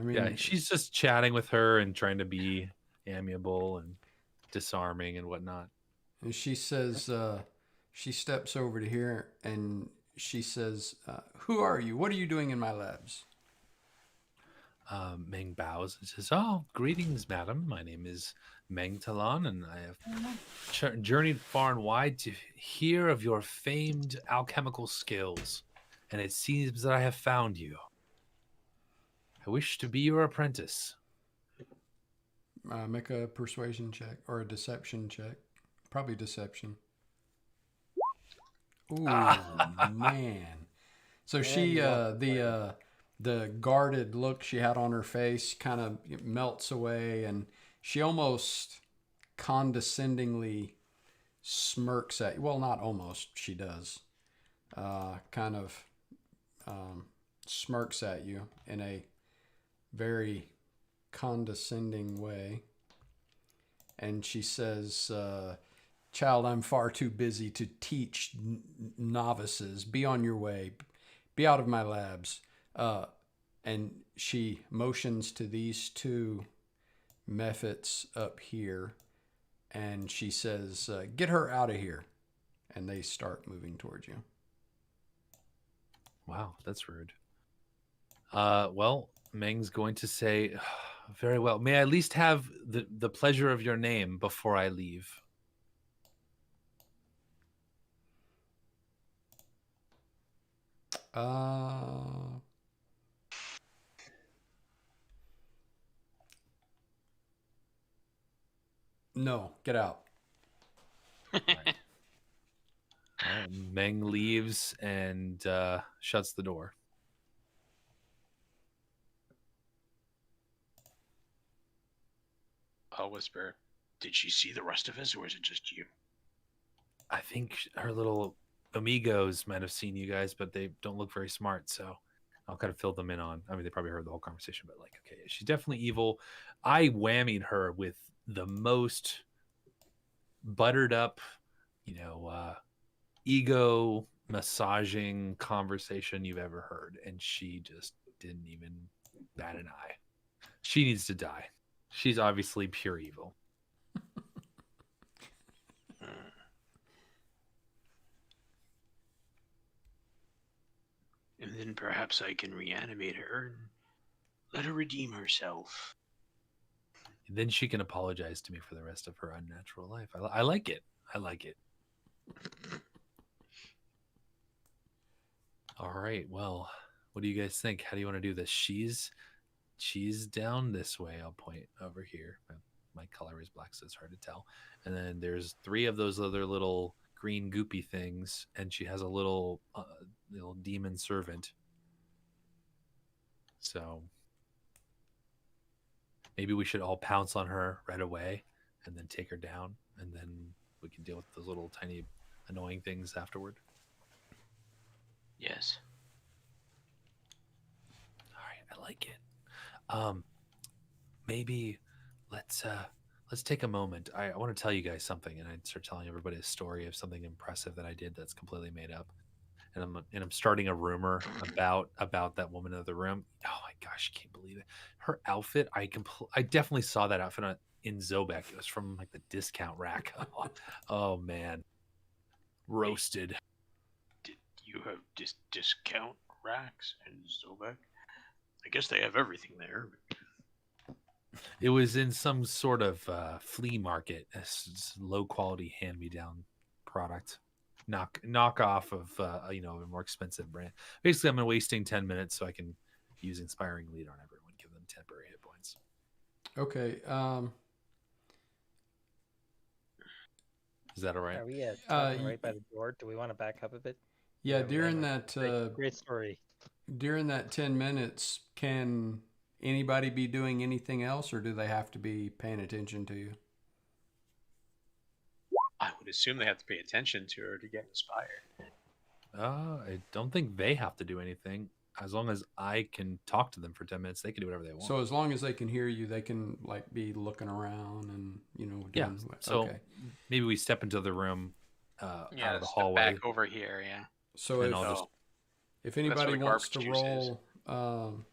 I mean, Yeah, she's just chatting with her and trying to be amiable and disarming and whatnot. and she says, she steps over to here and she says, "Who are you? What are you doing in my labs?" Meng bows and says, "Oh, greetings, madam. My name is Meng Talon, and I have journeyed far and wide to hear of your famed alchemical skills, and it seems that I have found you. I wish to be your apprentice." Make a persuasion check or a deception check. Probably deception. Ooh, man. So she, the guarded look she had on her face kind of melts away, and she almost condescendingly smirks at you. Well, not almost, she does. Kind of smirks at you in a very condescending way. And she says, "Child, I'm far too busy to teach novices. Be on your way. Be out of my labs." And she motions to these two mephits up here, and she says, "Get her out of here." And they start moving towards you. Wow, that's rude. Well, Meng's going to say, "Very well. May I at least have the pleasure of your name before I leave?" No, get out. Right. Meng leaves and shuts the door. I'll whisper, "Did she see the rest of us, or is it just you?" I think her little amigos might have seen you guys, but they don't look very smart, so I'll kind of fill them in on. I mean, they probably heard the whole conversation, but like, okay, she's definitely evil. I whammied her with the most buttered up, ego massaging conversation you've ever heard, and she just didn't even bat an eye. She needs to die. She's obviously pure evil. And then perhaps I can reanimate her and let her redeem herself. And then she can apologize to me for the rest of her unnatural life. I like it. I like it. All right. Well, what do you guys think? How do you want to do this? She's down this way. I'll point over here. My color is black, so it's hard to tell. And then there's 3 of those other little green goopy things, and she has a little demon servant. So maybe we should all pounce on her right away and then take her down, and then we can deal with those little tiny annoying things afterward. Yes. All right, I like it. Maybe let's take a moment. I want to tell you guys something, and I'd start telling everybody a story of something impressive that I did that's completely made up. And I'm starting a rumor about that woman in the room. Oh my gosh, I can't believe it. Her outfit, I definitely saw that outfit in Zobek. It was from like the discount rack. Oh man, roasted. Did you have discount racks in Zobek? I guess they have everything there. It was in some sort of flea market, low quality hand me down product. Knockoff of a more expensive brand. Basically, I'm wasting 10 minutes so I can use inspiring lead on everyone, give them temporary hit points. Okay. Is that all right? Are we right by the door? Do we want to back up a bit? Yeah, during that great story. During that 10 minutes, can anybody be doing anything else, or do they have to be paying attention to you? I would assume they have to pay attention to her to get inspired. I don't think they have to do anything. As long as I can talk to them for 10 minutes, they can do whatever they want. So as long as they can hear you, they can like be looking around and doing So okay. Maybe we step into the room out of the step hallway. back over here, yeah. So And if I'll just if anybody where the wants to garbage juice is. roll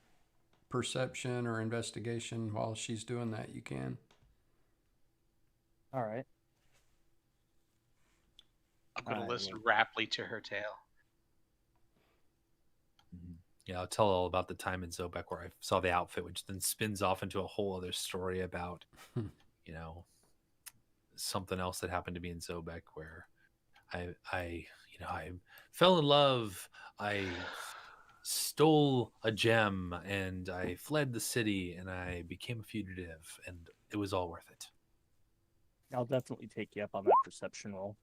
perception or investigation while she's doing that, you can. All right. I'm going to I listen will- raptly to her tale. Yeah, I'll tell all about the time in Zobek where I saw the outfit, which then spins off into a whole other story about, you know, something else that happened to me in Zobek where I fell in love. I stole a gem and I fled the city and I became a fugitive and it was all worth it. I'll definitely take you up on that perception roll.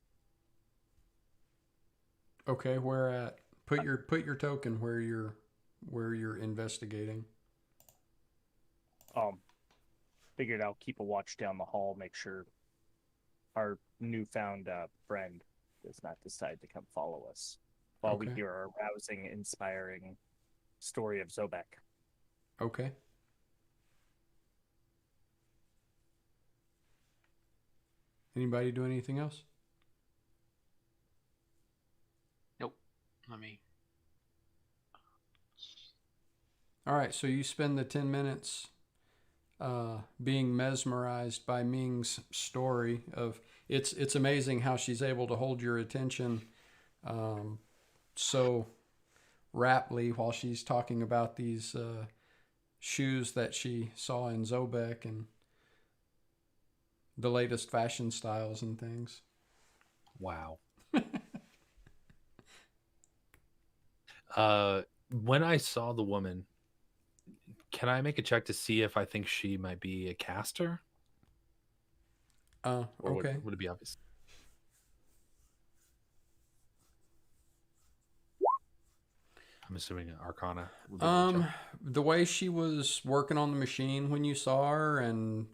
Okay, where at? Put your token where you're investigating. Figured I'll keep a watch down the hall, make sure our newfound friend does not decide to come follow us while we Okay. hear our rousing, inspiring story of Zobek. Okay. Anybody do anything else? Nope. Let me. All right, so you spend the 10 minutes being mesmerized by Ming's story of it's amazing how she's able to hold your attention so raptly while she's talking about these shoes that she saw in Zobek and the latest fashion styles and things. Wow. When I saw the woman, can I make a check to see if I think she might be a caster? Or Okay. would it be obvious? I'm assuming an Arcana. Would be the check. The way she was working on the machine when you saw her, and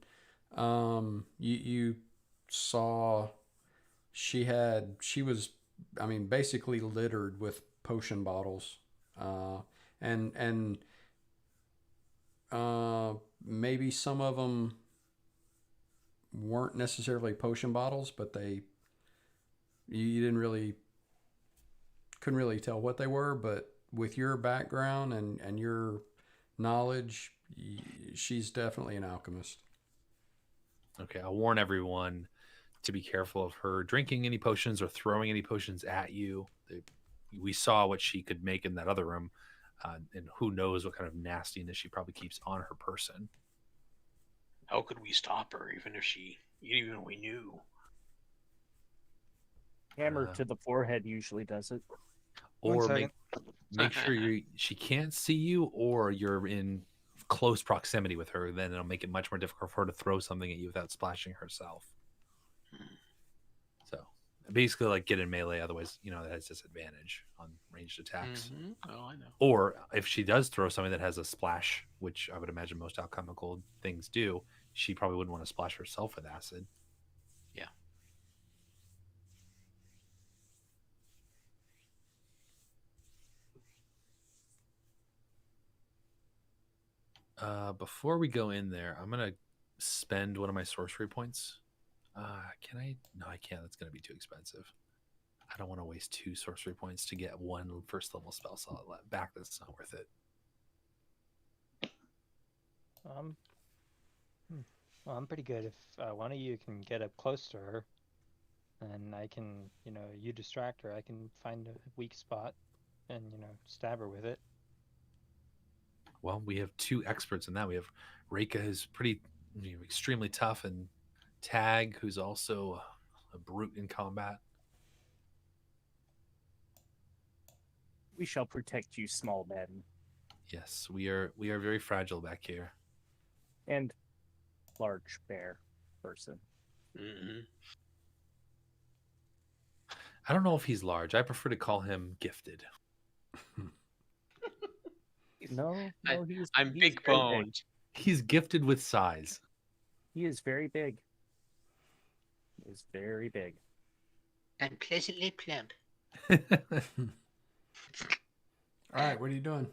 you saw she was, I mean, basically littered with potion bottles, and maybe some of them weren't necessarily potion bottles, but you couldn't really tell what they were, but with your background and your knowledge, she's definitely an alchemist. Okay, I'll warn everyone to be careful of her drinking any potions or throwing any potions at you. We saw what she could make in that other room, and who knows what kind of nastiness she probably keeps on her person. How could we stop her, even if we knew? Hammer to the forehead usually does it. Or make sure she can't see you, or you're in close proximity with her. Then it'll make it much more difficult for her to throw something at you without splashing herself. So basically, like, get in melee. Otherwise, that has disadvantage on ranged attacks. Mm-hmm. Oh, I know. Or if she does throw something that has a splash, which I would imagine most alchemical things do, she probably wouldn't want to splash herself with acid. Yeah. Before we go in there, I'm gonna spend one of my sorcery points. Can I? No, I can't. That's gonna be too expensive. I don't want to waste 2 sorcery points to get 1 first level spell slot back. That's not worth it. Well, I'm pretty good. If one of you can get up close to her, and I can, you distract her, I can find a weak spot and, stab her with it. Well, we have 2 experts in that. We have Reika, who's pretty, extremely tough, and Tag, who's also a brute in combat. We shall protect you, small men. Yes, we are very fragile back here. And large bear person. Mm-hmm. I don't know if he's large. I prefer to call him gifted. No, he's I'm he's big very boned. He's gifted with size. He is very big. He is very big. And pleasantly plump. All right, what are you doing?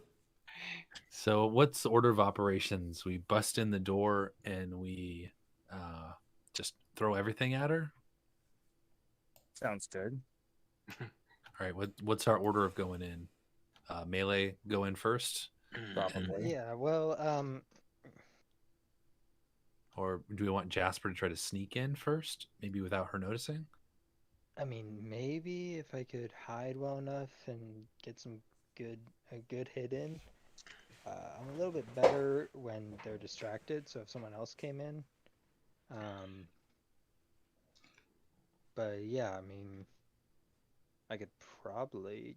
So what's the order of operations? We bust in the door and we just throw everything at her? Sounds good. All right, what's our order of going in? Melee go in first, Probably. Yeah, well, Or do we want Jasper to try to sneak in first, maybe without her noticing? I mean, maybe if I could hide well enough and get a good hit in. I'm a little bit better when they're distracted, so if someone else came in. But yeah, I mean, I could probably.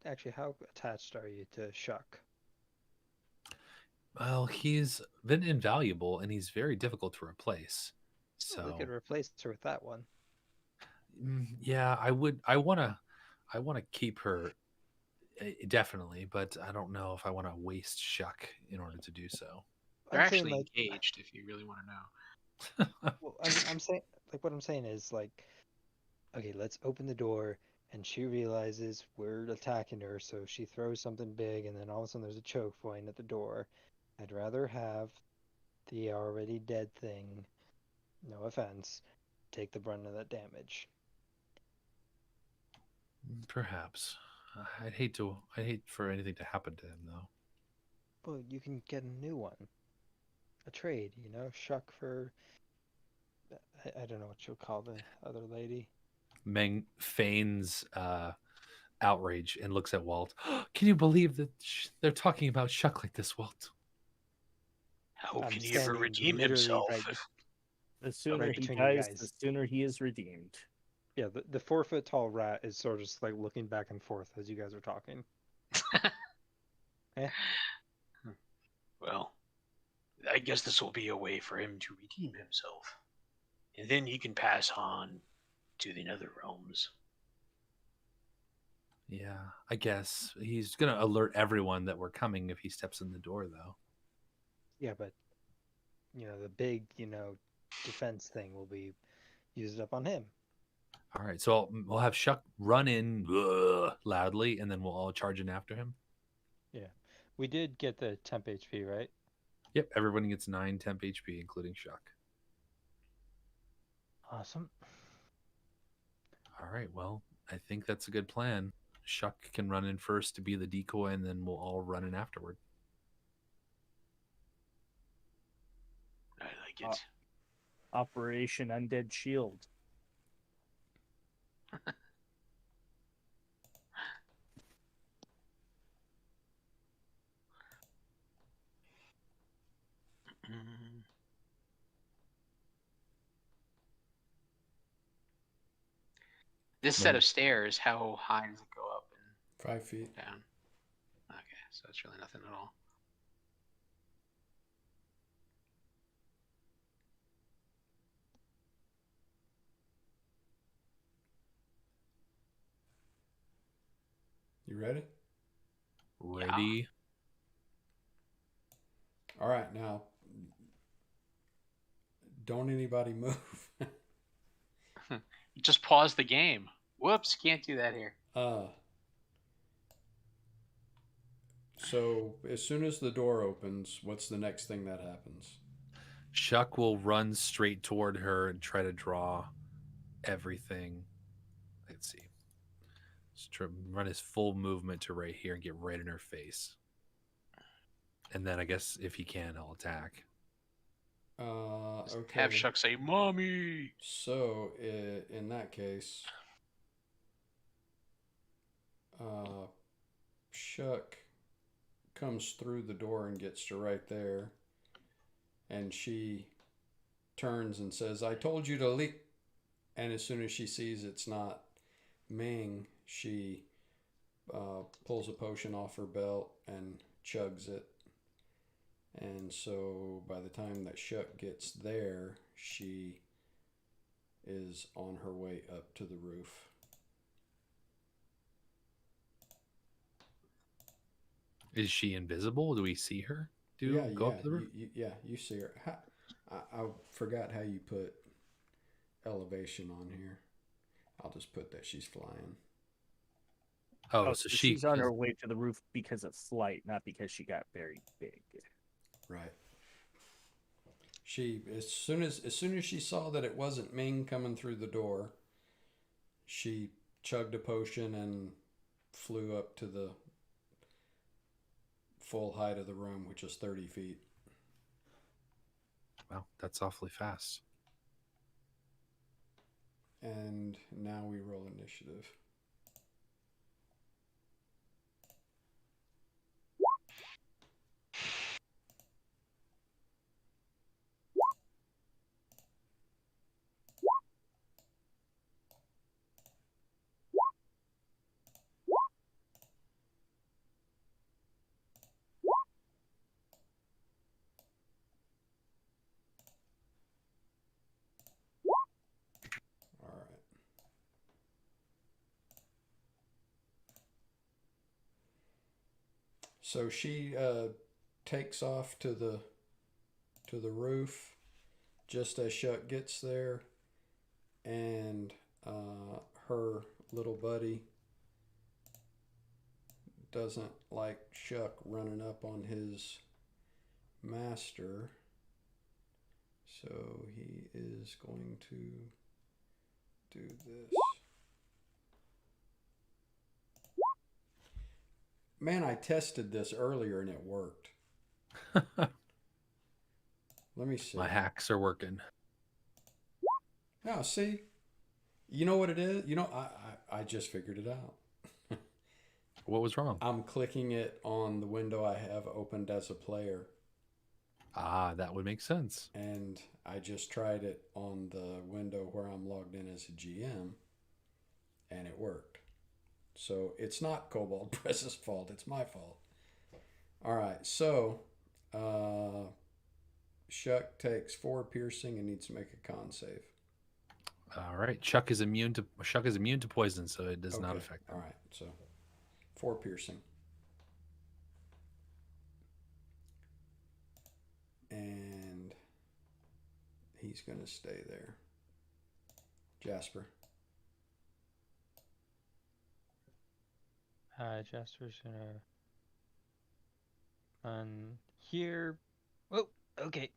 Actually, how attached are you to Shuck? Well, he's been invaluable and he's very difficult to replace. Well, we could So, replace her with that one. yeah, I would. I want to keep her definitely, but I don't know if I want to waste Shuck in order to do so. They're I'm saying actually like, engaged. If you really want to know. well, I'm saying like what I'm saying is like, okay, let's open the door, and she realizes we're attacking her, so she throws something big, and then all of a sudden there's a choke point at the door. I'd rather have the already dead thing, no offense, take the brunt of that damage. Perhaps. I'd hate for anything to happen to him though. Well, you can get a new one. A trade, Shuck for. I don't know what you'll call the other lady. Meng feigns outrage and looks at Walt. Can you believe that they're talking about Shuck like this, Walt? How I'm can he ever standing redeem literally himself? right The sooner Right he between you dies, guys. the sooner he is redeemed. Yeah, the 4 foot tall rat is sort of just like looking back and forth as you guys are talking. Well, I guess this will be a way for him to redeem himself. And then he can pass on to the nether realms. Yeah, I guess he's gonna alert everyone that we're coming if he steps in the door, though. Yeah, but the big defense thing will be used up on him. All right, so we'll have Shuck run in loudly, and then we'll all charge in after him. Yeah, we did get the temp HP, right? Yep, everyone gets 9 temp HP, including Shuck. Awesome. All right, well, I think that's a good plan. Shuck can run in first to be the decoy, and then we'll all run in afterward. I like it. Operation Undead Shield. This set of stairs, how high does it go up and 5 feet. down? Okay, so it's really nothing at all. You ready? Ready? Yeah. All right, now don't anybody move. Just pause the game. Whoops, can't do that here. So as soon as the door opens, what's the next thing that happens? Shuck will run straight toward her and try to draw everything. Let's see. Just try, run his full movement to right here and get right in her face. And then I guess if he can, he'll attack. Okay. Have Shuck say, "Mommy." So in that case, Shuck comes through the door and gets to right there, and she turns and says, "I told you to leave." And as soon as she sees it's not Ming, she pulls a potion off her belt and chugs it. And so by the time that Shuck gets there, she is on her way up to the roof. Is she invisible? Do we see her? Go up to the roof? You see her. I forgot how you put elevation on here. I'll just put that she's flying. Oh, so she's on her way to the roof because of flight, not because she got very big. Right. She as soon as she saw that it wasn't Ming coming through the door, she chugged a potion and flew up to the full height of the room, which is 30 feet. Wow, that's awfully fast. And now we roll initiative. All right. So she takes off to the roof just as Shuck gets there, and her little buddy doesn't like Shuck running up on his master, so he is going to do this. Man, I tested this earlier and it worked. Let me see. My hacks are working. Oh, see? You know what it is? You know, I just figured it out. What was wrong? I'm clicking it on the window I have opened as a player. Ah, that would make sense. And I just tried it on the window where I'm logged in as a GM, and it worked. So it's not Cobalt Press's fault, it's my fault. All right, so Shuck takes 4 piercing and needs to make a con save. All right, Shuck is immune to poison, so it does not affect him. All right, so 4 piercing. And he's going to stay there. Jasper. Jasper's gonna here. Oh, okay.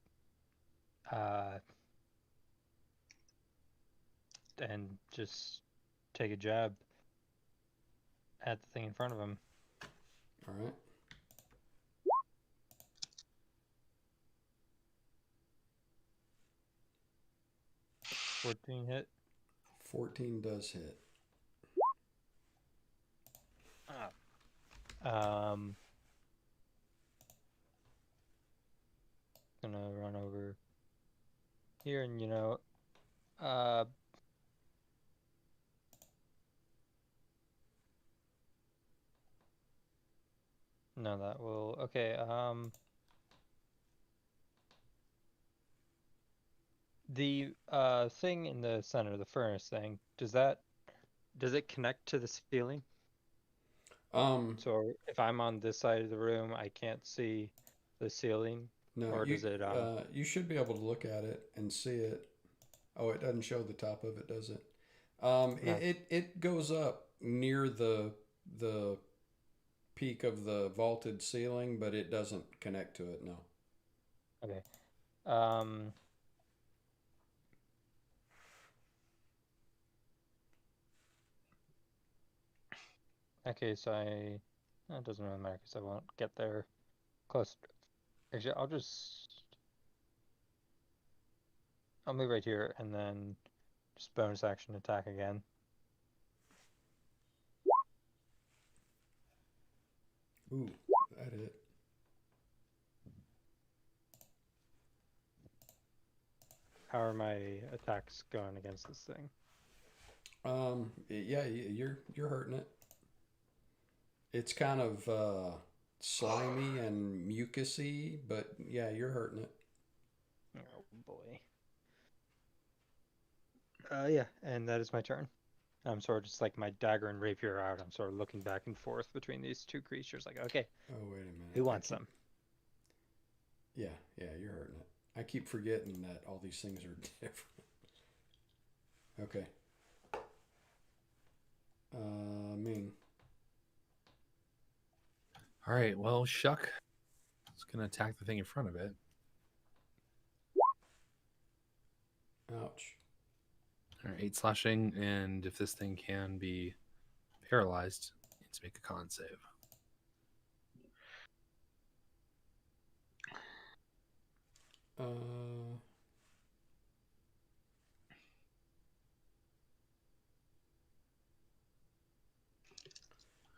And just take a jab at the thing in front of him. All right. $14 hit. 14 does hit. Gonna run over here and no, that will okay. The thing in the center, the furnace thing, does it connect to the ceiling? So if I'm on this side of the room, I can't see the ceiling. No, or you, does it? you should be able to look at it and see it. Oh, it doesn't show the top of it, does it? No. It goes up near the peak of the vaulted ceiling, but it doesn't connect to it. No. Okay. Okay, so it doesn't really matter because I won't get there close. Actually, I'll move right here and then just bonus action attack again. Ooh, that hit. How are my attacks going against this thing? Yeah, you're hurting it. It's kind of slimy and mucusy, but yeah, you're hurting it. Oh boy. Yeah, and that is my turn. I'm sort of just like my dagger and rapier out. I'm sort of looking back and forth between these two creatures, like, okay. Oh, wait a minute. Who wants them? Yeah, you're hurting it. I keep forgetting that all these things are different. Okay. Ming. All right, well, Shuck is going to attack the thing in front of it. Ouch. All right, 8 slashing, and if this thing can be paralyzed needs to make a con save. All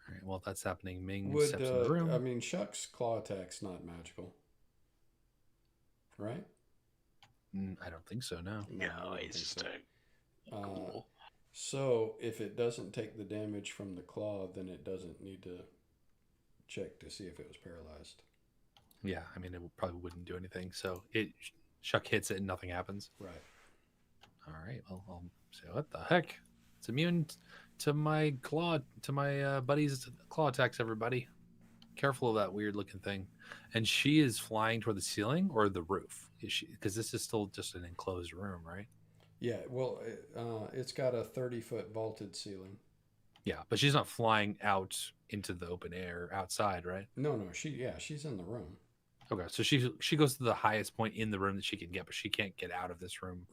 right, while that's happening, Ming steps in the room. I mean, Shuck's claw attack's not magical, right? I don't think so. No. No, it's just cool. So if it doesn't take the damage from the claw, then it doesn't need to check to see if it was paralyzed. Yeah, I mean, it probably wouldn't do anything. So Shuck hits it and nothing happens. Right. All right. Well, I'll say, what the heck? It's immune to my claw, to my buddy's claw attacks. Everybody, careful of that weird looking thing. And she is flying toward the ceiling or the roof. Is she? Because this is still just an enclosed room, right? Yeah. Well, it's got a 30-foot vaulted ceiling. Yeah, but she's not flying out into the open air outside, right? No. She's in the room. Okay, so she goes to the highest point in the room that she can get, but she can't get out of this room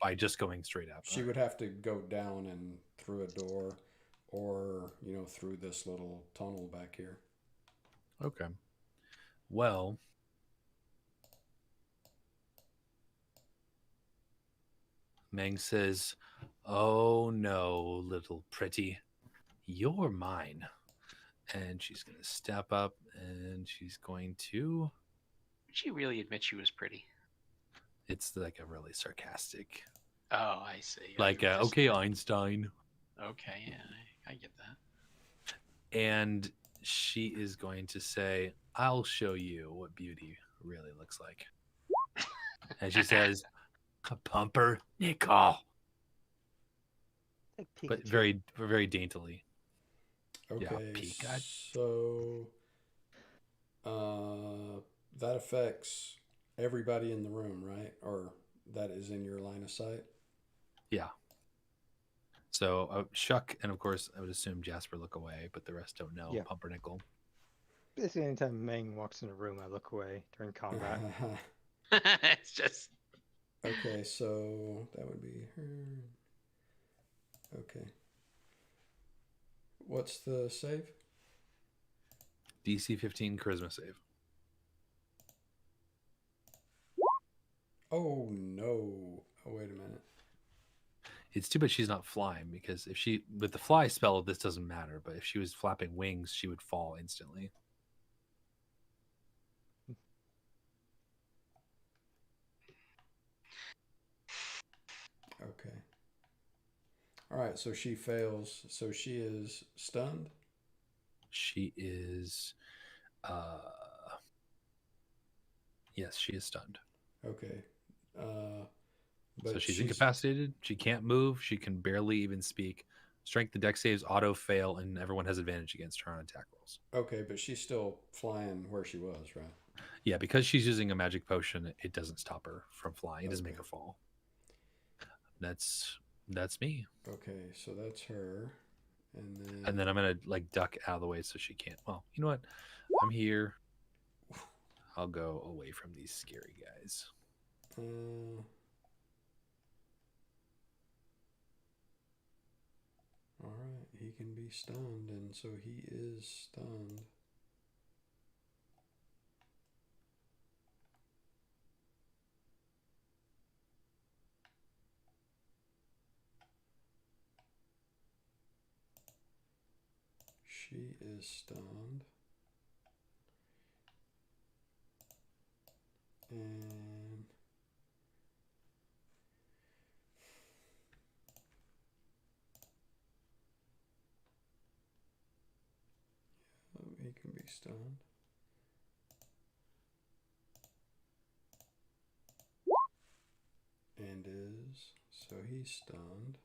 by just going straight up. She would have to go down and through a door, or through this little tunnel back here. Okay. Well, Meng says, "Oh no, little pretty, you're mine." And she's going to step up and she's going to... Did she really admit she was pretty? It's like a really sarcastic... Oh, I see. Like, okay, Einstein. Okay, yeah, I get that. And she is going to say, I'll show you what beauty really looks like. And she says, Pumper Nickel. But very, very daintily. Okay, yeah, so that affects everybody in the room, right? Or that is in your line of sight? Yeah. So Shuck and, of course, I would assume Jasper look away, but the rest don't know. Yeah. Pumpernickel. Basically, anytime Meng walks in a room, I look away during combat. It's just... Okay, so that would be her. Okay. What's the save? DC 15 charisma save. Oh, no. Oh, wait a minute. It's too bad she's not flying, because if she, with the fly spell, this doesn't matter. But if she was flapping wings, she would fall instantly. Okay. All right, so she fails. So she is stunned? She is... Yes, she is stunned. Okay. So she's incapacitated. She can't move. She can barely even speak. Strength and dex saves auto fail, and everyone has advantage against her on attack rolls. Okay, but she's still flying where she was, right? Yeah, because she's using a magic potion, it doesn't stop her from flying. It doesn't make her fall. That's me. Okay, so that's her. And then I'm gonna like duck out of the way so she can't. Well, you know what? I'm here. I'll go away from these scary guys. All right, he can be stunned, and so he is stunned. She is stunned. And he can be stunned. And is, so he's stunned.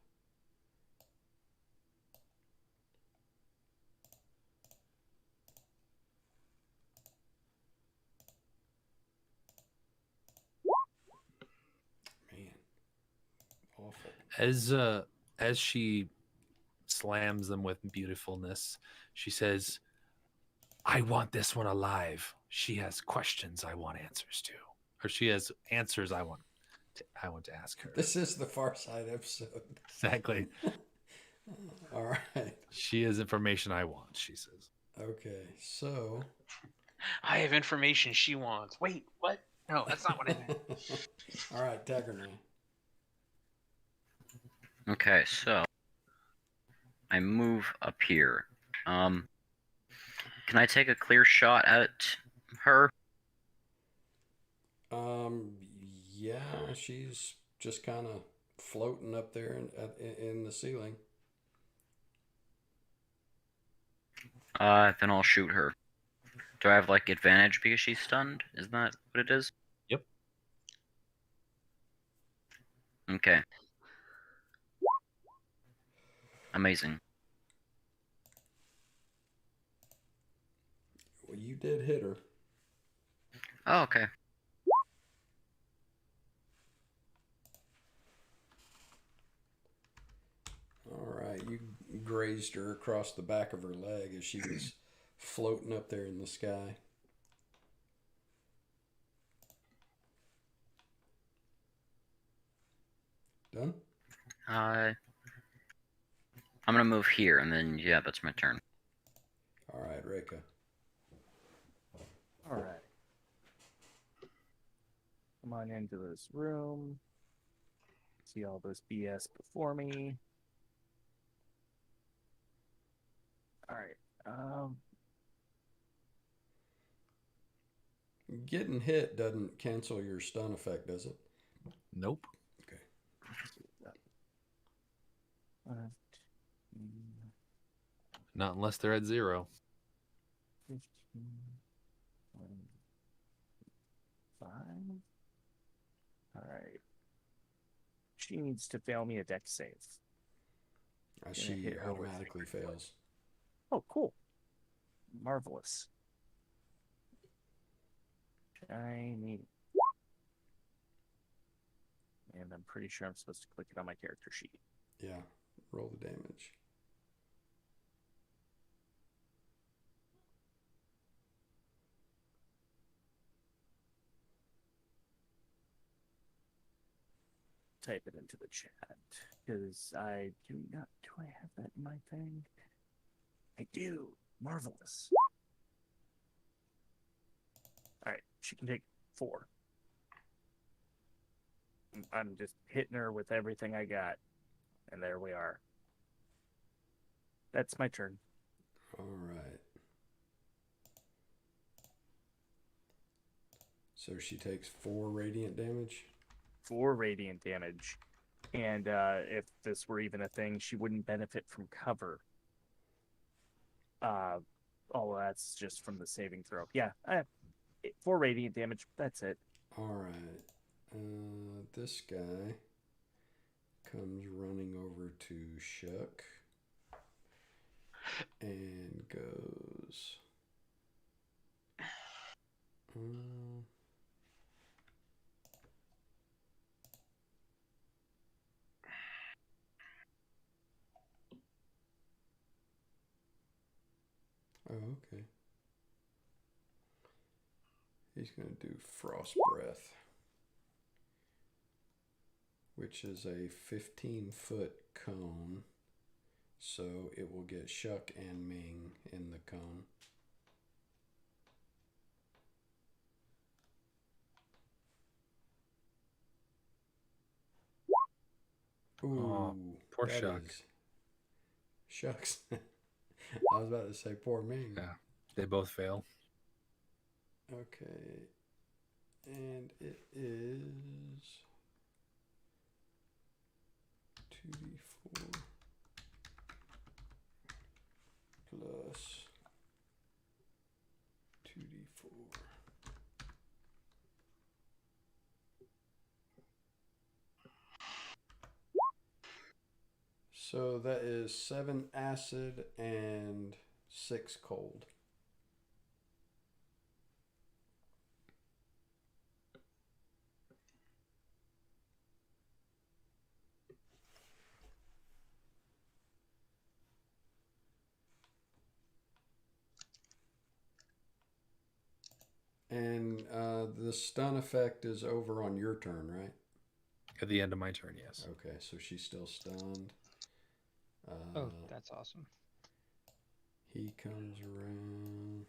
Man, awful. As she slams them with beautifulness, she says, I want this one alive. She has questions I want answers to. Or she has answers I want to ask her. This is the Far Side episode. Exactly. All right. She has information I want, she says. Okay, so. I have information she wants. Wait, what? No, that's not what I meant. All right, Taggerney. Okay, so I move up here. Can I take a clear shot at her? Yeah, she's just kind of floating up there in the ceiling. Then I'll shoot her. Do I have like advantage because she's stunned? Isn't that what it is? Yep. Okay. Amazing. Well, you did hit her. Oh, okay. All right, you grazed her across the back of her leg as she was floating up there in the sky. Done? I'm gonna move here, and then yeah, that's my turn. All right, Reka. All right. Come on into this room. See all this BS before me. All right. Getting hit doesn't cancel your stun effect, does it? Nope. Okay. Not unless they're at 0. 15, 5. All right. She needs to fail me a dex save. She hit her with automatically fails. Oh, cool. Marvelous. Shiny. And I'm pretty sure I'm supposed to click it on my character sheet. Yeah. Roll the damage. Type it into the chat because I do not. Do I have that in my thing? I do. Marvelous. All right, she can take 4. I'm just hitting her with everything I got, and there we are. That's my turn. All right. So she takes 4 radiant damage. 4 radiant damage. And if this were even a thing, she wouldn't benefit from cover. All that's just from the saving throw. Yeah, 4 radiant damage. That's it. All right. This guy comes running over to Shuck and goes. Oh, okay. He's going to do Frost Breath, which is a 15-foot cone. So it will get Shuck and Ming in the cone. Ooh, poor Shuck. Shucks. I was about to say poor Ming. Yeah, they both fail. Okay. And it is 2d4 plus 2d4. So that is 7 acid and 6 cold. And the stun effect is over on your turn, right? At the end of my turn, yes. Okay, so she's still stunned. Oh, that's awesome. He comes around.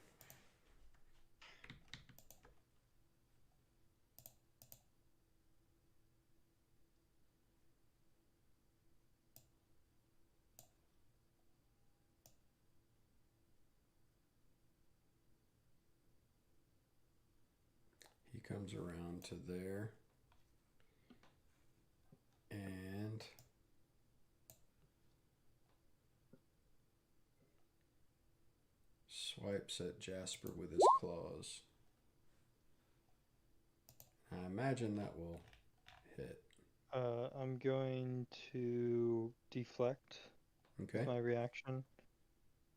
He comes around to there. And swipes at Jasper with his claws. I imagine that will hit. I'm going to deflect Okay. my reaction.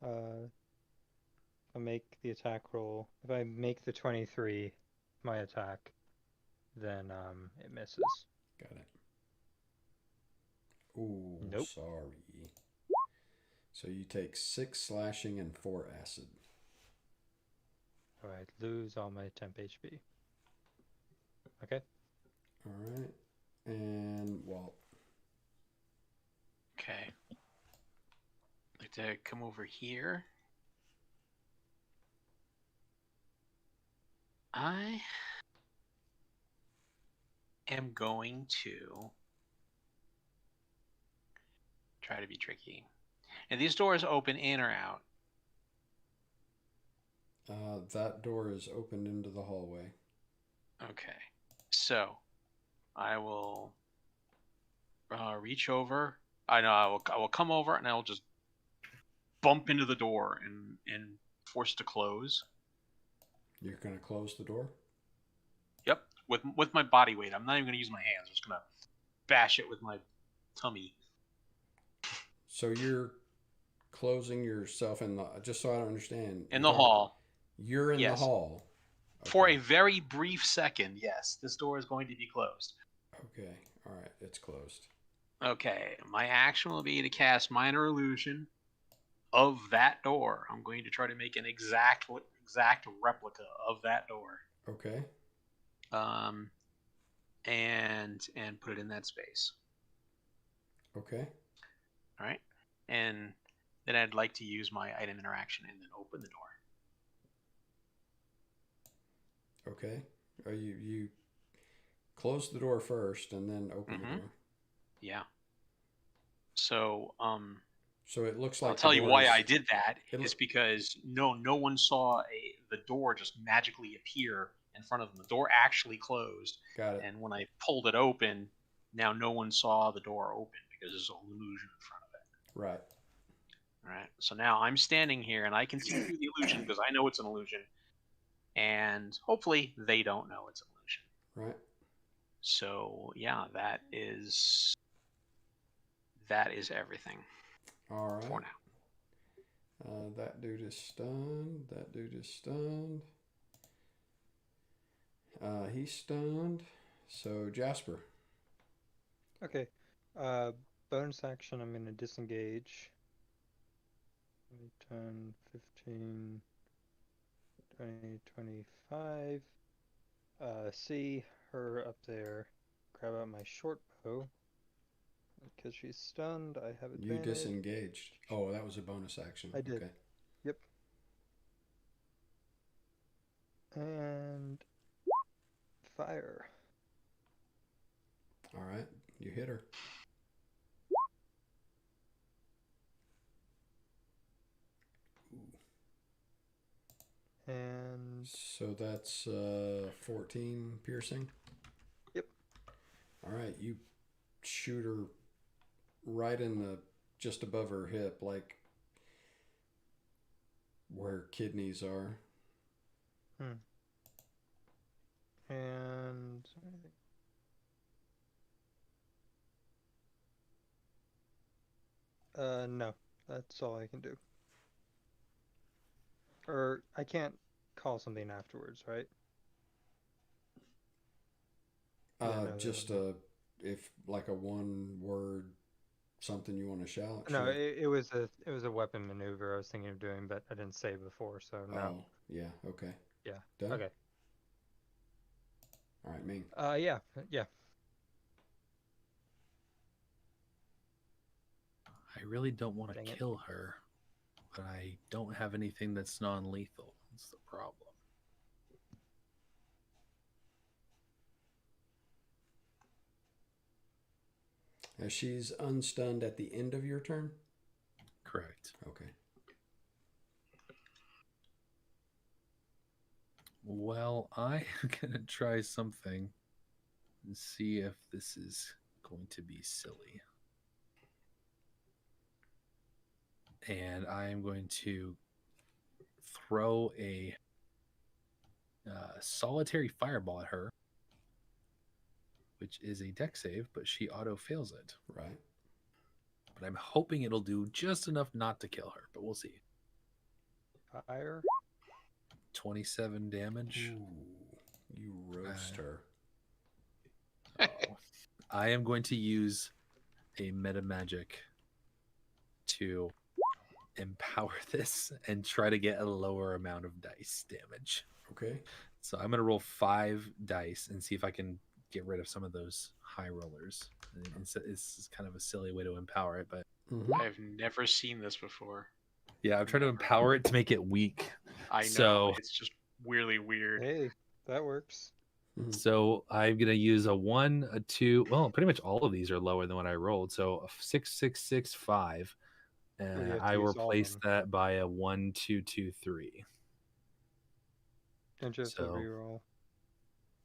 I make the attack roll. If I make the 23, my attack, then it misses. Got it. Ooh, Nope. sorry. So you take 6 slashing and 4 acid. Alright, lose all my temp HP. Okay. Alright. And Walt. Okay. I'd like to come over here. I am going to try to be tricky. And these doors open in or out? That door is opened into the hallway. Okay. So I will reach over. I will come over and I will just bump into the door and force it to close. You're going to close the door? Yep, with my body weight. I'm not even going to use my hands. I'm just going to bash it with my tummy. So you're closing yourself in the... Just so I don't understand. In the hall. You're in the hall. Okay. For a very brief second, yes, this door is going to be closed. Okay, all right, it's closed. Okay, my action will be to cast Minor Illusion of that door. I'm going to try to make an exact replica of that door. Okay. And put it in that space. Okay. All right, and then I'd like to use my item interaction and then open the door. Okay. You close the door first and then open the door. Yeah. So so it looks like I'll tell you why I did that. It's because no one saw the door just magically appear in front of them. The door actually closed. Got it. And when I pulled it open, now no one saw the door open because there's an illusion in front of it. Right. All right. So now I'm standing here and I can see through the illusion because I know it's an illusion. And hopefully they don't know it's an illusion. Right. So yeah, that is everything. All right. For now. That dude is stunned. That dude is stunned. He's stunned. So Jasper. Okay. Bonus action, I'm going to disengage. 10, 15, 20, 25. See her up there. Grab out my short bow. Because she's stunned, I have advantage. You disengaged. Oh, that was a bonus action. I did. Okay. Yep. And fire. All right. You hit her. And so that's 14 piercing. Yep. All right, you shoot her right in the just above her hip, like where kidneys are. And no, that's all I can do. Or I can't call something afterwards, right? Just if like a one word something you want to shout. No, it was a weapon maneuver I was thinking of doing, but I didn't say before, so no. Oh, yeah, okay. Yeah. Done? Okay. All right, Ming. Yeah. I I really don't want to Dang it. kill her, but I don't have anything that's non-lethal. That's the problem. Now she's unstunned at the end of your turn? Correct. Okay. Well, I'm going to try something and see if this is going to be silly. And I am going to throw a solitary fireball at her, which is a dex save, but she auto fails it. Right. But I'm hoping it'll do just enough not to kill her, but we'll see. Fire. 27 damage. Ooh, you roast her. Oh. I am going to use a meta magic to empower this and try to get a lower amount of dice damage. Okay. So I'm going to roll 5 dice and see if I can get rid of some of those high rollers. And so this is kind of a silly way to empower it, but I've never seen this before. yeah, I'm trying to empower it to make it weak. I know. So, it's just really weird. Hey, that works. So I'm going to use a 1, a 2. Well, pretty much all of these are lower than what I rolled. So a 6, 6, 6, 5. And I will replace that by a 1, 2, 2, 3. Don't you have to So- reroll?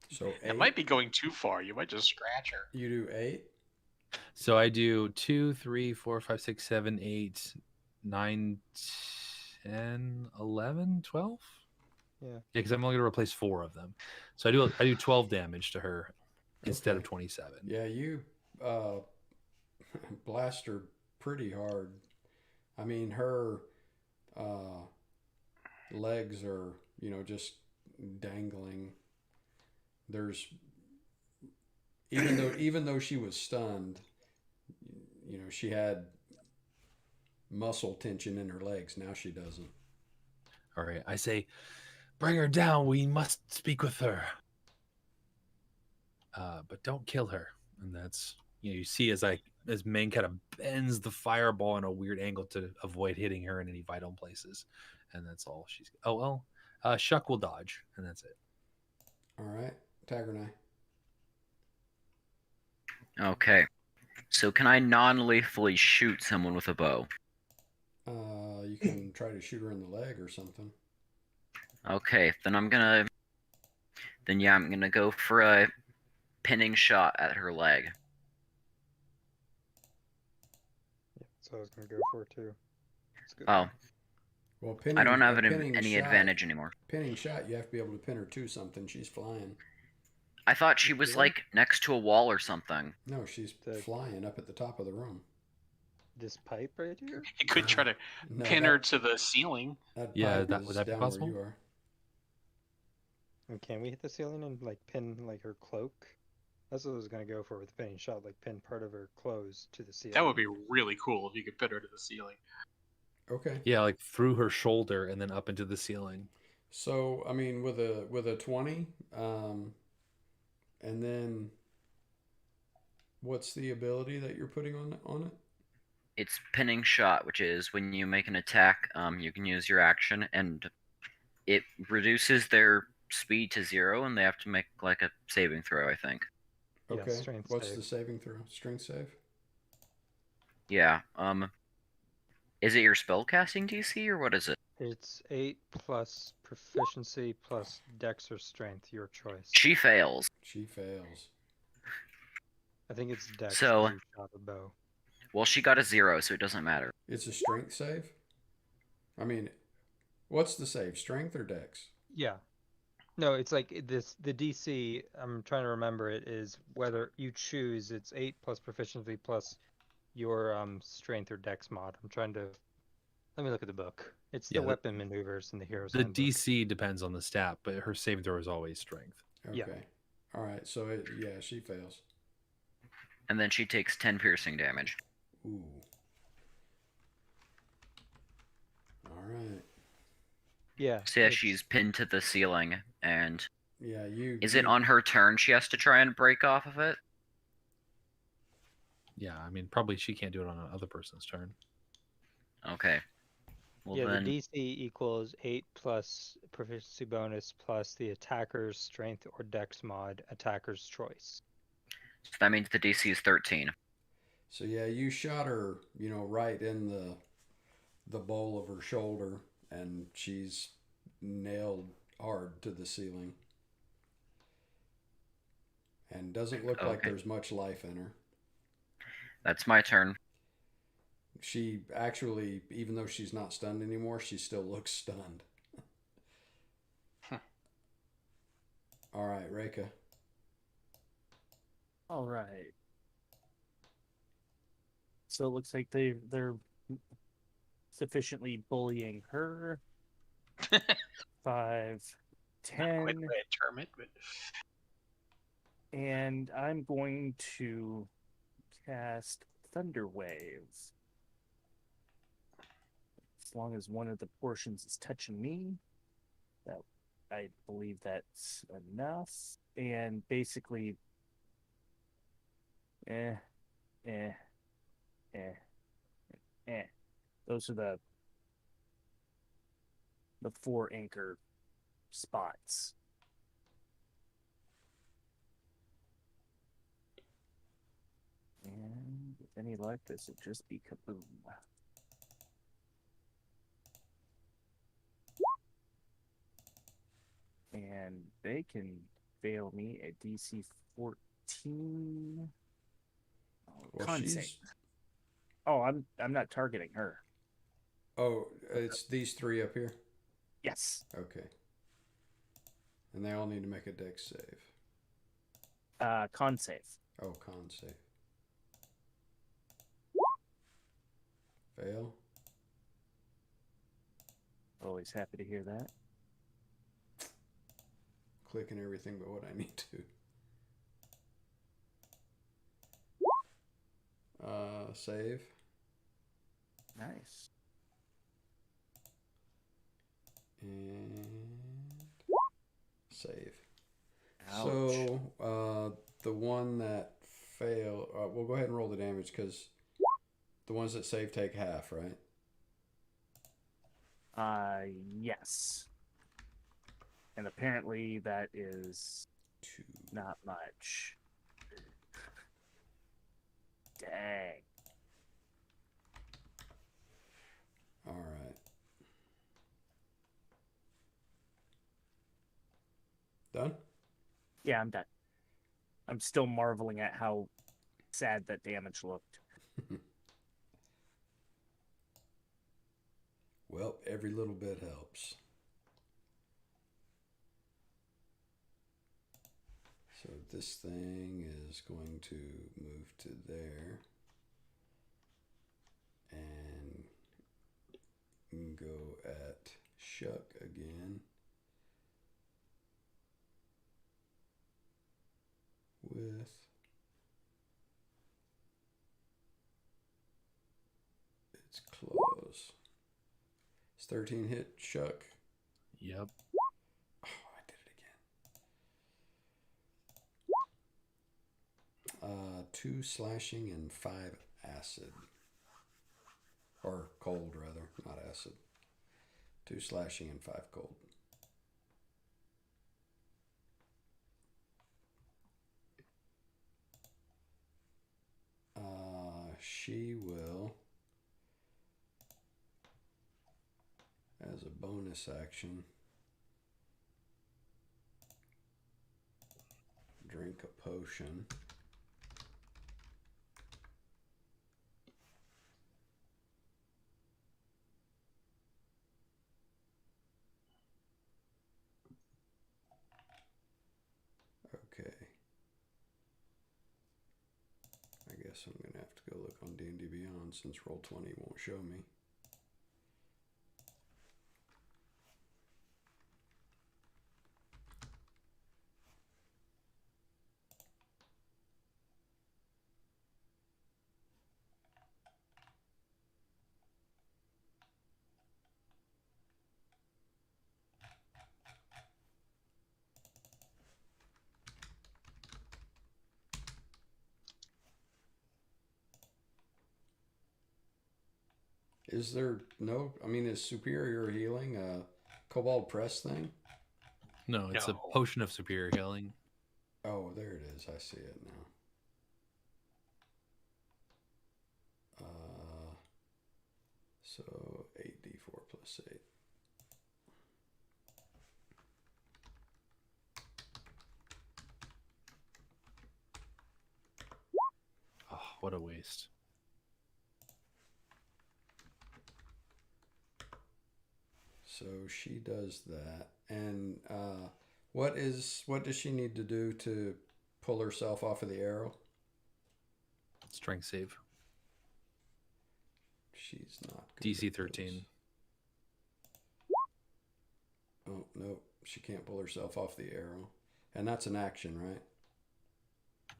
So It 8. might be going too far. You might just scratch her. You do 8? So I do 2, 3, 4, 5, 6, 7, 8, 9, 10, 11, 12? Yeah. Yeah, because I'm only going to replace 4 of them. So I do 12 damage to her instead of 27. Yeah, you blast her pretty hard. I mean, her legs are, just dangling. There's even though she was stunned, she had muscle tension in her legs. Now she doesn't. All right, I say, bring her down. We must speak with her. But don't kill her. And that's, you see as Ming kind of bends the fireball in a weird angle to avoid hitting her in any vital places. And that's all she's. Oh, well, Shuck will dodge, and that's it. All right, Tagernai. Okay. So can I non-lethally shoot someone with a bow? You can try to shoot her in the leg or something. Okay, then I'm gonna go for a pinning shot at her leg. That's what I was gonna go for too. That's good. Oh, Well, pinning, I don't have pinning any shot, advantage anymore. Pinning shot, you have to be able to pin her to something. She's flying. I thought she was Really? like next to a wall or something. No, she's flying up at the top of the room. This pipe right here? You could try to No, pin her to the ceiling. That Yeah, pipe would is that be down possible? where you are. And can we hit the ceiling and like pin like her cloak? That's what I was gonna go for with the pinning shot, like pin part of her clothes to the ceiling. That would be really cool if you could pin her to the ceiling. Okay. Yeah, like through her shoulder and then up into the ceiling. So I mean, with a 20, and then what's the ability that you're putting on it? It's pinning shot, which is when you make an attack, you can use your action, and it reduces their speed to 0, and they have to make like a saving throw, I think. Yeah, Okay. strength What's save. the saving throw? Strength save? Yeah. Is it your spellcasting DC or what is it? It's 8 plus proficiency plus dex or strength, your choice. She fails. She fails. I think it's dex. So- 'cause you shot a bow. Well, she got a 0, so it doesn't matter. It's a strength save? I mean, what's the save? Strength or dex? Yeah. No, it's like this. The DC. I'm trying to remember it is whether you choose. It's 8 plus proficiency plus your strength or dex mod. I'm trying to. Let me look at the book. It's Yeah, the weapon maneuvers in the heroes. The handbook. DC depends on the stat, but her saving throw is always strength. Okay. Yeah. All right. So, she fails. And then she takes 10 piercing damage. Ooh. All right. Yeah. So yeah, it's- she's pinned to the ceiling, and Yeah, is it on her turn she has to try and break off of it? Yeah, I mean, probably she can't do it on another person's turn. Okay. Well, yeah, then... the DC equals 8 plus proficiency bonus plus the attacker's strength or dex mod, attacker's choice. So that means the DC is 13. So yeah, you shot her, right in the bowl of her shoulder, and she's nailed hard to the ceiling. And doesn't look like there's much life in her. That's my turn. She actually, even though she's not stunned anymore, she still looks stunned. All right, Reika. All right. So it looks like they're sufficiently bullying her. 5, 10. Quick way to term it, but... And I'm going to cast Thunder Wave. As long as one of the portions is touching me, that I believe that's enough. And basically, those are the 4 anchor spots. And with any luck, this will just be kaboom. And they can fail me at DC 14. Well, she's... Oh, I'm not targeting her. Oh, it's these 3 up here? Yes. Okay. And they all need to make a dex save. Con save. Oh, con save. Fail. Always happy to hear that. Clicking everything but what I need to. Save. Nice. And save. Ouch. So, the one that failed, we'll go ahead and roll the damage because the ones that save take half, right? Yes. And apparently that is 2. not much. Dang. All right. Done? Yeah, I'm done. I'm still marveling at how sad that damage looked. Well, every little bit helps. So this thing is going to move to there and go at Shuck again with its claws. It's 13 hit Shuck. Yep. Oh, I did it again. 2 slashing and 5 acid. Or cold, rather, not acid. 2 slashing and 5 cold. She will, as a bonus action, drink a potion. Okay. I guess I'm going to have to go look on D&D Beyond since Roll20 won't show me. Is there no? I mean, is superior healing a Cobalt Press thing? No, it's a No. potion of superior healing. Oh, there it is. I see it now. So 8d4 plus 8. Oh, what a waste. So she does that, and what does she need to do to pull herself off of the arrow? Strength save. She's not good DC at 13. those. Oh no, she can't pull herself off the arrow, and that's an action, right?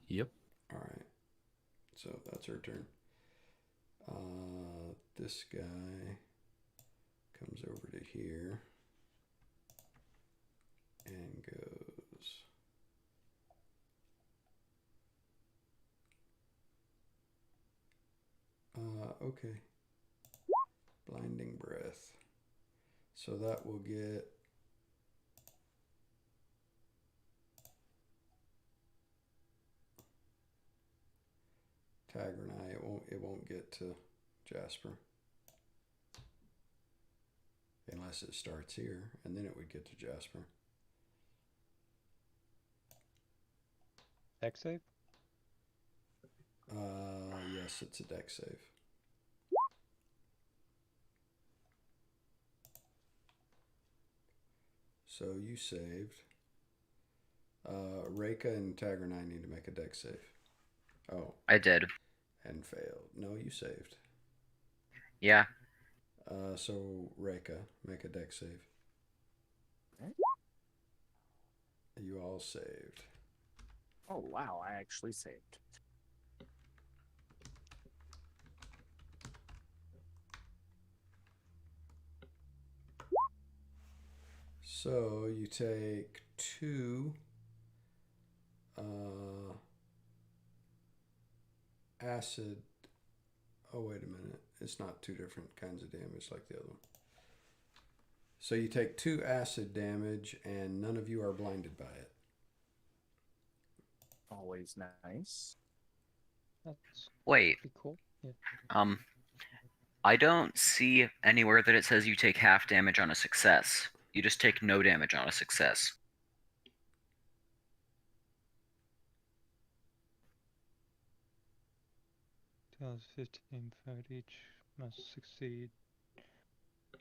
Yep. All right, so that's her turn. This guy comes over to here and goes. Okay. Blinding breath. So that will get Tiger and I. It won't get to Jasper. Unless it starts here, and then it would get to Jasper. Dex save? Yes, it's a dex save. So you saved. Reika and Tiger and I need to make a dex save. Oh. I did. And failed. No, you saved. Yeah. So Reika, make a dex save. You all saved. Oh wow, I actually saved. So you take 2 acid. Oh, wait a minute. It's not 2 different kinds of damage like the other one. So you take 2 acid damage, and none of you are blinded by it. Always nice. That's Wait. pretty cool. Yeah. I don't see anywhere that it says you take half damage on a success. You just take no damage on a success. 15 fight each must succeed.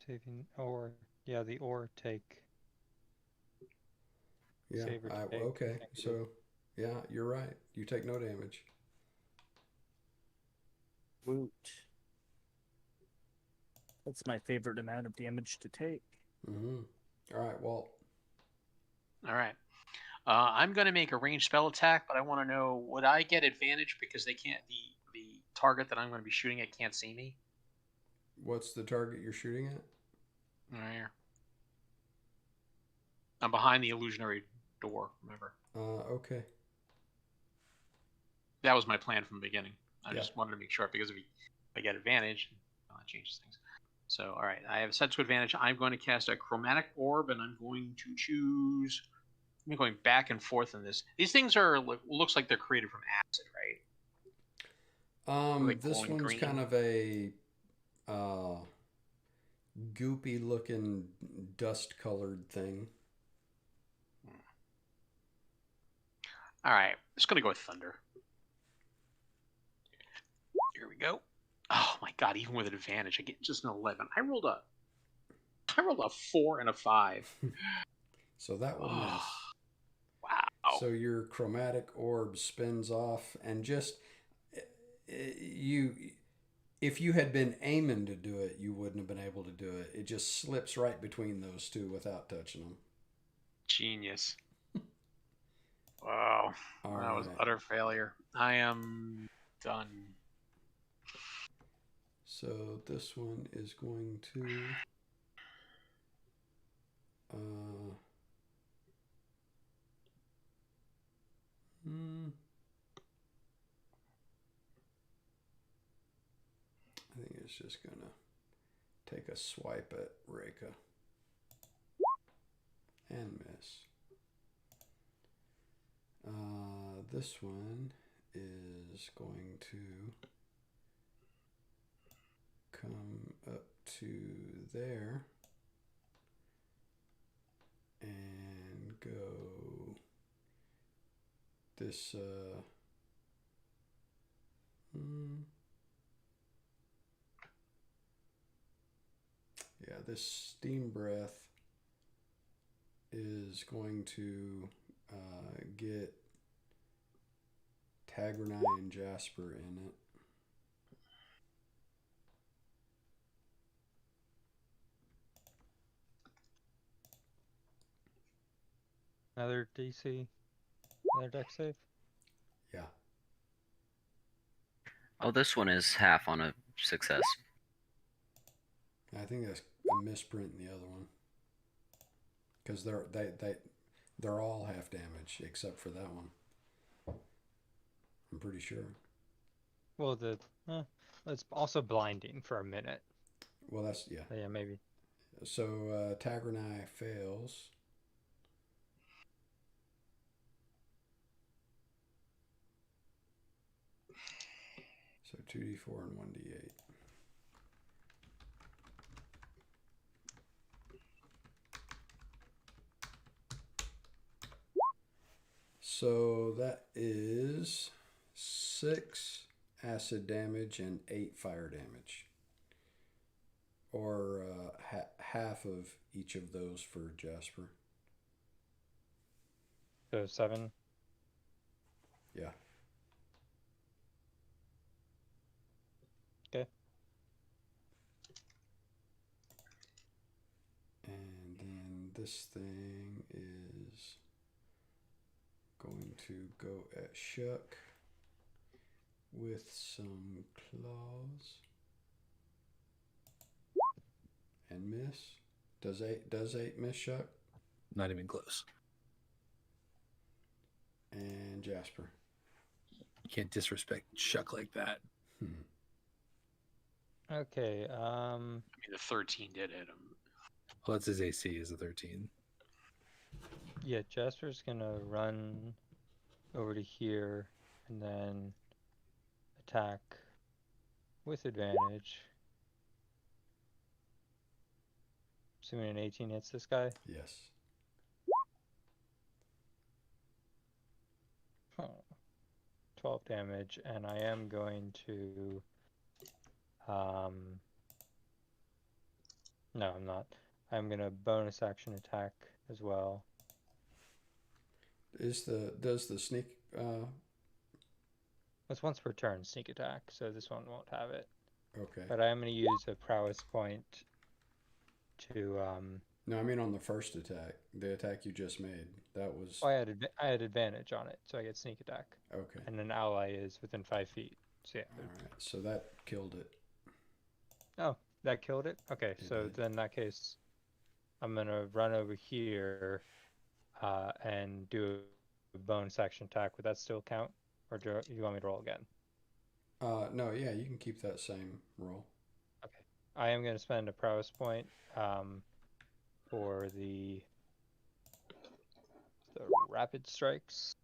Taking or yeah, the or take. Yeah. Save or take. Okay. So yeah, you're right. You take no damage. Woot. That's my favorite amount of damage to take. Mm-hmm. All right, Walt. All right. I'm going to make a ranged spell attack, but I want to know, would I get advantage because they can't the target that I'm going to be shooting at can't see me? What's the target you're shooting at? Right here. I'm behind the illusionary door, remember? Okay. That was my plan from the beginning. I Yeah. just wanted to make sure, because if I get advantage, that changes things. So, all right, I have set to advantage. I'm going to cast a chromatic orb, and I'm going to choose. I'm going back and forth in this. These things looks like they're created from acid, right? Like This glowing one's green? kind of a goopy looking dust colored thing. All right, just going to go with thunder. Here we go. Oh my god! Even with an advantage, I get just an 11. I rolled a 4 and a 5. So that will miss. Wow. So your chromatic orb spins off, and just if you had been aiming to do it, you wouldn't have been able to do it. It just slips right between those two without touching them. Genius. Wow. That was utter failure. I am done. So this one is going to I think it's just gonna take a swipe at Reika. And miss. This one is going to come up to there and go this yeah, this steam breath is going to get Tagrini and Jasper in it. Another DC, another deck save. Yeah. Oh, this one is half on a success. I think that's a misprint in the other one. Because they're all half damage except for that one. I'm pretty sure. Well, it's also blinding for a minute. Well, that's yeah. Yeah, maybe. So Tagrini fails. So 2d4 and 1d8. So that is 6 acid damage and 8 fire damage. Or half of each of those for Jasper. So 7. Yeah. Okay. And then this thing is going to go at Shuck with some claws and miss. Does 8 miss Shuck? Not even close. And Jasper. You can't disrespect Shuck like that. Okay. I mean, the 13 did hit him. Well, that's his AC is a 13. Yeah, Jasper's gonna run over to here and then attack with advantage. Assuming an 18 hits this guy. Yes. Huh. 12 damage, and I am going to no, I'm not. I'm gonna bonus action attack as well. Does the sneak It's once per turn sneak attack, so this one won't have it. okay. But I am gonna use a prowess point to No, I mean on the first attack. The attack you just made. That was I had advantage on it, so I get sneak attack. okay. And an ally is within 5 feet. So yeah. Alright. So that killed it. Oh, that killed it? Okay, It so did. then in that case, I'm gonna run over here and do a bonus action attack. Would that still count? Or do you want me to roll again? No, yeah, you can keep that same roll. Okay. I am gonna spend a prowess point for the rapid strikes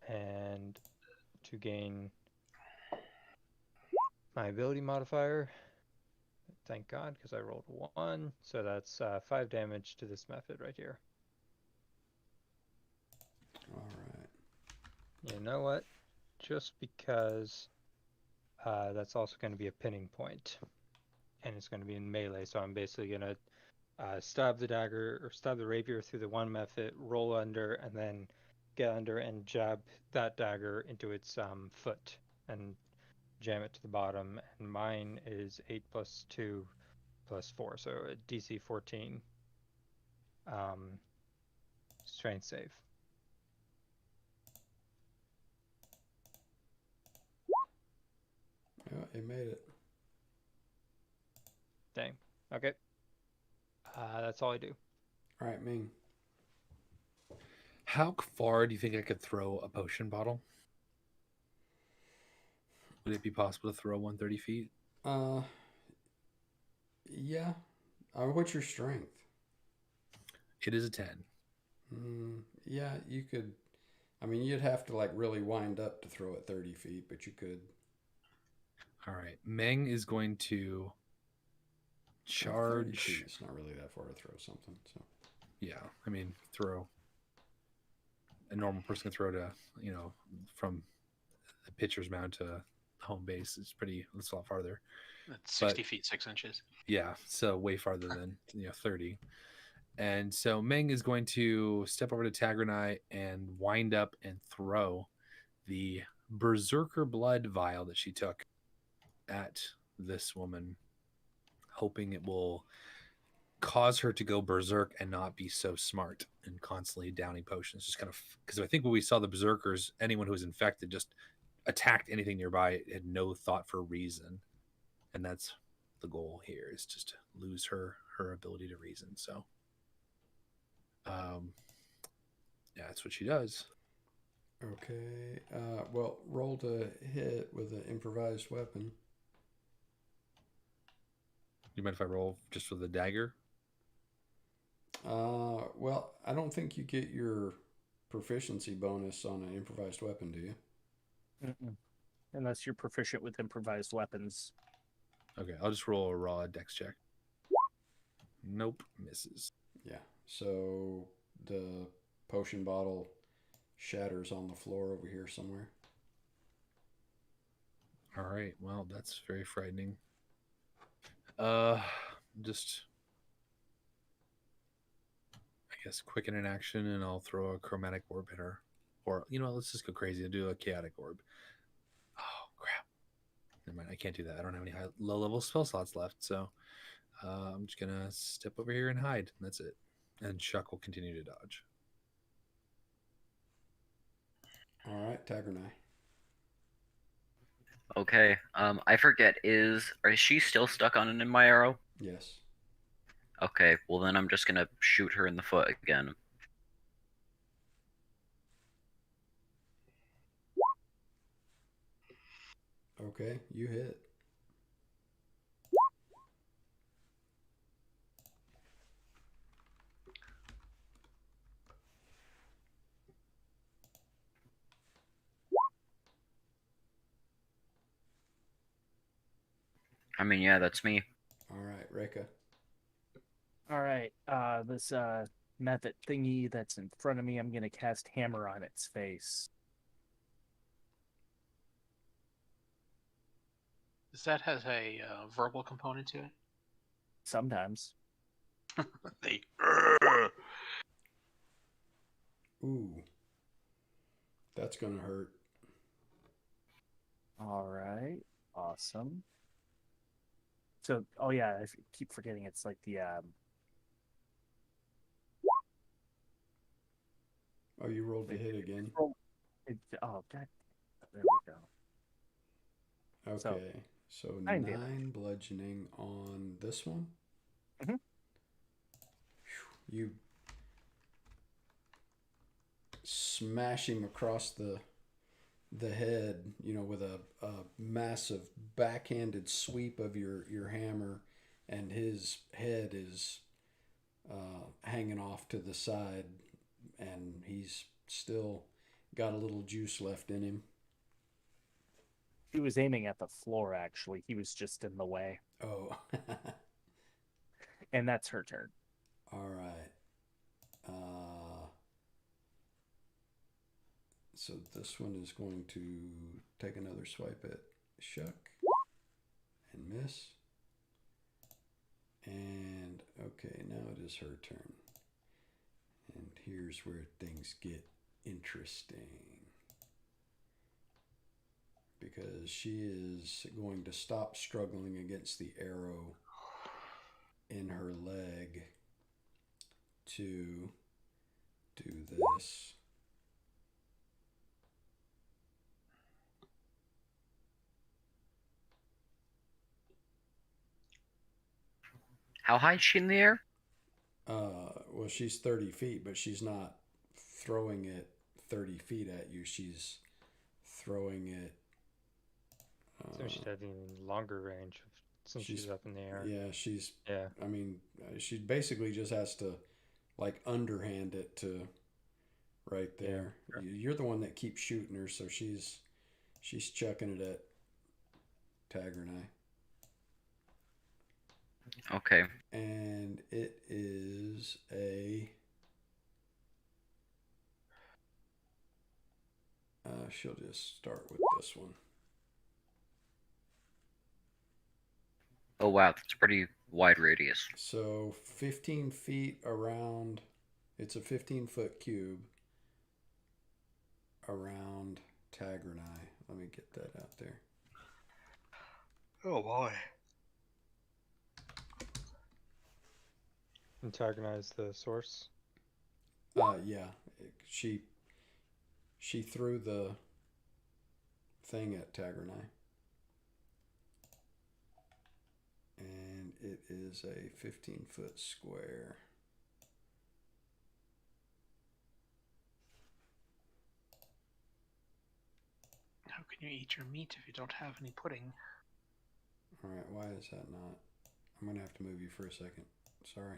and to gain my ability modifier. Thank God, because I rolled a 1. So that's 5 damage to this method right here. Alright. You know what? Just because that's also going to be a pinning point, and it's going to be in melee, so I'm basically going to stab the dagger or stab the rapier through the one method, roll under, and then get under and jab that dagger into its foot and jam it to the bottom. And mine is 8 plus 2 plus 4, so a DC 14 strength save. Yeah, it made it. Dang. Okay. That's all I do. Alright, Ming. How far do you think I could throw a potion bottle? Would it be possible to throw 130 feet? Yeah. What's your strength? It is a 10. Yeah, you could. I mean, you'd have to like really wind up to throw it 30 feet, but you could. All right. Meng is going to Well, 30 feet, charge. it's not really that far to throw something. So. Yeah, I mean, throw. A normal person can throw to, from the pitcher's mound to home base. It's a lot farther. That's 60 feet 6 inches. Yeah, so way farther than 30. And so Meng is going to step over to Tagranai and wind up and throw the Berserker blood vial that she took at this woman, hoping it will cause her to go berserk and not be so smart and constantly downing potions. Just kind of, because I think when we saw the berserkers, anyone who was infected just attacked anything nearby. It had no thought for reason, and that's the goal here, is just to lose her ability to reason. So yeah, that's what she does. Okay. Well, roll to hit with an improvised weapon. You mind if I roll just with the dagger? Well, I don't think you get your proficiency bonus on an improvised weapon, do you? Mm-mm. Unless you're proficient with improvised weapons. Okay, I'll just roll a raw dex check. Nope, misses. Yeah. So the potion bottle shatters on the floor over here somewhere. All right, well, that's very frightening. Just, I guess, quicken an action, and I'll throw a chromatic orb at her. Or, let's just go crazy and do a chaotic orb. Oh, crap. Never mind, I can't do that. I don't have any low-level spell slots left, so I'm just going to step over here and hide, and that's it. And Chuck will continue to dodge. All right, Tagernai. Okay. I forget. Is she still stuck on my arrow? Yes. Okay. Well, then I'm just gonna shoot her in the foot again. Okay, you hit. I mean, yeah, that's me. All right, Reka. All right. This method thingy that's in front of me, I'm gonna cast Hammer on its face. Does that has a verbal component to it? Sometimes. They. Ooh. That's gonna hurt. All right. Awesome. So, oh yeah, I keep forgetting it's like the Oh, you rolled the hit again. oh god, there we go. Okay, so 9 bludgeoning on this one. Mm-hmm. You smash him across the head, with a massive backhanded sweep of your hammer, and his head is hanging off to the side, and he's still got a little juice left in him. He was aiming at the floor, actually. He was just in the way. Oh. And that's her turn. All right. So this one is going to take another swipe at Shuck and miss. And okay, now it is her turn. And here's where things get interesting. Because she is going to stop struggling against the arrow in her leg to do this. How high is she in the air? Well, she's 30 feet, but she's not throwing it 30 feet at you. She's throwing it. So she's having longer range of since she's up in the air. Yeah, she's. Yeah. I mean, she basically just has to, like, underhand it to right there. Yeah. You're the one that keeps shooting her, so she's chucking it at Tagger and I. Okay. And it is a. She'll just start with this one. Oh wow, that's a pretty wide radius. So 15 feet around. It's a 15-foot cube around Tagger and I. Let me get that out there. Oh boy. Antagonize the source. Yeah. She threw the thing at Tagger and I. And it is a 15-foot square. How can you eat your meat if you don't have any pudding? All right, why is that not? I'm going to have to move you for a second. Sorry.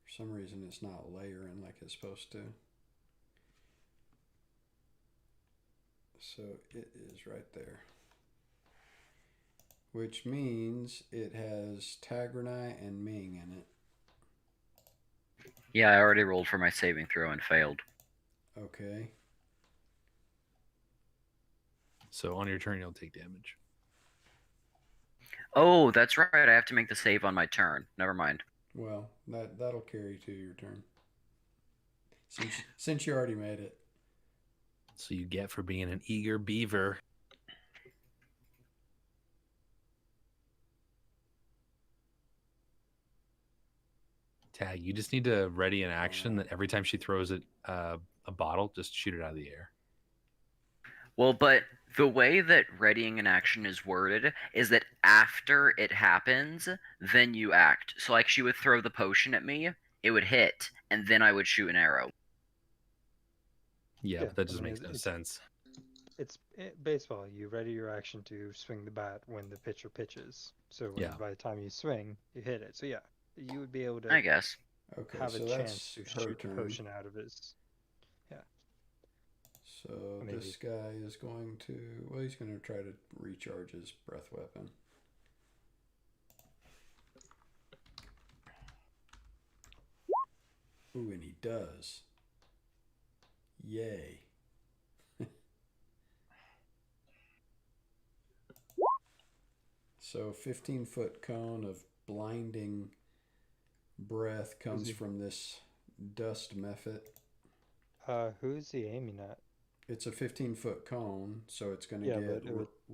For some reason, it's not layering like it's supposed to. So it is right there. Which means it has Tagranai and Ming in it. Yeah, I already rolled for my saving throw and failed. Okay. So on your turn, you'll take damage. Oh, that's right. I have to make the save on my turn. Never mind. Well, that'll carry to your turn. Since you already made it. So you get for being an eager beaver. Tag, you just need to ready an action that every time she throws it a bottle, just shoot it out of the air. Well, but the way that readying an action is worded is that after it happens, then you act. So, like, she would throw the potion at me, it would hit, and then I would shoot an arrow. Yeah, but that just makes no sense. It's baseball. You ready your action to swing the bat when the pitcher pitches. So by the time you swing, you hit it. So yeah, you would be able to. I guess. Okay, have a so chance to that's her shoot the turn. potion out of his. Yeah. So this guy is going to. Well, he's going to try to recharge his breath weapon. Ooh, and he does. Yay. So 15-foot cone of blinding breath comes from this dust mephit. Who's he aiming at? It's a 15-foot cone, so it's going to get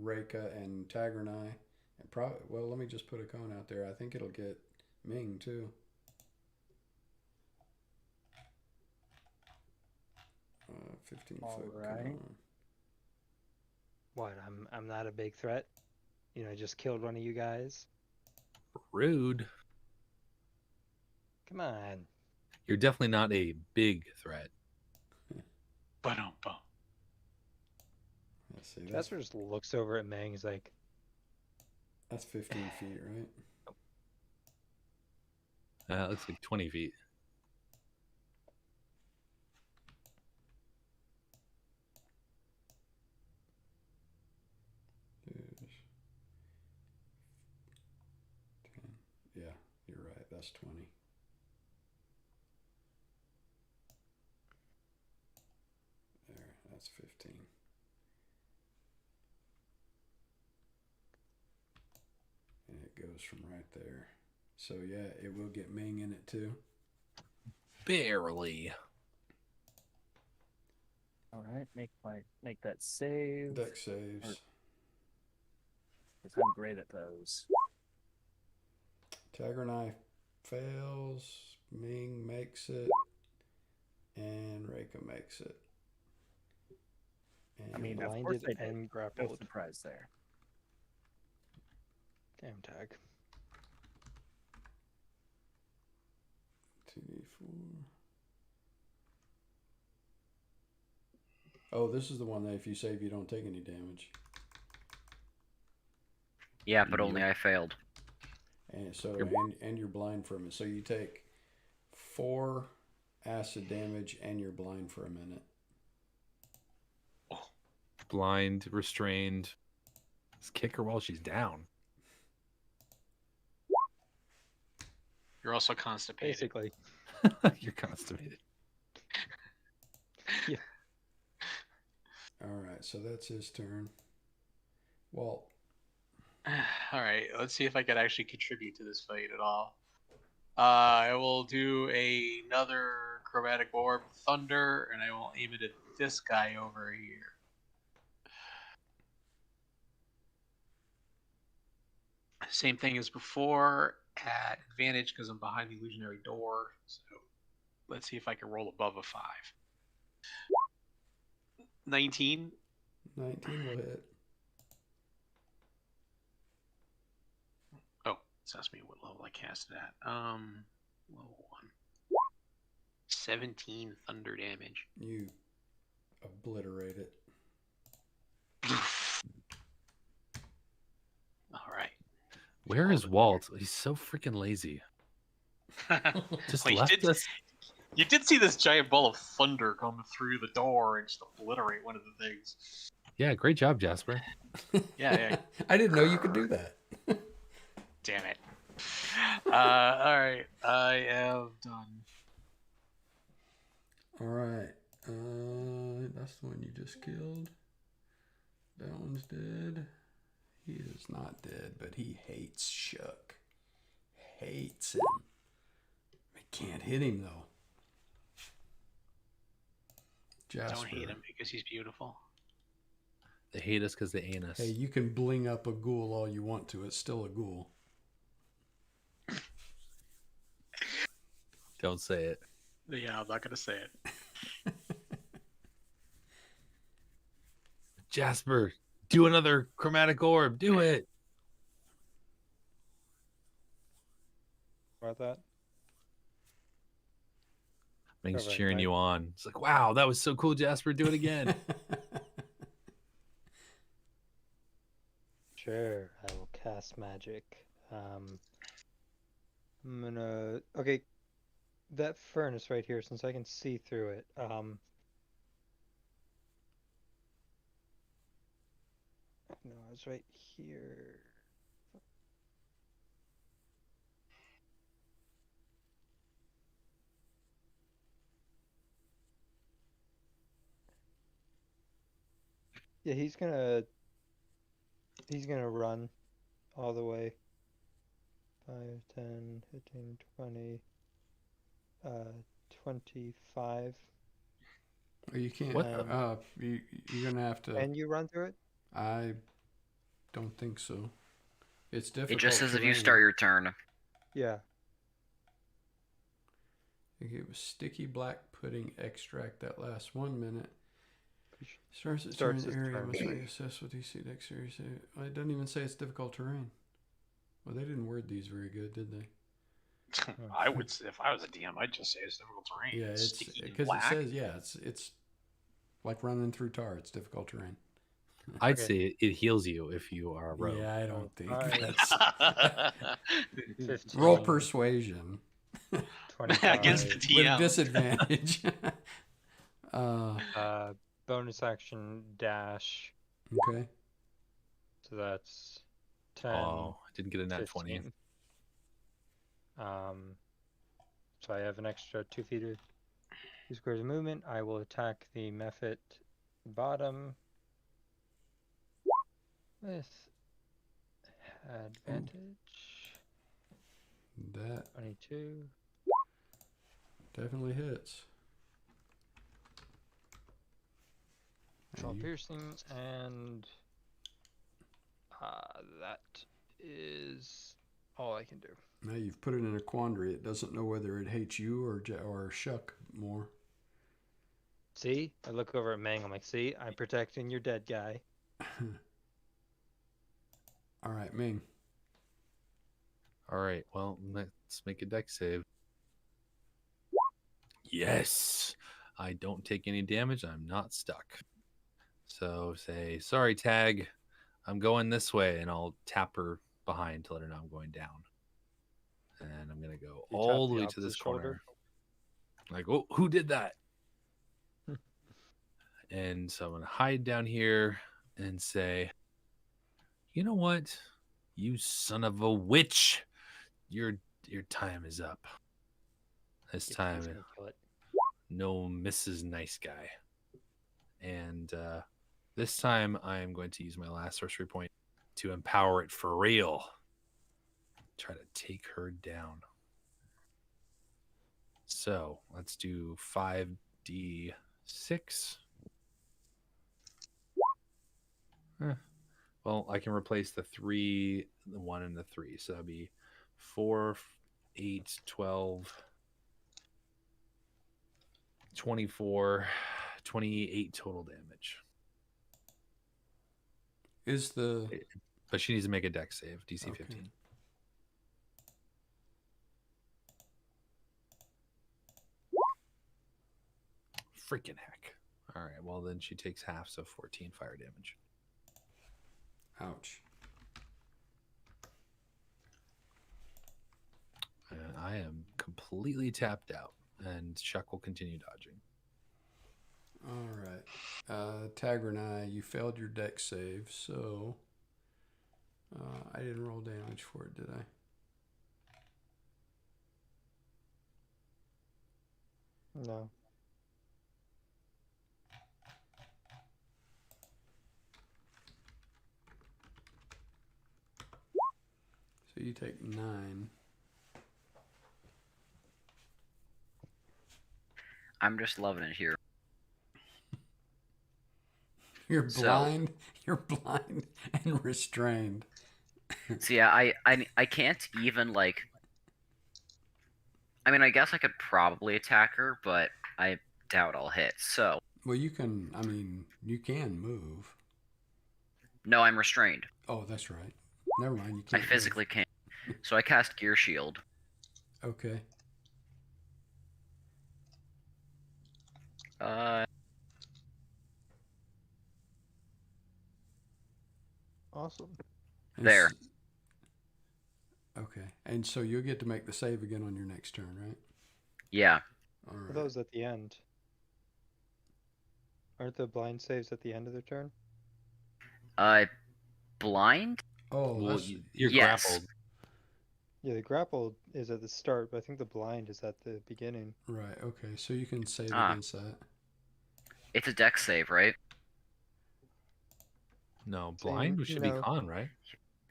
Reika and Tagranai. And well, let me just put a cone out there. I think it'll get Ming too. Uh, 15-foot cone. What? I'm not a big threat. You know, I just killed one of you guys. Rude. Come on. You're definitely not a big threat. Ba-dum-bum. Let's see. Jasper just looks over at Mang. He's like, that's 15 feet, right? It looks like 20 feet. Yeah, you're right. That's 20. There, that's 15. And it goes from right there. So yeah, it will get Ming in it too. Barely. All right, make that save. Deck saves. Because I'm great at those. Tagranai fails. Ming makes it. And Reika makes it. And I mean, of course blinded they did. and No grappled. surprise there. Damn tag. 2d4. Oh, this is the one that if you save, you don't take any damage. Yeah, but only I failed. And so and you're blind for a minute. So you take 4 acid damage and you're blind for a minute. Blind, restrained. Let's kick her while she's down. You're also constipated. Basically. You're constipated. Yeah. All right, so that's his turn. Walt. All right, let's see if I could actually contribute to this fight at all. I will do another chromatic orb thunder, and I will aim it at this guy over here. Same thing as before, at advantage because I'm behind the illusionary door. So let's see if I can roll above a 5. 19. 19 will hit. Oh, it's asked me what level I cast it at. Level 1. 17 thunder damage. You obliterate it. All right. Where is Walt? He's so freaking lazy. Just Well, left us. You did see this giant ball of thunder come through the door and just obliterate one of the things. Yeah, great job, Jasper. Yeah. I didn't know you could do that. Damn it. All right, I am done. All right. That's the one you just killed. That one's dead. He is not dead, but he hates Shuck. Hates him. I can't hit him, though. Jasper. Don't hate him because he's beautiful. They hate us because they ain't us. Hey, you can bling up a ghoul all you want to. It's still a ghoul. Don't say it. Yeah, I'm not going to say it. Jasper, do another chromatic orb. Do it. About that? Ming's Perfect, cheering right? you on. It's like, wow, that was so cool, Jasper. Do it again. Sure, I will cast magic. I'm gonna. Okay, that furnace right here, since I can see through it. No, it's right here. Yeah, he's gonna run all the way. 5, 10, 15, 20, 25. Or you can't. What You're gonna have to. And you run through it? I don't think so. It's difficult. It just says if you terrain. start your turn. Yeah. It was sticky black pudding extract that lasts 1 minute. Starts its Starts turn its area turn. must reassess with DC dexterity. Well, it doesn't even say it's difficult terrain. Well, they didn't word these very good, did they? I would say, if I was a DM, I'd just say it's difficult terrain. Yeah, it's sticky and because it black. says it's like running through tar. It's difficult terrain. I'd Okay. say it heals you if you are a rogue. Yeah, I don't think Alright. that's 15, roll persuasion 25. Against the with DM. disadvantage. Bonus action dash. Okay. So that's 10. Oh, I didn't get a nat 20. 15. So I have an extra 2 feet of 2 squares of movement. I will attack the Mephit bottom with advantage. That 22. definitely hits. Draw And you- piercing, and that is all I can do. Now you've put it in a quandary. It doesn't know whether it hates you or Shuck more. See? I look over at Mang. I'm like, see? I'm protecting your dead guy. All right, Ming. All right, well, let's make a deck save. Yes! I don't take any damage. I'm not stuck. So say, sorry, Tag. I'm going this way, and I'll tap her behind to let her know I'm going down. And I'm going to go You all tap the the way to this opposite shoulder? corner. Like, oh, who did that? And so I'm going to hide down here and say, you know what? You son of a witch. Your time is up. This He's time, gonna kill it. no Mrs. Nice Guy. And this time I am going to use my last sorcery point to empower it for real. Try to take her down. So let's do 5d6. Well, I can replace the 3, the 1, and the 3. So that'd be 4, 8, 12, 24, 28 total damage. But she needs to make a dex save, DC 15. Freaking heck. All right, well, then she takes half, so 14 fire damage. Ouch. And I am completely tapped out, and Shuck will continue dodging. All right. Tagranai, you failed your dex save, so I didn't roll damage for it, did I? No. So you take 9. I'm just loving it here. You're blind. You're blind and restrained. So yeah, I can't even like. I mean, I guess I could probably attack her, but I doubt I'll hit. So. Well, you can. I mean, you can move. No, I'm restrained. Oh, that's right. Never mind. You can't. I physically can't. So I cast Gear Shield. Okay. Awesome. There. Okay, and so you'll get to make the save again on your next turn, right? Yeah. All right. Are those at the end? Aren't the blind saves at the end of their turn? Blind? Oh, Well, that's, you're Yes. grappled. Yeah, the grapple is at the start, but I think the blind is at the beginning. right. Okay, so you can save Ah. against that. It's a dex save, right? No, blind should no. be con, right?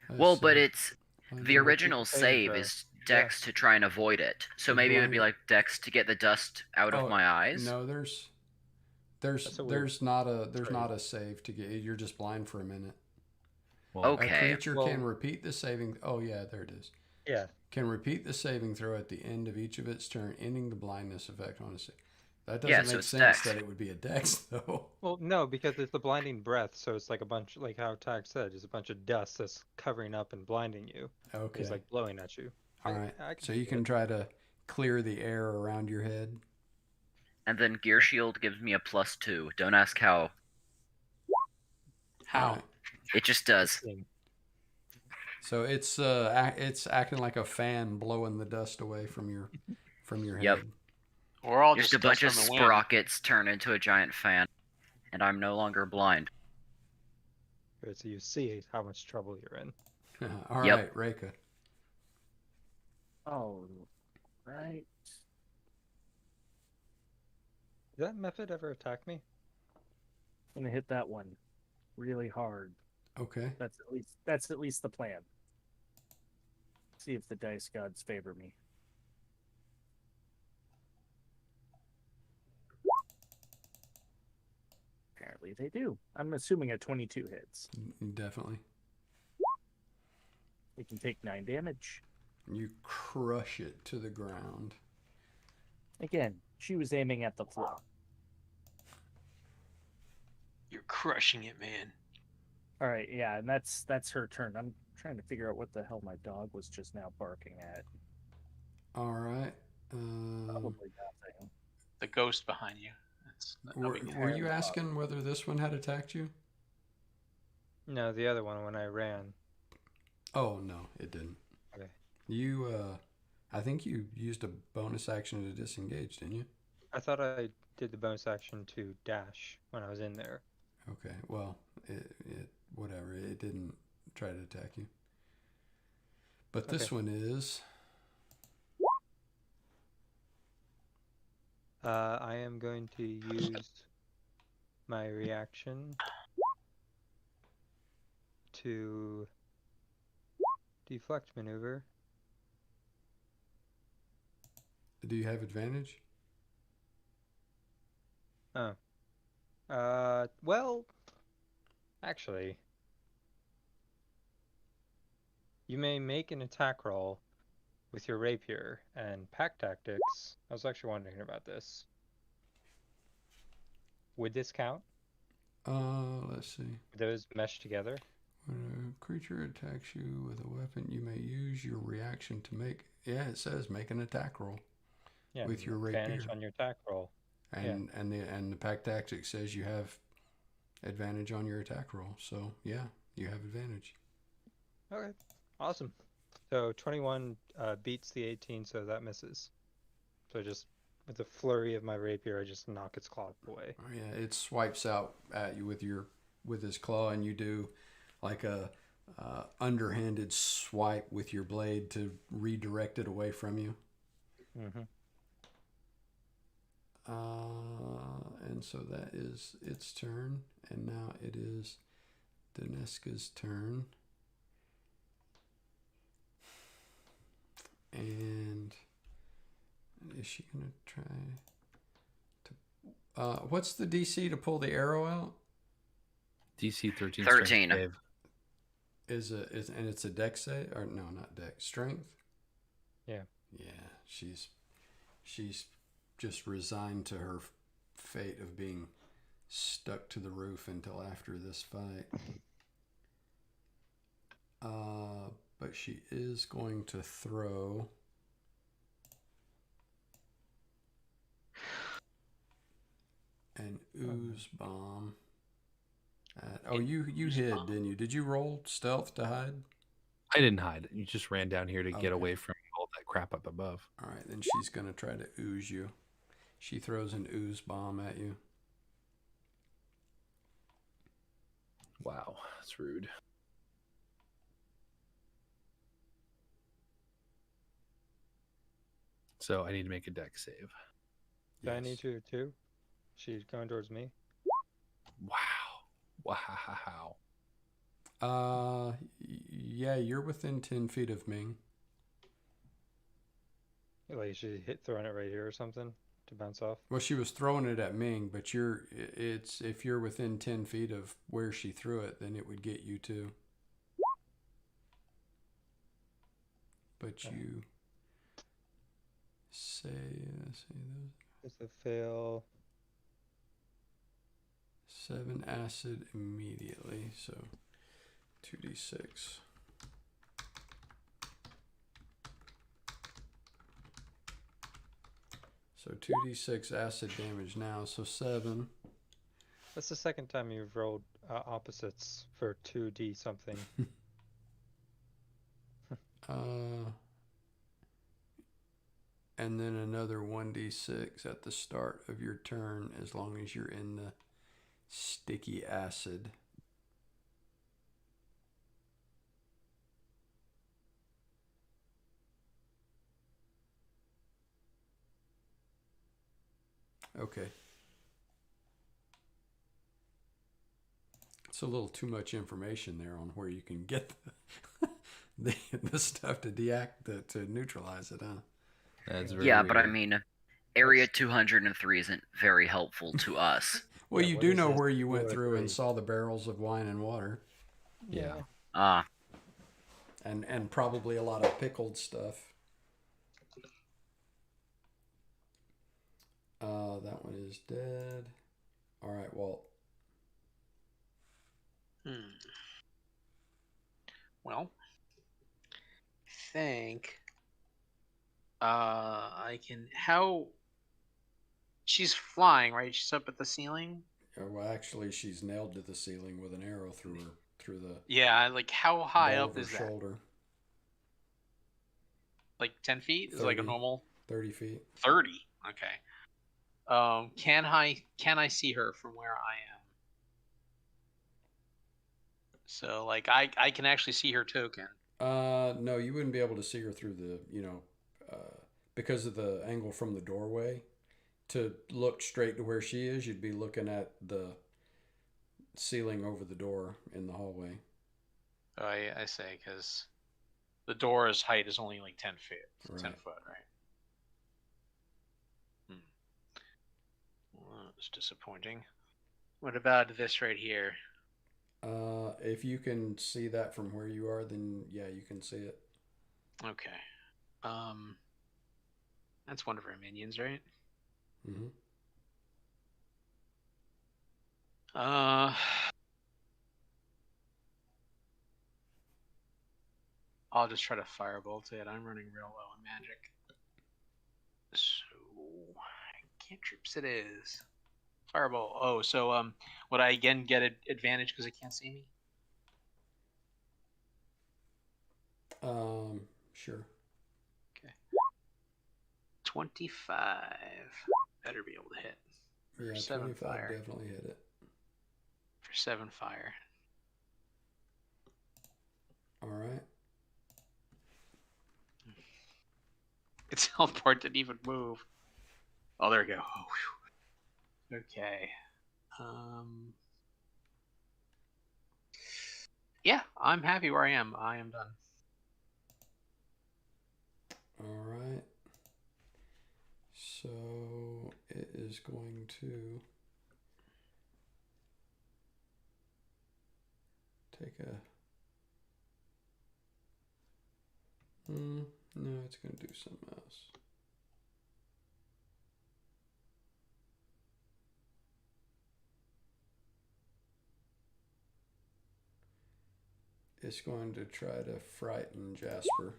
Well, Let's but see. it's Blind the damage. original Saving save throw. is dex to try and avoid it. So The maybe it would be blind- like dex to get the dust out of Oh, my eyes. No, there's That's a weird not trade. a save to get. You're just blind for a minute. Well, Okay. A creature well- can repeat the saving. Oh yeah, there it is. Yeah. Can repeat the saving throw at the end of each of its turn, ending the blindness effect on a save. That doesn't Yeah, so make it's sense dex. that it would be a dex though. Well, no, because it's the blinding breath, so it's like a bunch, like how Tag said, it's a bunch of dust that's covering up and blinding you. Okay. It's like blowing at you. All right. I So you see can it. try to clear the air around your head. And then Gear Shield gives me a +2. Don't ask how. How? All right. It just does. So it's acting like a fan blowing the dust away from your Yep. head. We're all Just just a bunch of dust on the wind. sprockets turn into a giant fan, and I'm no longer blind. Good, so you see how much trouble you're in. All Yep. right, Reika. Oh, right. Did that method ever attack me? I'm gonna hit that one really hard. Okay. That's at least the plan. See if the dice gods favor me. Apparently they do. I'm assuming a 22 hits. Definitely. It can take 9 damage. You crush it to the ground. Again, she was aiming at the floor. You're crushing it, man. All right, yeah, and that's her turn. I'm trying to figure out what the hell my dog was just now barking at. All right. Probably nothing. The ghost behind you. That's no big deal. Were you asking whether this one had attacked you? No, the other one when I ran. Oh no, it didn't. Okay. You, I think you used a bonus action to disengage, didn't you? I thought I did the bonus action to dash when I was in there. Okay, well, it whatever. It didn't try to attack you. But this Okay. one is. I am going to use my reaction to deflect maneuver. Do you have advantage? Oh. Well, actually, you may make an attack roll with your rapier and pack tactics. I was actually wondering about this. Would this count? Let's see. Would those mesh together? When a creature attacks you with a weapon, you may use your reaction to make. Yeah, it says make an attack roll. Yeah, with your rapier. Advantage on your attack roll. And the pack tactic says you have advantage on your attack roll. So yeah, you have advantage. Okay, awesome. So 21 beats the 18, so that misses. So just with the flurry of my rapier, I just knock its claw away. Oh, yeah, it swipes out at you with his claw, and you do like a underhanded swipe with your blade to redirect it away from you. Mm-hmm. And so that is its turn, and now it is Daneska's turn. And is she gonna try to? What's the DC to pull the arrow out? DC 13. 13. Save. And it's a dex save, or no, not dex, strength. Yeah. Yeah, she's just resigned to her fate of being stuck to the roof until after this fight. But she is going to throw an ooze bomb at. Oh, you hid, didn't you? Did you roll stealth to hide? I didn't hide. You just ran down here to Okay. get away from all that crap up above. All right, then she's going to try to ooze you. She throws an ooze bomb at you. Wow, that's rude. So I need to make a dex save. Do I need to too? She's going towards me. Wow. Yeah, you're within 10 feet of Ming. Like she throwing it right here or something to bounce off. Well, she was throwing it at Ming, but if you're within 10 feet of where she threw it, then it would get you too. But you say, let's see, It's a fail. 7 acid immediately, so 2d6. So 2d6 acid damage now, so 7. That's the second time you've rolled opposites for 2D something. And then another 1d6 at the start of your turn as long as you're in the sticky acid. Okay. It's a little too much information there on where you can get the stuff to neutralize it, huh? That's very Yeah, weird. but I mean, Area 203 isn't very helpful to us. Well, Yeah, you what do is know this? where you went 203? through and saw the barrels of wine and water, Yeah. and probably a lot of pickled stuff. That one is dead. All right, Walt. Well, I think I can. How? She's flying, right? She's up at the ceiling. Well, actually, she's nailed to the ceiling with an arrow through her through the Yeah, like how high ball up of her is that? shoulder. Like 10 feet? Is it like a 30. normal 30 feet. 30? Okay. Can I see her from where I am? So like I can actually see her token. No, you wouldn't be able to see her through because of the angle from the doorway. To look straight to where she is, you'd be looking at the ceiling over the door in the hallway. Oh, I say, because the door's height is only like 10 feet. Right. 10 foot, right? Well, that's disappointing. What about this right here? If you can see that from where you are, then yeah, you can see it. Okay. That's one of our minions, right? Mm-hmm. I'll just try to firebolt it. I'm running real low on magic. So, cantrips it is. Fireball. Oh, so would I again get an advantage because it can't see me? Sure. Okay. 25. Better be able to hit. Yeah, 7 25 fire. definitely hit it. For 7 fire. All right. Its health bar didn't even move. Oh, there we go. Oh, whew. Okay. Yeah, I'm happy where I am. I am done. All right. So it is going to take a. No, it's going to do something else. It's going to try to frighten Jasper.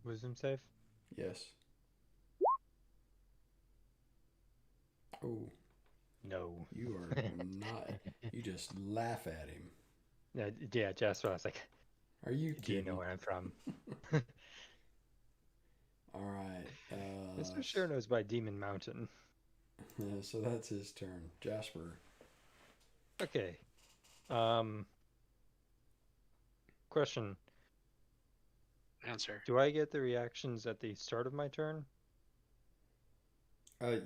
Wisdom save? Yes. Oh. No. You are not. You just laugh at him. Yeah, Jasper, I was like, Are you do you kidding? know where I'm from? All right. Mr. Sure knows by Demon Mountain. Yeah, so that's his turn. Jasper. Okay. Question. Answer. Do I get the reactions at the start of my turn?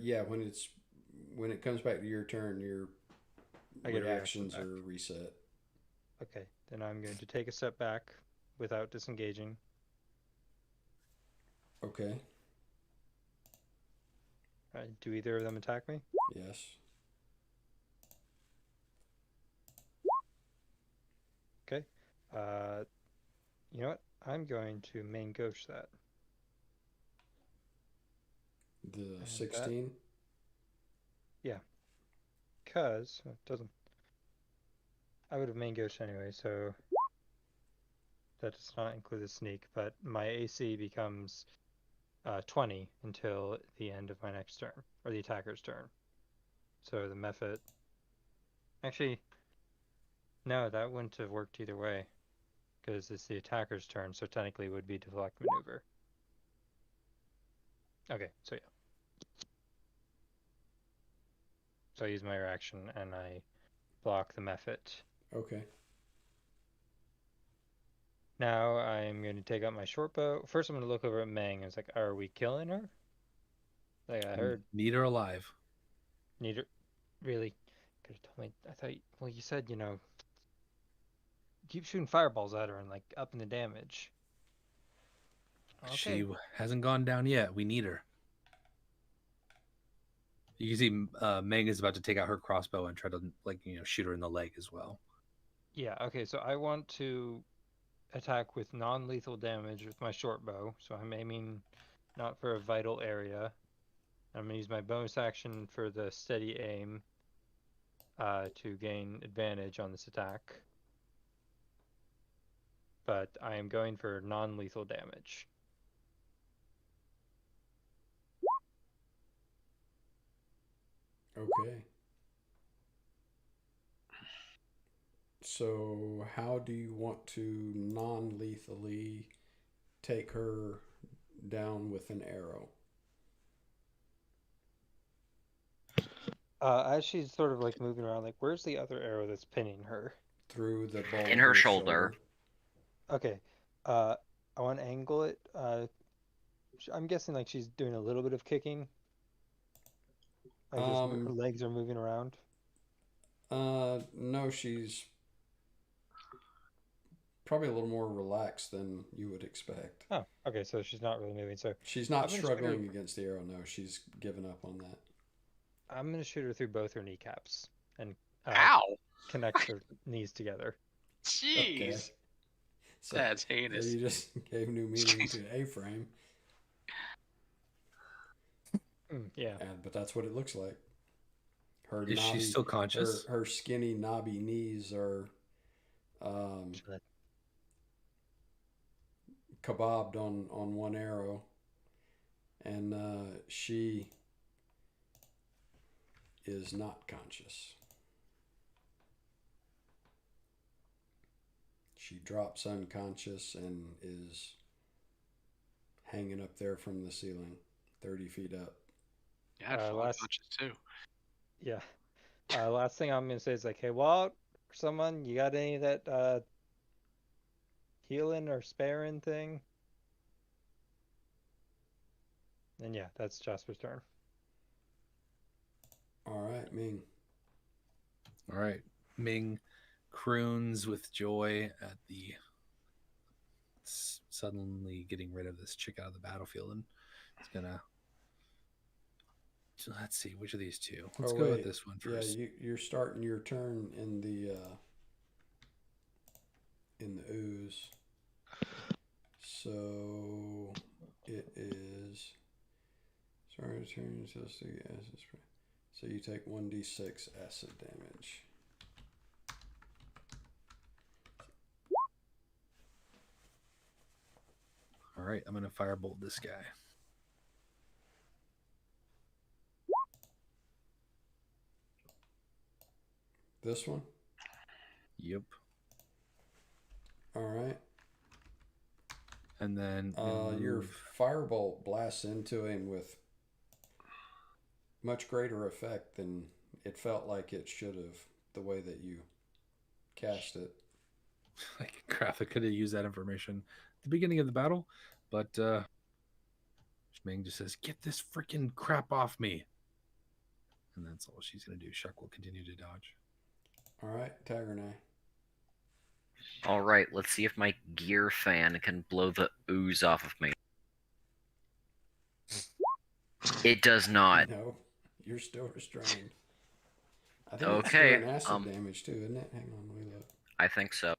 Yeah, when it comes back to your turn, your I get a reactions reaction are reset. Okay, then I'm going to take a step back without disengaging. Okay. Do either of them attack me? Yes. Okay. You know what? I'm going to main gauche that. The And 16? Yeah. Because it doesn't. I would have main gauche anyway, so that does not include the sneak, but my AC becomes 20 until the end of my next turn, or the attacker's turn. So the method. Actually, no, that wouldn't have worked either way, because it's the attacker's turn, so technically it would be deflect maneuver. Okay, so yeah. So I use my reaction and I block the method. Okay. Now I'm going to take out my short bow. First, I'm going to look over at Meng. I was like, are we killing her? Like I heard. Need her alive. Need her. Really? Could have told me. I thought. Well, you said, keep shooting fireballs at her and like upping the damage. Okay. She hasn't gone down yet. We need her. You can see Meng is about to take out her crossbow and try to shoot her in the leg as well. Yeah. Okay. So I want to attack with non-lethal damage with my short bow. So I'm aiming not for a vital area. I'm going to use my bonus action for the steady aim to gain advantage on this attack. But I am going for non-lethal damage. Okay. So, how do you want to non-lethally take her down with an arrow? As she's sort of like moving around, like where's the other arrow that's pinning her? Through the bowl In of her shoulder. shoulder. Okay. I want to angle it. I'm guessing like she's doing a little bit of kicking. Like just her legs are moving around. No, she's probably a little more relaxed than you would expect. Oh, okay, so she's not really moving. So she's not I'm gonna shoot struggling her- against the arrow. No, she's given up on that. I'm gonna shoot her through both her kneecaps and Ow! connect her knees together. Jeez. Okay. So, That's so heinous. you just gave new meaning to A-frame. Yeah. But that's what it looks like. Her Is she still conscious? Her skinny, knobby knees are kebabbed on one arrow, and she is not conscious. She drops unconscious and is hanging up there from the ceiling, 30 feet up. Yeah, I'd fall unconscious too. Yeah. Last thing I'm gonna say is like, hey, Walt, someone, you got any of that healing or sparing thing? And yeah, that's Jasper's turn. All right, Ming. All right. Ming croons with joy at the suddenly getting rid of this chick out of the battlefield, and it's gonna. So let's see, which of these two? Let's go with this one first. Yeah, you're starting your turn in the ooze. So it is. Sorry, turn yourself to acid spray. So you take 1d6 acid damage. All right, I'm gonna firebolt this guy. This one? Yep. All right. And then your firebolt blasts into him with much greater effect than it felt like it should have, the way that you cast it. Like, crap, I could have used that information at the beginning of the battle, but Ming just says, "Get this freaking crap off me." And that's all she's going to do. Shuck will continue to dodge. All right, Tagernay. All right, let's see if my gear fan can blow the ooze off of me. It does not. No, you're still restrained. I think Okay, it's doing acid damage too, isn't it? Hang on, let me look. I think so.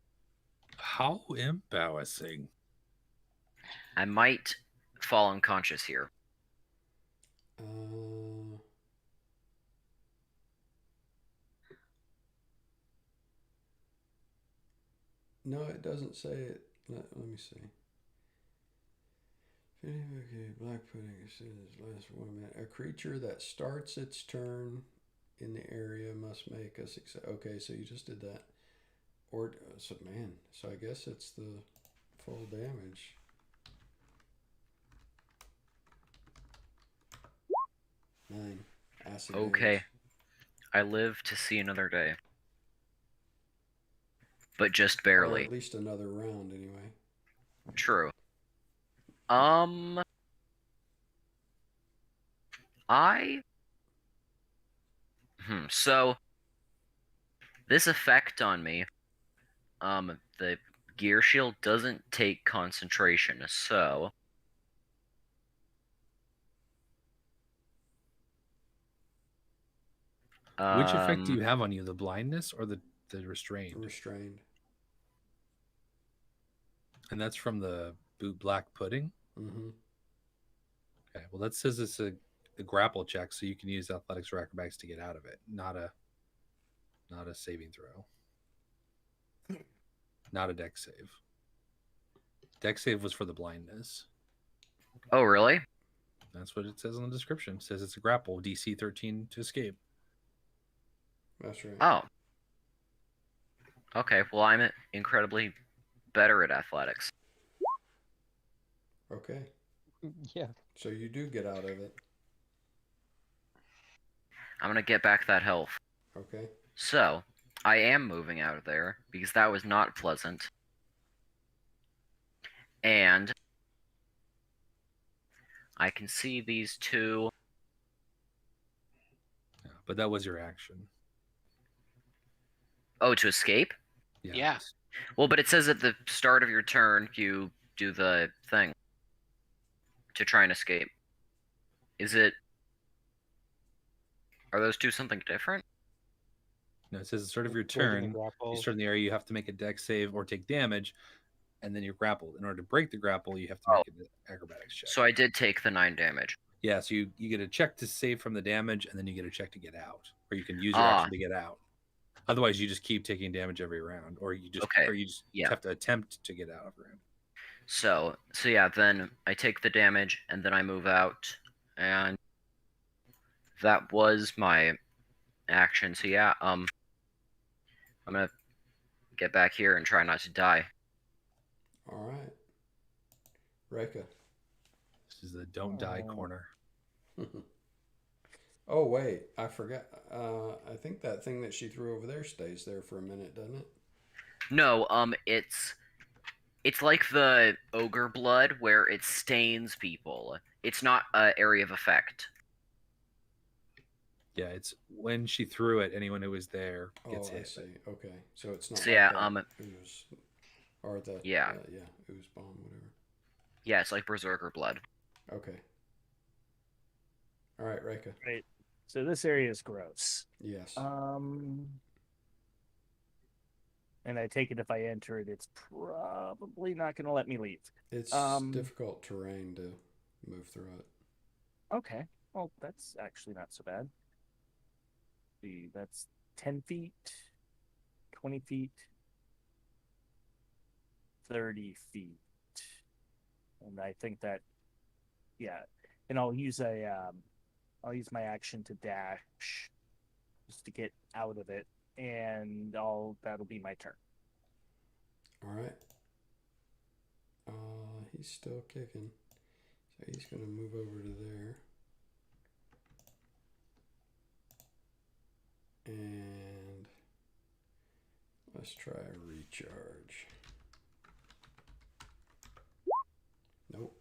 How embarrassing. I might fall unconscious here. No, it doesn't say it. Let me see. Black pudding lasts 1 minute. A creature that starts its turn in the area must make a success. Okay, so you just did that. Or so man, so I guess it's the full damage. 9 acid. Okay. Damage. I live to see another day. But just Or barely. at least another round, anyway. True. So this effect on me, the gear shield doesn't take concentration, so which effect do you have on you? The blindness or the restrained? Restrained. And that's from the boot black pudding? Mm-hmm. Okay, well that says it's a grapple check, so you can use athletics or acrobatics to get out of it. Not a saving throw. Not a dex save. Dex save was for the blindness. Oh, really? That's what it says on the description. It says it's a grapple, DC 13 to escape. That's right. Oh. Okay, well, I'm incredibly better at athletics. Okay. Yeah. So you do get out of it. I'm gonna get back that health. Okay. So, I am moving out of there because that was not pleasant. And I can see these two. Yeah, but that was your action. Oh, to escape? Yeah. Well, but it says at the start of your turn, you do the thing to try and escape. Is it. Are those two something different? No, it says at the start of your Breaking the turn, grapple. you start in the area, you have to make a dex save or take damage, and then you're grappled. In order to break the grapple, you have to make an acrobatics check. So I did take the 9 damage. Yeah, so you get a check to save from the damage, and then you get a check to get out, or you can use your action to get out. Otherwise, you just keep taking damage every round, or you just have to attempt to get out of round. So yeah, then I take the damage, and then I move out, and that was my action. So yeah, I'm gonna get back here and try not to die. All right. Reka. This is the don't die corner. Oh wait, I forgot. I think that thing that she threw over there stays there for a minute, doesn't it? No, it's like the ogre blood where it stains people. It's not an area of effect. Yeah, it's when she threw it, anyone who was there gets hit. I see. Okay, so it's not. So like yeah, ooze, or the ooze bomb, whatever. Yeah, it's like berserker blood. Okay. All right, Reka. Right. So this area is gross. Yes. And I take it if I enter it, it's probably not going to let me leave. It's difficult terrain to move through it. Okay. Well, that's actually not so bad. See, that's 10 feet, 20 feet, 30 feet. And I think that, yeah. And I'll use my action to dash just to get out of it. And that'll be my turn. All right. He's still kicking. So he's going to move over to there. And let's try a recharge. Nope.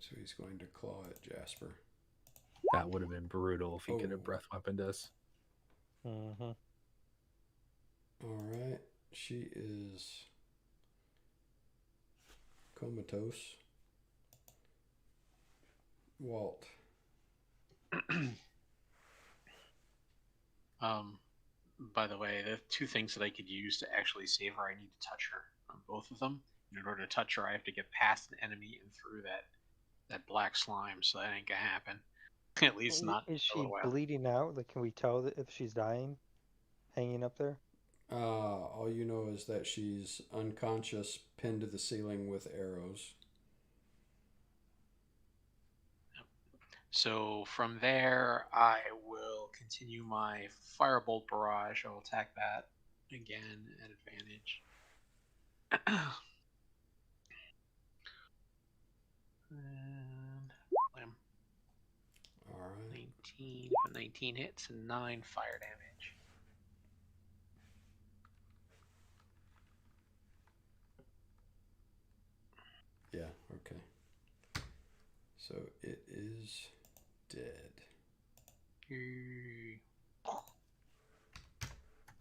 So he's going to claw at Jasper. That would have been brutal if he could have breath weaponed us. Mm-hmm. All right. She is comatose. Walt. By the way, the two things that I could use to actually save her, I need to touch her on both of them. In order to touch her, I have to get past an enemy and through that black slime, so that ain't gonna happen. At least not. Is for a she little while. bleeding out? Like, can we tell if she's dying? Hanging up there? All you know is that she's unconscious, pinned to the ceiling with arrows. So from there, I will continue my firebolt barrage. I will attack that again at advantage. And blam. All right. 19 hits and 9 fire damage. Yeah, okay. So it is dead.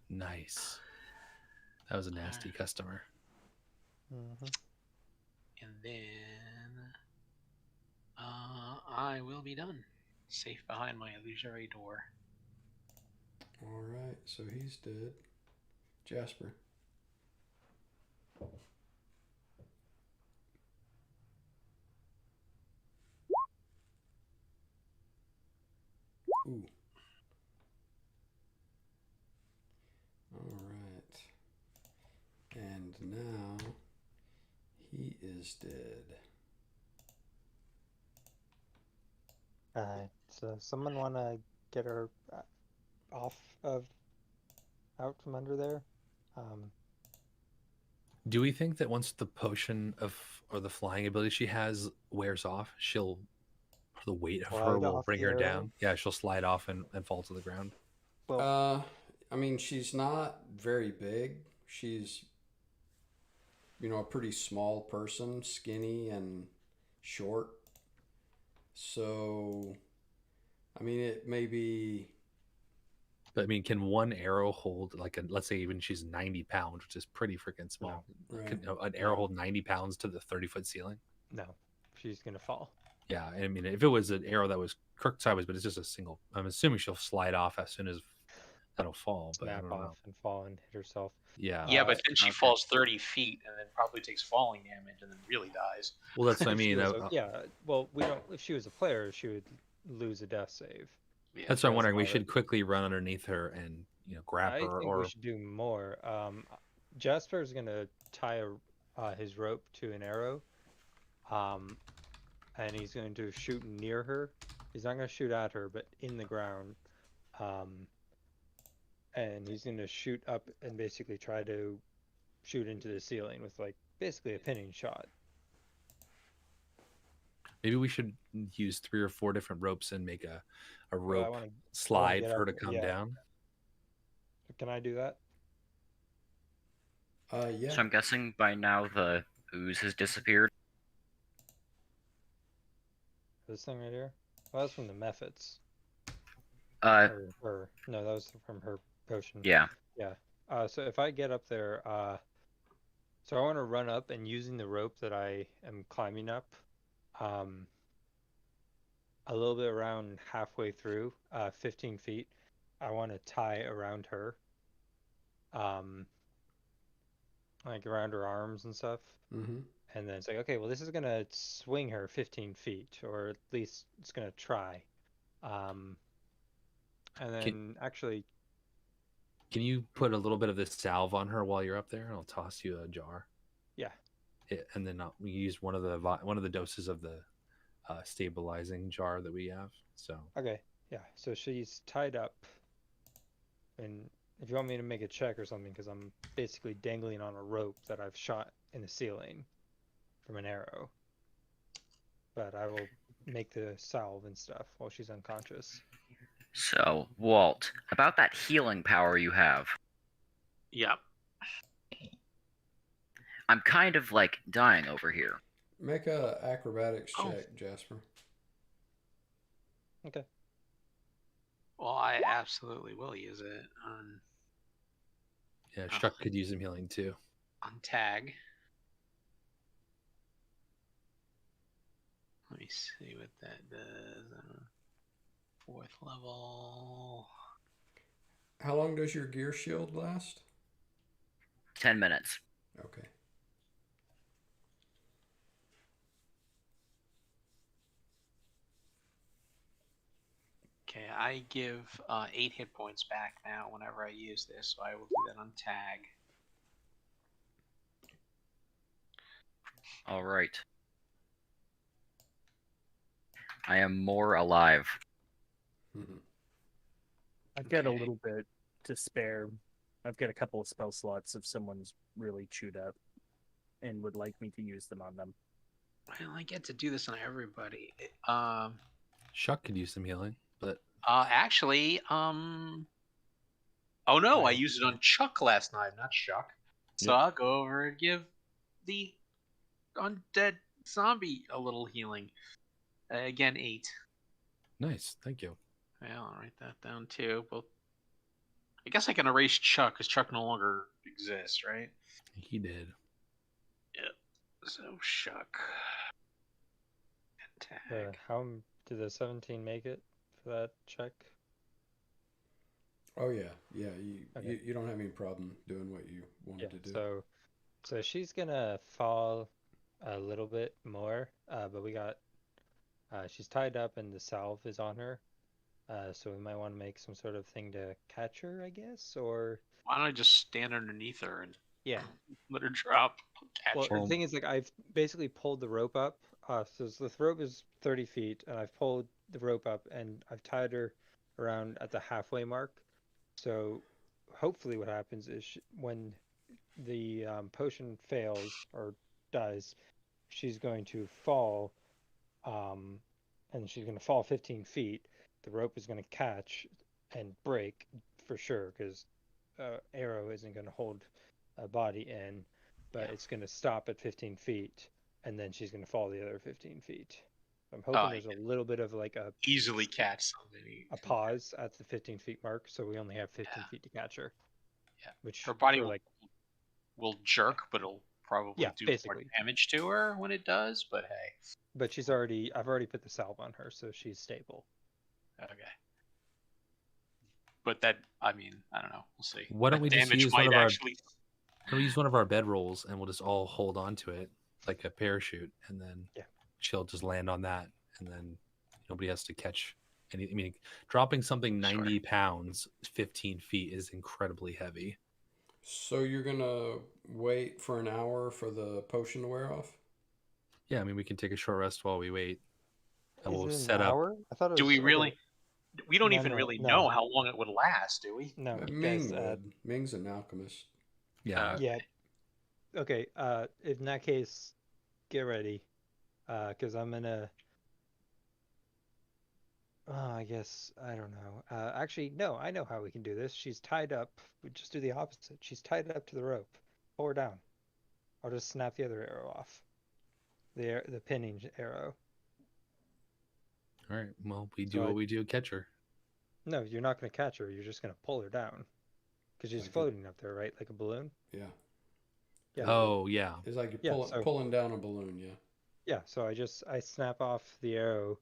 Nice. That was a nasty customer. Mm-hmm. And then I will be done. Safe behind my illusory door. All right, so he's dead. Jasper. Ooh. All right. And now he is dead. So someone want to get her off of out from under there. Do we think that once the potion of or the flying ability she has wears off, the weight of her Slide will off bring the her arrow? down? Yeah, she'll slide off and fall to the ground. Well, I mean, she's not very big. She's, a pretty small person, skinny and short. So, I mean, it may be. But I mean, can one arrow hold let's say even she's 90 pounds, which is pretty freaking small? Right. Can an arrow hold 90 pounds to the 30-foot ceiling? no, she's gonna fall. Yeah, I mean, if it was an arrow that was crooked sideways, but it's just a single, I'm assuming she'll slide off as soon as that'll fall. But I Snap don't off know. and fall and hit herself. Yeah. Yeah, but then she Okay. falls 30 feet and then probably takes falling damage and then really dies. Well, that's what I If she mean. was yeah. Well, we don't. If she was a player, she would lose a death save. Yeah. That's what I'm That's wondering. We about should it. quickly run underneath her and grab I her, think or we should do more. Jasper's gonna tie his rope to an arrow, and he's going to shoot near her. He's not gonna shoot at her, but in the ground. And he's gonna shoot up and basically try to shoot into the ceiling with basically a pinning shot. maybe we should use 3 or 4 different ropes and make a Well, rope I wanna slide get for her up- to come yeah. down. Can I do that? Yeah. So I'm guessing by now the ooze has disappeared. This thing right here? Well, that's from the methods. Uh, No, that was from her potion. yeah. Yeah. So if I get up there, so I want to run up and using the rope that I am climbing up, a little bit around halfway through, 15 feet, I want to tie around her, like around her arms and stuff. Mm-hmm. And then it's like, okay, well, this is gonna swing her 15 feet, or at least it's gonna try. And then actually, Can you put a little bit of this salve on her while you're up there? And I'll toss you a jar. yeah. And then we use one of the doses of the stabilizing jar that we have. So Okay, yeah. So she's tied up, and if you want me to make a check or something, because I'm basically dangling on a rope that I've shot in the ceiling from an arrow. But I will make the salve and stuff while she's unconscious. So, Walt, about that healing power you have, Yep. I'm kind of dying over here. Make a acrobatics Oh. check, Jasper. Okay. Well, I absolutely will use it yeah, Struck could use some healing too. on tag. Let me see what that does. 4th level. How long does your gear shield last? 10 minutes. Okay. Okay, I give 8 hit points back now whenever I use this, so I will do that on tag. All right. I am more alive. Mm-hmm. I've got a Okay. little bit to spare. I've got a couple of spell slots if someone's really chewed up and would like me to use them on them. Well, I get to do this on everybody. Shuck could use some healing, but Actually, oh no, I used it on Chuck last night, not Shuck. So Yep. I'll go over and give the undead zombie a little healing. Again, 8. nice. Thank you. Well, I'll write that down too. Well, I guess I can erase Chuck because Chuck no longer exists, right? He did. So Shuck. And tag. Did the 17 make it for that check? Oh yeah, yeah. Okay. You don't have any problem doing what you wanted to do. So she's gonna fall a little bit more, but we got she's tied up and the salve is on her. So we might want to make some sort of thing to catch her, I guess, or Why don't I just stand underneath her and yeah. let her drop? Catch Well, her. the thing is, I've basically pulled the rope up. So the rope is 30 feet, and I've pulled the rope up, and I've tied her around at the halfway mark. So hopefully what happens is when the potion fails or dies, she's going to fall, and she's going to fall 15 feet. The rope is going to catch and break for sure, because arrow isn't going to hold a body in, but it's going to stop at 15 feet, and then she's going to fall the other 15 feet. I'm hoping there's a little bit of like a easily catch somebody. A pause at the 15 feet mark, so we only have 15 feet to catch her. Yeah, which her body will jerk, but it'll probably do basically more damage to her when it does. But hey, but I've already put the salve on her, so she's stable. Okay. But that, I mean, I don't know. We'll see. Why don't we just use one of our bedrolls, and we'll just all hold on to it like a parachute, and then she'll just land on that, and then nobody has to catch any. I mean, dropping something 90 pounds, 15 feet is incredibly heavy. So you're gonna wait for an hour for the potion to wear off? Yeah, I mean, we can take a short rest while we wait, and we'll Is it set an up. hour? I thought it was, do we really? We don't even really know no. how long it would last, do we? No, Ming would. Ming's an alchemist. Yeah. Yeah. Okay. In that case, get ready, because I'm gonna. I guess I don't know. Actually, no. I know how we can do this. She's tied up. We just do the opposite. She's tied up to the rope. Pull her down. I'll just snap the other arrow off. The pinning arrow. All right. Well, we do what we do. Catch her. No, you're not going to catch her. You're just going to pull her down, because she's floating up there, right, like a balloon. Yeah. Yeah. Oh yeah. It's like you're pulling down a balloon. Yeah. Yeah. So I snap off the arrow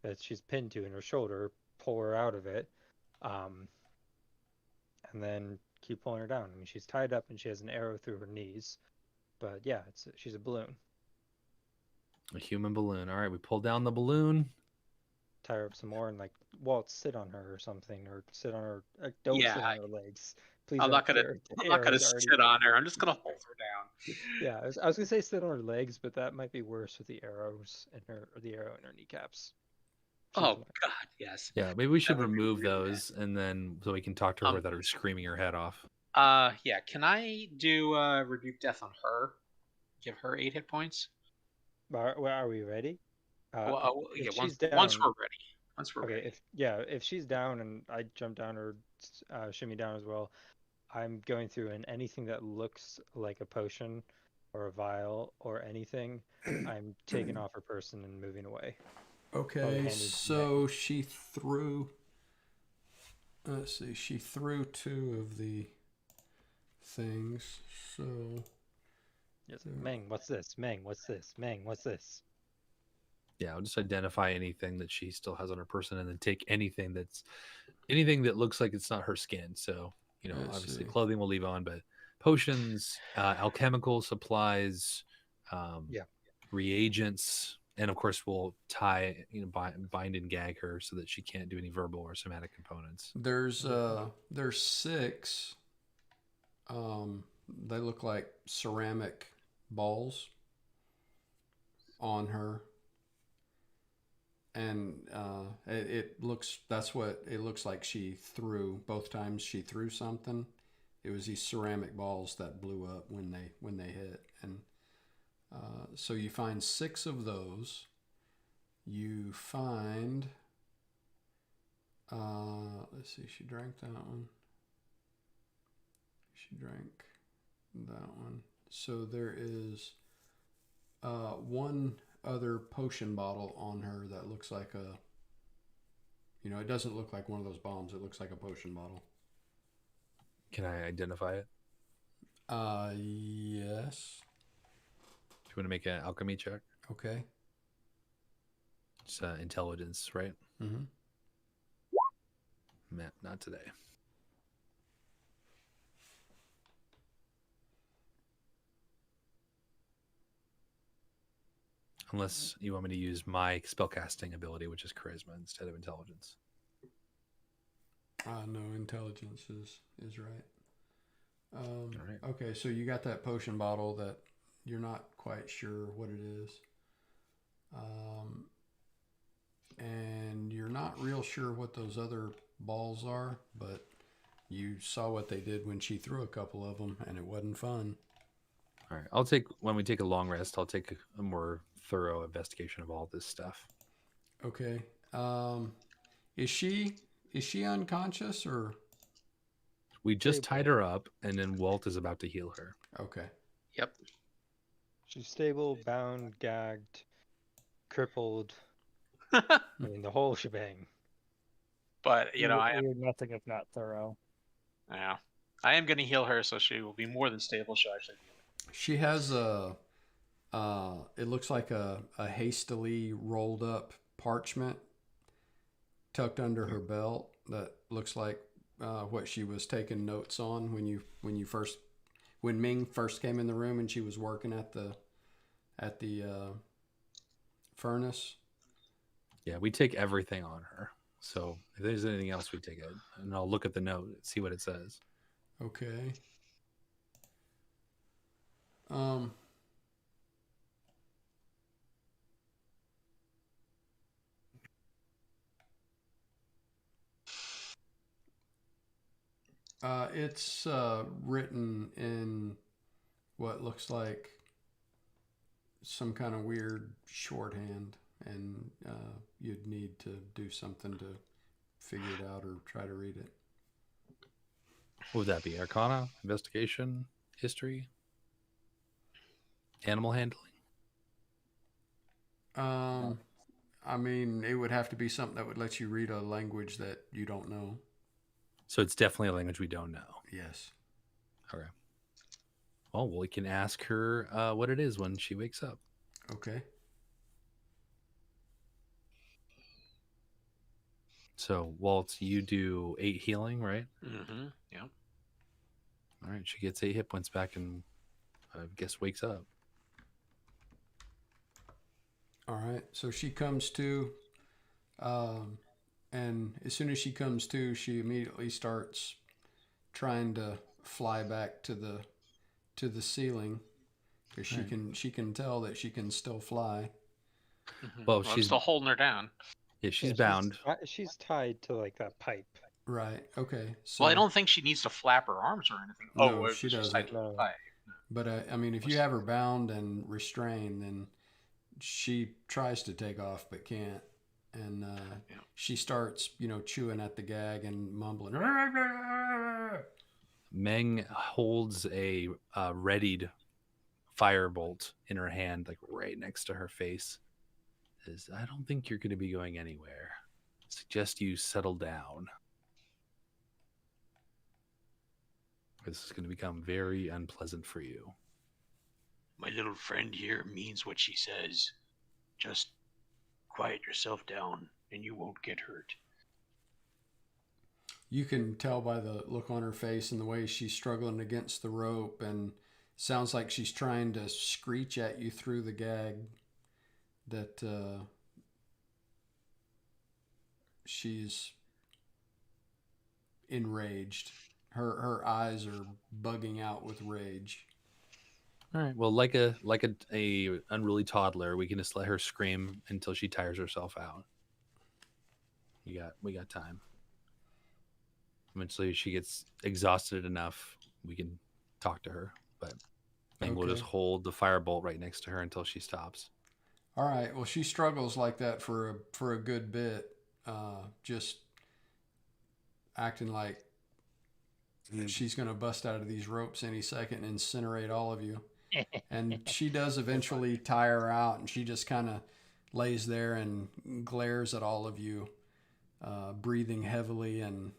that she's pinned to in her shoulder, pull her out of it, and then keep pulling her down. I mean, she's tied up and she has an arrow through her knees, but yeah, she's a balloon. A human balloon. All right, we pull down the balloon. Tie her up some more and Walt, sit on her or something, or sit on her. Don't sit on her legs, please. I'm not gonna sit on her. I'm just gonna hold her down. Yeah, I was gonna say sit on her legs, but that might be worse with the arrows in her, or the arrow in her kneecaps. Oh God, yes. Yeah, maybe we should remove those, and then so we can talk to her without her screaming her head off. Yeah. Can I do rebuke death on her? Give her 8 hit points. Are we ready? Yeah. Once we're ready. Okay. If she's down and I jump down or shimmy down as well, I'm going through, and anything that looks like a potion or a vial or anything, I'm taking off her person and moving away. Okay, so she threw. Let's see. She threw 2 of the things. So. Yes. Meng, what's this? Meng, what's this? Meng, what's this? Yeah, I'll just identify anything that she still has on her person, and then take anything that looks like it's not her skin. So obviously clothing we'll leave on, but potions, alchemical supplies, reagents. And of course, we'll tie, bind and gag her so that she can't do any verbal or somatic components. There's 6. They look like ceramic balls on her, and that's what it looks like. She threw both times. She threw something. It was these ceramic balls that blew up when they hit, and. So you find 6 of those. You find, let's see, she drank that one. She drank that one. So there is one other potion bottle on her that looks like it doesn't look like one of those bombs. It looks like a potion bottle. Can I identify it? Yes. You want to make an alchemy check? Okay. It's intelligence, right? Mm-hmm. Not today. Unless you want me to use my spellcasting ability, which is charisma instead of intelligence. No, intelligence is right. All right. Okay, so you got that potion bottle that you're not quite sure what it is. And you're not real sure what those other balls are, but You saw what they did when she threw a couple of them, and it wasn't fun. All right. When we take a long rest, I'll take a more thorough investigation of all this stuff. Okay. Is she unconscious or? We just tied her up, and then Walt is about to heal her. Okay. Yep. She's stable, bound, gagged, crippled. I mean, the whole shebang. But You're nothing if not thorough. Yeah, I am going to heal her, so she will be more than stable. She'll actually heal. She has it looks like a hastily rolled up parchment tucked under her belt that looks like what she was taking notes on when Ming first came in the room and she was working at the furnace. Yeah, we take everything on her. So if there's anything else, we take it, and I'll look at the note and see what it says. Okay. It's written in what looks like some kind of weird shorthand, and you'd need to do something to figure it out or try to read it. What would that be? Arcana, investigation, history, animal handling? I mean, it would have to be something that would let you read a language that you don't know. So it's definitely a language we don't know. Yes. Okay. Well, we can ask her what it is when she wakes up. Okay. So, Walt, you do 8 healing, right? Mm-hmm. Yep. All right. She gets 8 hit points back and I guess wakes up. All right. So she comes to, and as soon as she comes to, she immediately starts trying to fly back to the ceiling, because she can tell that she can still fly. Mm-hmm. Well, I'm she's still holding her down. Yeah, she's bound. She's tied to like that pipe. Right. Okay. So, Well, I don't think she needs to flap her arms or anything. No, Oh, she she's doesn't. tied to the pipe. But I mean, if you have her bound and restrained, then she tries to take off but can't, and she starts, chewing at the gag and mumbling. Meng holds a readied firebolt in her hand, like right next to her face. Says, "I don't think you're going to be going anywhere. Suggest you settle down. This is going to become very unpleasant for you." My little friend here means what she says. Just quiet yourself down and you won't get hurt. You can tell by the look on her face and the way she's struggling against the rope, and sounds like she's trying to screech at you through the gag, that she's enraged. Her eyes are bugging out with rage. All right. Well, like a unruly toddler, we can just let her scream until she tires herself out. We got time. Eventually, she gets exhausted enough. We can talk to her, but Meng will just hold the firebolt right next to her until she stops. All right. Well, she struggles like that for a good bit, just acting like she's going to bust out of these ropes any second and incinerate all of you. And she does eventually tire out, and she just kind of lays there and glares at all of you, breathing heavily. And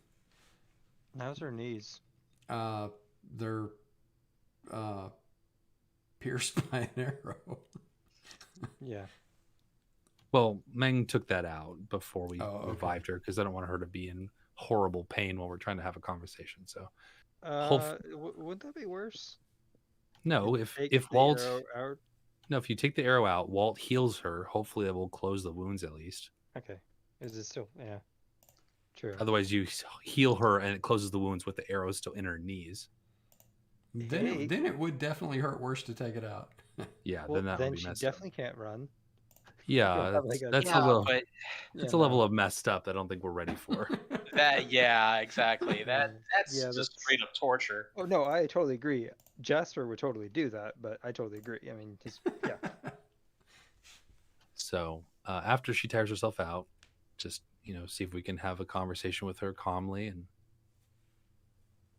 how's her knees? They're pierced by an arrow. Yeah. Well, Meng took that out before we revived her, because I don't want her to be in horrible pain while we're trying to have a conversation. So, would that be worse? No, if Walt, no, if you take the arrow out, Walt heals her. Hopefully, that will close the wounds at least. Okay. Is it still? Yeah. True. Otherwise, you heal her and it closes the wounds with the arrow still in her knees. Then it would definitely hurt worse to take it out. Yeah, well, then that would be she messed definitely up. Can't run. Yeah, have, like, that's Yeah, a little. but It's a level of messed up that I don't think we're ready for. yeah, exactly. That's Yeah, just that's- straight up torture. Oh no, I totally agree. Jasper would totally do that, but I totally agree. I mean, yeah. So after she tires herself out, just see if we can have a conversation with her calmly and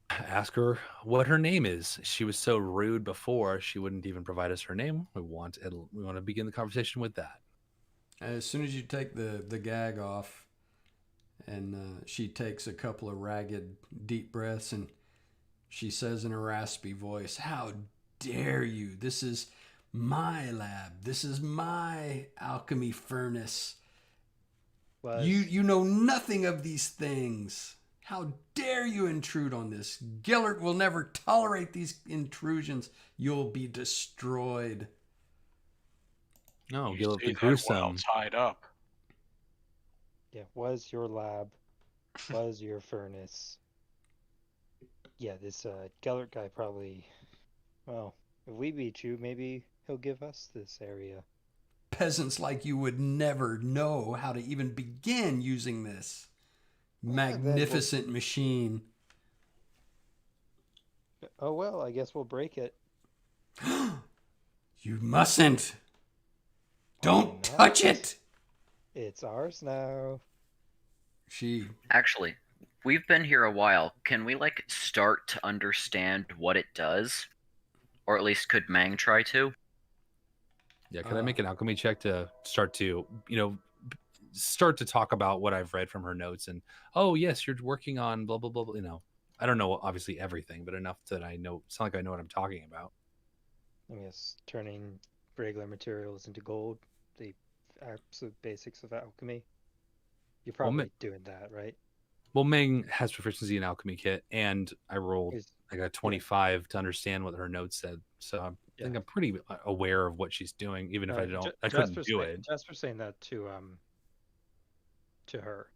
ask her what her name is. She was so rude before; she wouldn't even provide us her name. We want to begin the conversation with that. As soon as you take the gag off, and she takes a couple of ragged, deep breaths, and she says in a raspy voice, "How dare you? This is my lab. This is my alchemy furnace. You know nothing of these things. How dare you intrude on this? Gellert will never tolerate these intrusions. You'll be destroyed." No, You Gillett say the that while gruesome. tied up. Yeah, was your lab, was your furnace. Yeah, this Gellert guy probably, well, if we beat you, maybe he'll give us this area. Peasants like you would never know how to even begin using this magnificent machine. Oh well, I guess we'll break it. You mustn't. Don't touch it. It's ours now. Actually, we've been here a while. Can we start to understand what it does? Or at least could Mang try to? Yeah, can I make an alchemy check to start to, start to talk about what I've read from her notes and, oh yes, you're working on blah blah blah, blah. I don't know obviously everything, but enough that I know, it's not like I know what I'm talking about. I guess turning regular materials into gold, the absolute basics of alchemy. You're probably doing that, right? Well, Ming has proficiency in alchemy kit, and I rolled like a 25 to understand what her notes said. So I think I'm pretty aware of what she's doing, even if I couldn't do it. Jasper's saying that to her.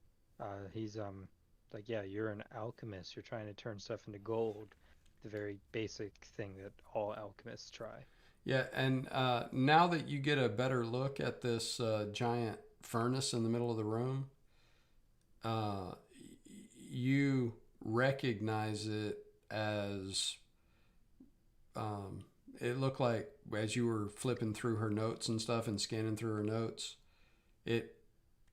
He's like, yeah, you're an alchemist. You're trying to turn stuff into gold. The very basic thing that all alchemists try. Yeah, and now that you get a better look at this giant furnace in the middle of the room, you recognize it as it looked like as you were flipping through her notes and stuff and scanning through her notes,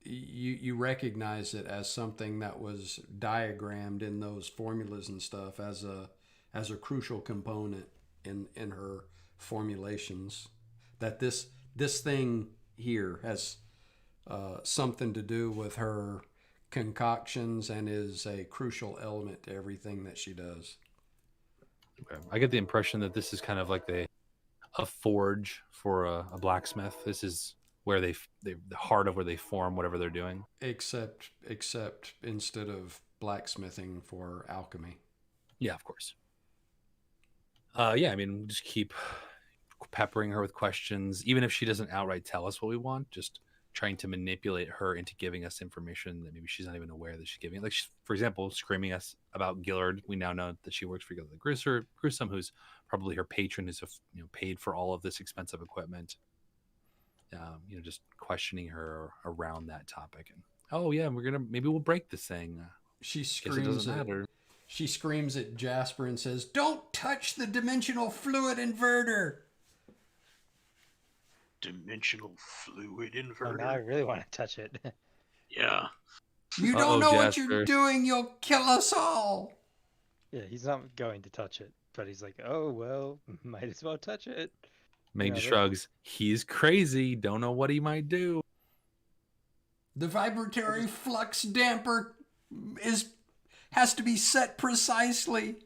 you recognize it as something that was diagrammed in those formulas and stuff as a crucial component in her formulations. That this thing here has something to do with her concoctions and is a crucial element to everything that she does. Okay. I get the impression that this is kind of like a forge for a blacksmith. This is where the heart of where they form whatever they're doing. Except instead of blacksmithing for alchemy. Yeah, of course. Yeah, I mean, just keep peppering her with questions, even if she doesn't outright tell us what we want. Just trying to manipulate her into giving us information that maybe she's not even aware that she's giving. Like, for example, screaming us about Gillard. We now know that she works for Gillard the Gruesome, who's probably her patron, who's paid for all of this expensive equipment. Just questioning her around that topic. And oh yeah, maybe we'll break this thing. She screams She screams at Jasper and says, "Don't touch the dimensional fluid inverter." Dimensional fluid inverter. Oh, now I really want to touch it. Yeah. You don't know what you're doing. You'll kill us all. Yeah, he's not going to touch it, but he's like, oh, well, might as well touch it. Meg shrugs. He's crazy. Don't know what he might do. The vibratory flux damper has to be set precisely.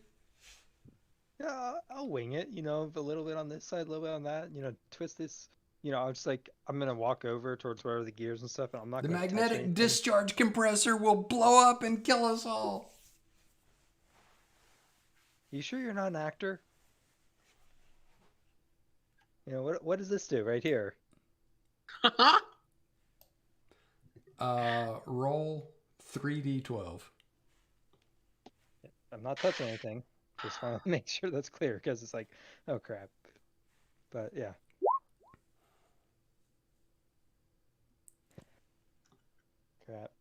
Yeah, I'll wing it, a little bit on this side, a little bit on that, twist this. I'm just like, I'm going to walk over towards wherever the gears and stuff, and I'm not going to touch anything. The magnetic discharge compressor will blow up and kill us all. You sure you're not an actor? What does this do right here? Roll 3d12. I'm not touching anything. Just want to make sure that's clear, because it's like, oh crap. But yeah. Crap.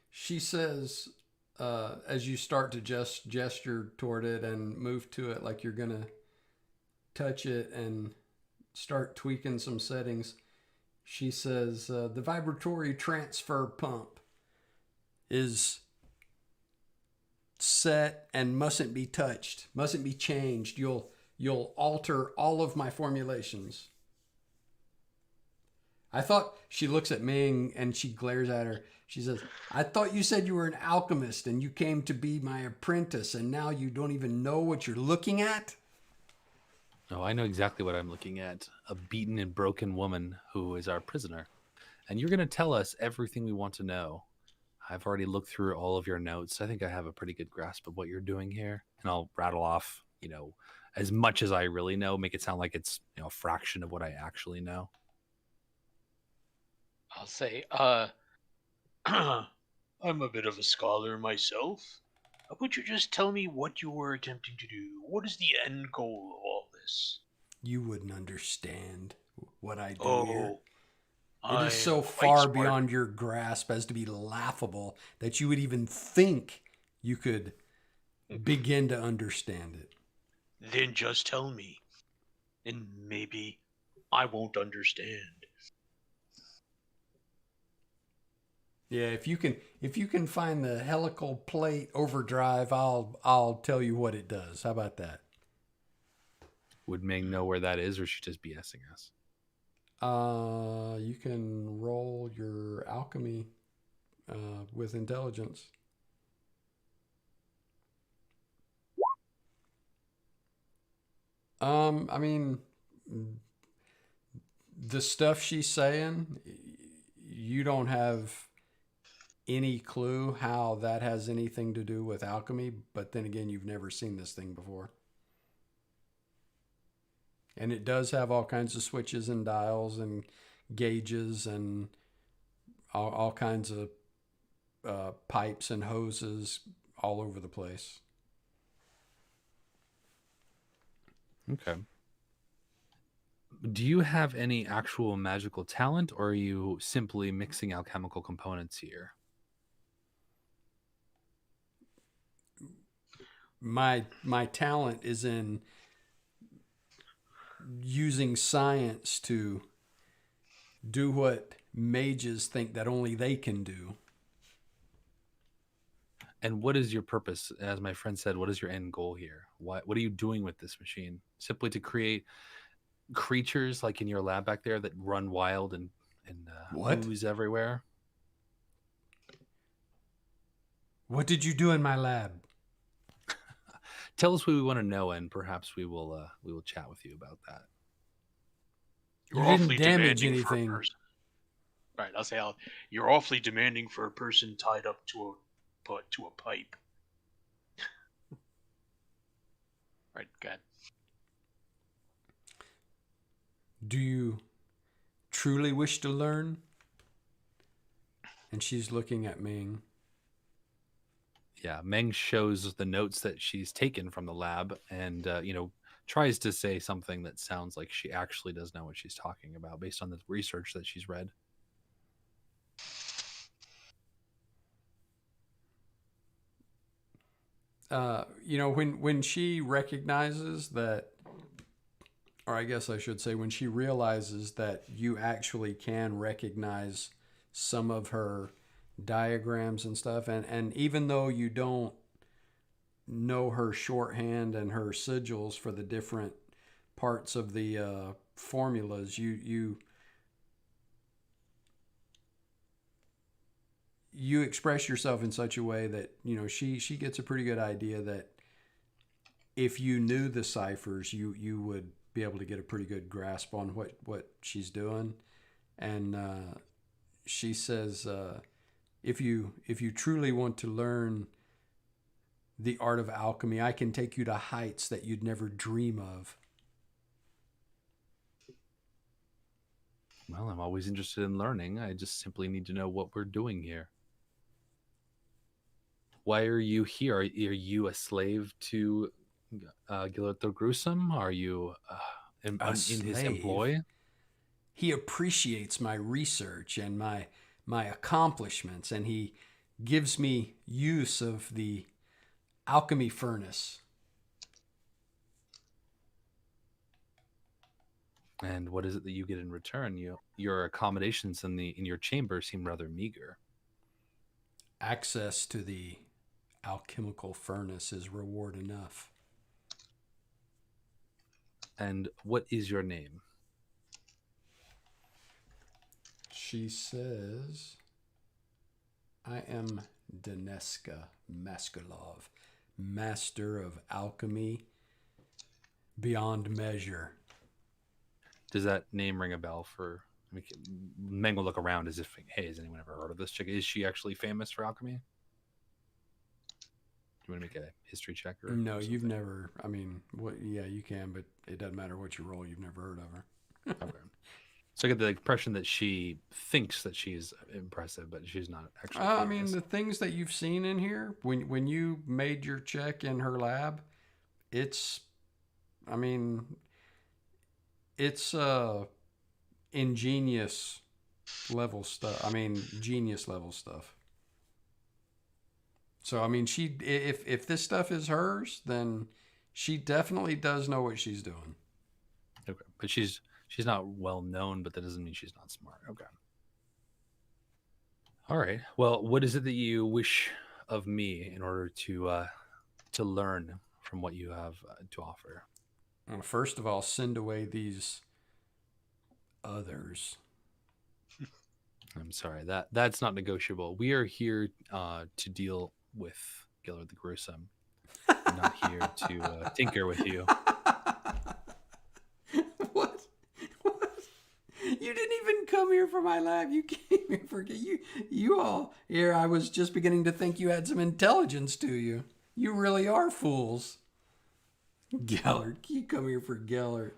She says, as you start to gesture toward it and move to it like you're going to touch it and start tweaking some settings, she says, the vibratory transfer pump is set and mustn't be touched, mustn't be changed. You'll alter all of my formulations. I thought, she looks at Ming and she glares at her. She says, I thought you said you were an alchemist and you came to be my apprentice and now you don't even know what you're looking at? No, I know exactly what I'm looking at. A beaten and broken woman who is our prisoner. And you're going to tell us everything we want to know. I've already looked through all of your notes. I think I have a pretty good grasp of what you're doing here. And I'll rattle off, as much as I really know, make it sound like it's, a fraction of what I actually know. I'll say, I'm a bit of a scholar myself. Would you just tell me what you were attempting to do? What is the end goal of all this? You wouldn't understand what I do here. It I'm is so quite far smart. beyond your grasp as to be laughable that you would even think you could begin to understand it. Then just tell me, and maybe I won't understand. Yeah, if you can find the helical plate overdrive, I'll tell you what it does. How about that? Would Ming know where that is, or is she just BSing us? You can roll your alchemy with intelligence. I mean, the stuff she's saying, you don't have any clue how that has anything to do with alchemy, but then again, you've never seen this thing before. And it does have all kinds of switches and dials and gauges and all kinds of pipes and hoses all over the place. Okay. Do you have any actual magical talent, or are you simply mixing alchemical components here? My talent is in using science to do what mages think that only they can do. And what is your purpose? As my friend said, what is your end goal here? What are you doing with this machine? Simply to create creatures like in your lab back there that run wild and ooze everywhere? What did you do in my lab? Tell us what we want to know, and perhaps we will chat with you about that. You didn't damage anything. Right, I'll say you're awfully demanding for a person tied up to a pipe. Right, good. Do you truly wish to learn? And she's looking at Ming. Yeah, Meng shows the notes that she's taken from the lab and, tries to say something that sounds like she actually does know what she's talking about based on the research that she's read. When she recognizes that, or I guess I should say, when she realizes that you actually can recognize some of her diagrams and stuff, and even though you don't know her shorthand and her sigils for the different parts of the formulas, you express yourself in such a way that she gets a pretty good idea that if you knew the ciphers, you would be able to get a pretty good grasp on what she's doing. And she says, if you truly want to learn the art of alchemy, I can take you to heights that you'd never dream of. Well, I'm always interested in learning. I just simply need to know what we're doing here. Why are you here? Are you a slave to Gillet the Gruesome? Are you in A his slave? employ? He appreciates my research and my accomplishments, and he gives me use of the alchemy furnace. And what is it that you get in return? Your accommodations in your chamber seem rather meager. Access to the alchemical furnace is reward enough. And what is your name? She says, I am Daneska Maskalov, master of alchemy beyond measure. Does that name ring a bell for... I mean, Meng will look around as if, hey, has anyone ever heard of this chick? Is she actually famous for alchemy? Do you want to make a history check? Or No, something? you've never, I mean, yeah, you can, but it doesn't matter what you roll. You've never heard of her. Okay. So I get the impression that she thinks that she's impressive, but she's not actually I famous. mean, the things that you've seen in here, when you made your check in her lab, it's ingenious level stuff. I mean, genius level stuff. So, I mean, if this stuff is hers, then she definitely does know what she's doing. Okay, but she's not well known, but that doesn't mean she's not smart. Okay. All right. Well, what is it that you wish of me in order to learn from what you have to offer? Well, first of all, send away these others. I'm sorry, that's not negotiable. We are here to deal with Gillard the Gruesome. I'm not here to tinker with you. What? You didn't even come here for my lab. You came here for you all here. I was just beginning to think you had some intelligence to you. You really are fools. Gellert, you come here for Gellert.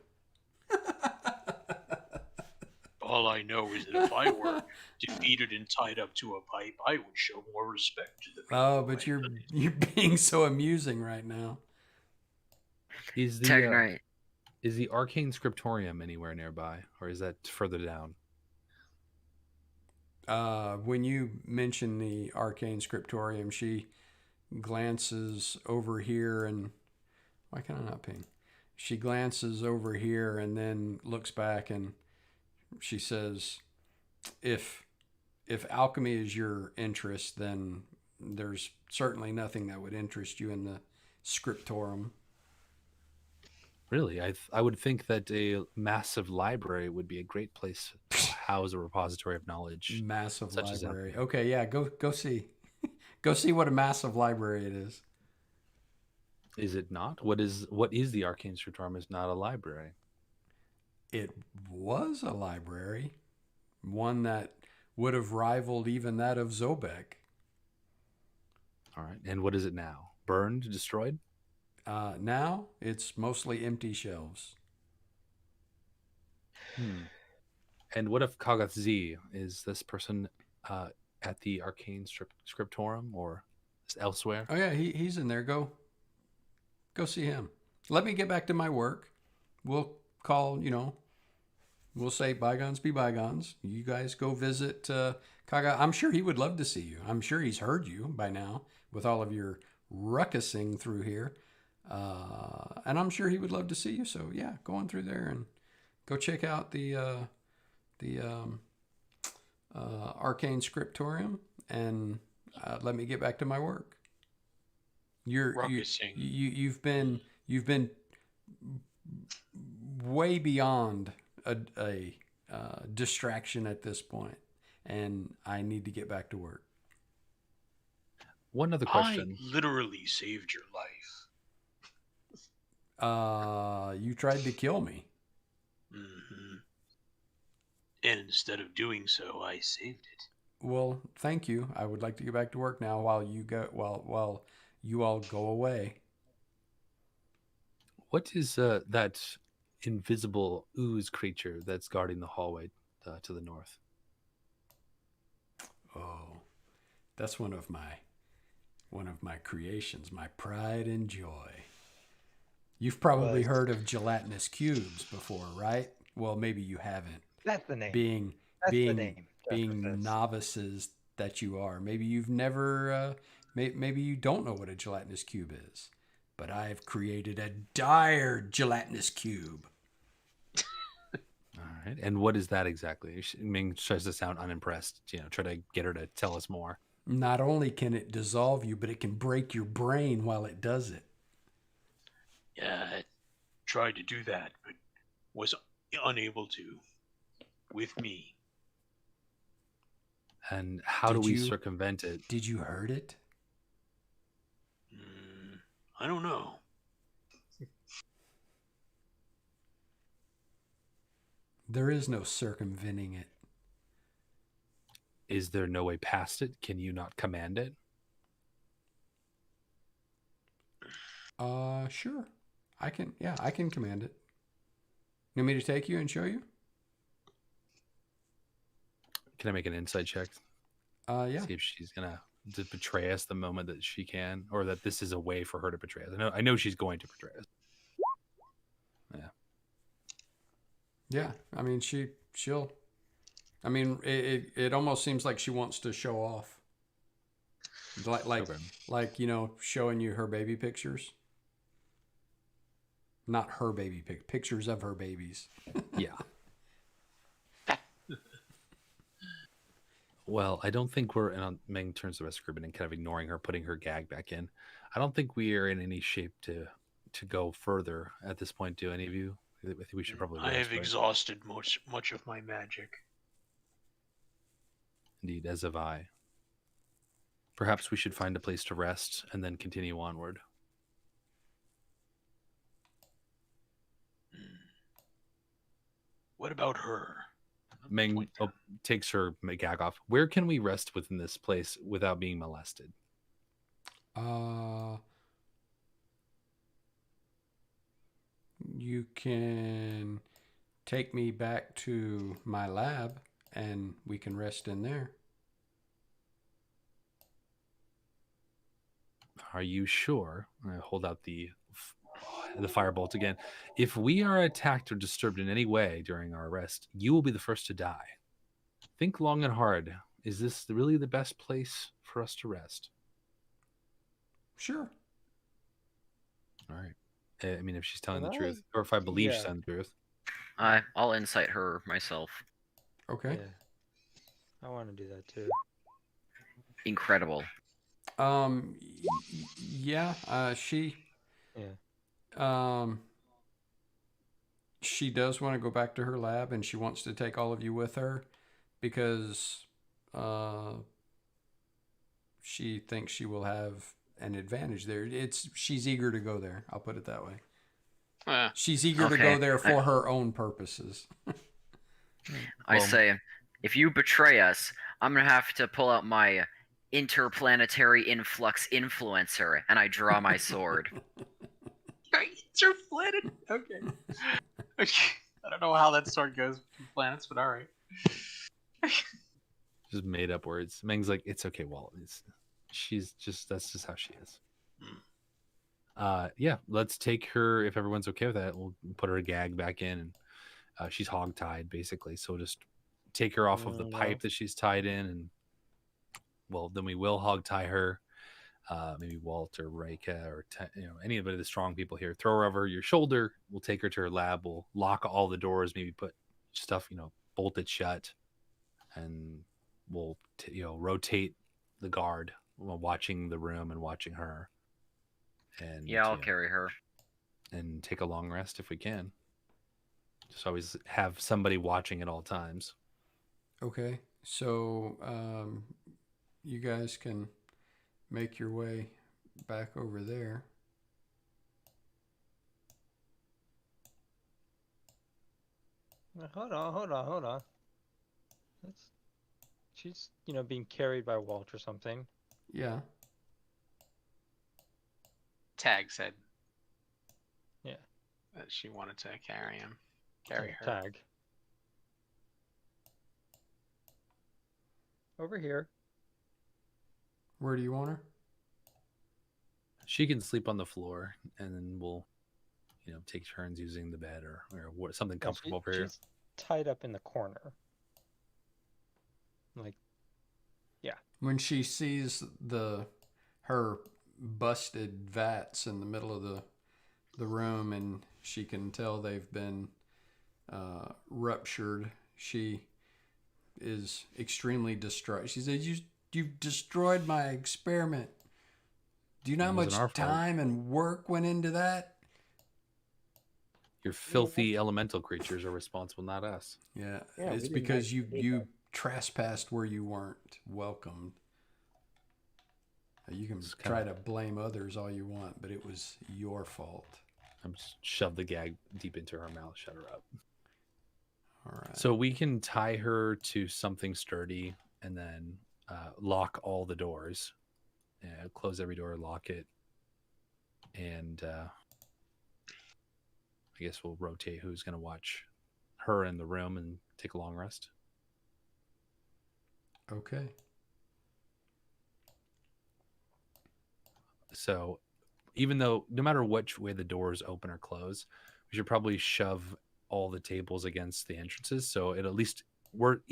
All I know is that if I were defeated and tied up to a pipe, I would show more respect to the people. Oh, but you're being so amusing right now. Is the arcane scriptorium anywhere nearby, or is that further down? When you mention the arcane scriptorium, she glances over here and why can I not ping? She glances over here and then looks back and she says, if alchemy is your interest, then there's certainly nothing that would interest you in the scriptorium. Really? I would think that a massive library would be a great place to house a repository of knowledge. Massive library. Okay, yeah, go see. Go see what a massive library it is. Is it not? What is the arcane scriptorium? Is not a library. It was a library, one that would have rivaled even that of Zobek. All right. And what is it now? Burned, destroyed? Now it's mostly empty shelves. And what if Kagath Z? Is this person at the arcane scriptorium or elsewhere? Oh yeah, he's in there. Go see him. Let me get back to my work. We'll call, we'll say bygones be bygones. You guys go visit Kaga. I'm sure he would love to see you. I'm sure he's heard you by now with all of your ruckusing through here. And I'm sure he would love to see you. So yeah, go on through there and go check out the arcane scriptorium and let me get back to my work. You've been way beyond a distraction at this point, and I need to get back to work. One other question. I literally saved your life. You tried to kill me. Mm-hmm. And instead of doing so, I saved it. Well, thank you. I would like to get back to work now while you all go away. What is that invisible ooze creature that's guarding the hallway to the north? Oh, that's one of my creations, my pride and joy. You've probably was- heard of gelatinous cubes before, right? Well, maybe you haven't. That's the name. Being That's the being name. being Jasper says. novices that you are. Maybe you've never. Maybe you don't know what a gelatinous cube is. But I've created a dire gelatinous cube. All right. And what is that exactly? Ming tries to sound unimpressed. Try to get her to tell us more. Not only can it dissolve you, but it can break your brain while it does it. Yeah, I tried to do that, but was unable to with me. And how Did do we you- circumvent it? Did you hurt it? I don't know. There is no circumventing it. Is there no way past it? Can you not command it? Sure. I can command it. You want me to take you and show you? Can I make an insight check? Yeah. See if she's gonna betray us the moment that she can, or that this is a way for her to betray us. I know she's going to betray us. Yeah. Yeah. I mean, she'll. I mean, it almost seems like she wants to show off. Like showing you her baby pictures. Not her baby pictures of her babies. Yeah. Well, I don't think we're. And Meng turns to the rest of the group and kind of ignoring her, putting her gag back in. I don't think we are in any shape to go further at this point. Do any of you? I think we should probably. I have exhausted much of my magic. Indeed, as have I. Perhaps we should find a place to rest and then continue onward. What about her? Meng takes her gag off. Where can we rest within this place without being molested? You can take me back to my lab and we can rest in there. Are you sure? I hold out the firebolt again. If we are attacked or disturbed in any way during our rest, you will be the first to die. Think long and hard. Is this really the best place for us to rest? Sure. All right. I mean, if she's telling the truth, or if I believe she's telling the truth. I'll insight her myself. Okay. Yeah. I want to do that too. Incredible. Yeah. She. Yeah. She does want to go back to her lab, and she wants to take all of you with her because she thinks she will have an advantage there. She's eager to go there. I'll put it that way. She's eager to go there for her own purposes. I say, if you betray us, I'm gonna have to pull out my interplanetary influx influencer, and I draw my sword. Interplanet? Okay. I don't know how that sword goes from planets, but all right. Just made up words. Meng's like, it's okay, Walt. That's just how she is. Yeah, let's take her. If everyone's okay with that, we'll put her gag back in, and she's hog-tied basically. So just take her off of the pipe that she's tied in, and then we will hog-tie her. Maybe Walt or Reika or anybody of the strong people here. Throw her over your shoulder. We'll take her to her lab. We'll lock all the doors. Maybe put stuff, bolt it shut, and we'll rotate the guard while watching the room and watching her. And I'll carry her and take a long rest if we can. Just always have somebody watching at all times. Okay, so you guys can make your way back over there. Hold on. She's, being carried by Walt or something. Yeah. Tag said. Yeah. That she wanted to carry her. Tag. Over here. Where do you want her? She can sleep on the floor, and then we'll take turns using the bed or what, something comfortable for you. She's tied up in the corner. Like, yeah. When she sees her busted vats in the middle of the room, and she can tell they've been ruptured, she is extremely distraught. She says, "You've destroyed my experiment. Do you know how much time and work went into that?" Your filthy elemental creatures are responsible, not us. Yeah, it's because you trespassed where you weren't welcomed. You can try to blame others all you want, but it was your fault. I'm just shove the gag deep into her mouth, shut her up. All right. So we can tie her to something sturdy and then lock all the doors. Close every door, lock it. And I guess we'll rotate who's going to watch her in the room and take a long rest. Okay. So even though no matter which way the doors open or close, we should probably shove all the tables against the entrances. So it at least, worst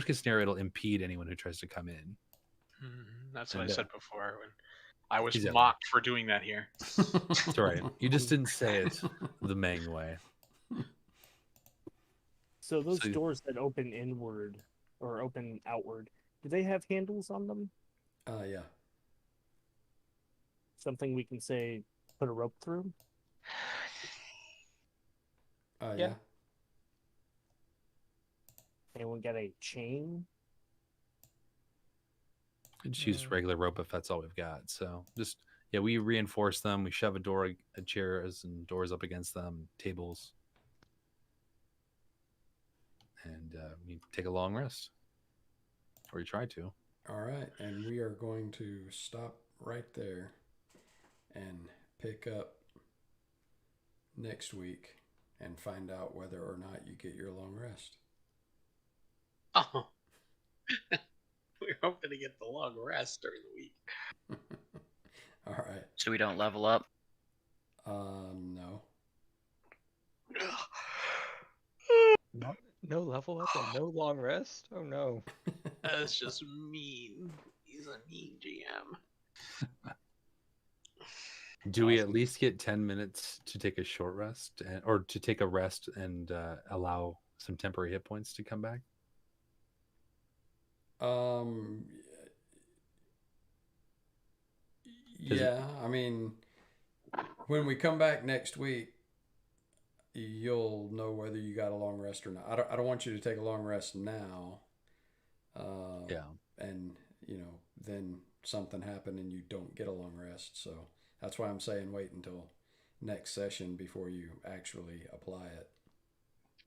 case scenario, it'll impede anyone who tries to come in. That's what I said before when I was Exactly. mocked for doing that here. That's right. You just didn't say it the Meng way. So those doors that open inward or open outward, do they have handles on them? Yeah. Something we can say put a rope through? Yeah. Anyone got a chain? Just use regular rope if that's all we've got. So just, we reinforce them. We shove a chairs and doors up against them, tables. And we take a long rest. Or you try to. All right. And we are going to stop right there and pick up next week and find out whether or not you get your long rest. Oh. We're hoping to get the long rest during the week. All right. So we don't level up? No. No level up and no long rest? Oh no. That's just mean. He's a mean GM. Do we at least get 10 minutes to take a short rest or to take a rest and allow some temporary hit points to come back? Yeah, I mean, when we come back next week, you'll know whether you got a long rest or not. I don't want you to take a long rest now. And then something happened and you don't get a long rest. So that's why I'm saying wait until next session before you actually apply it.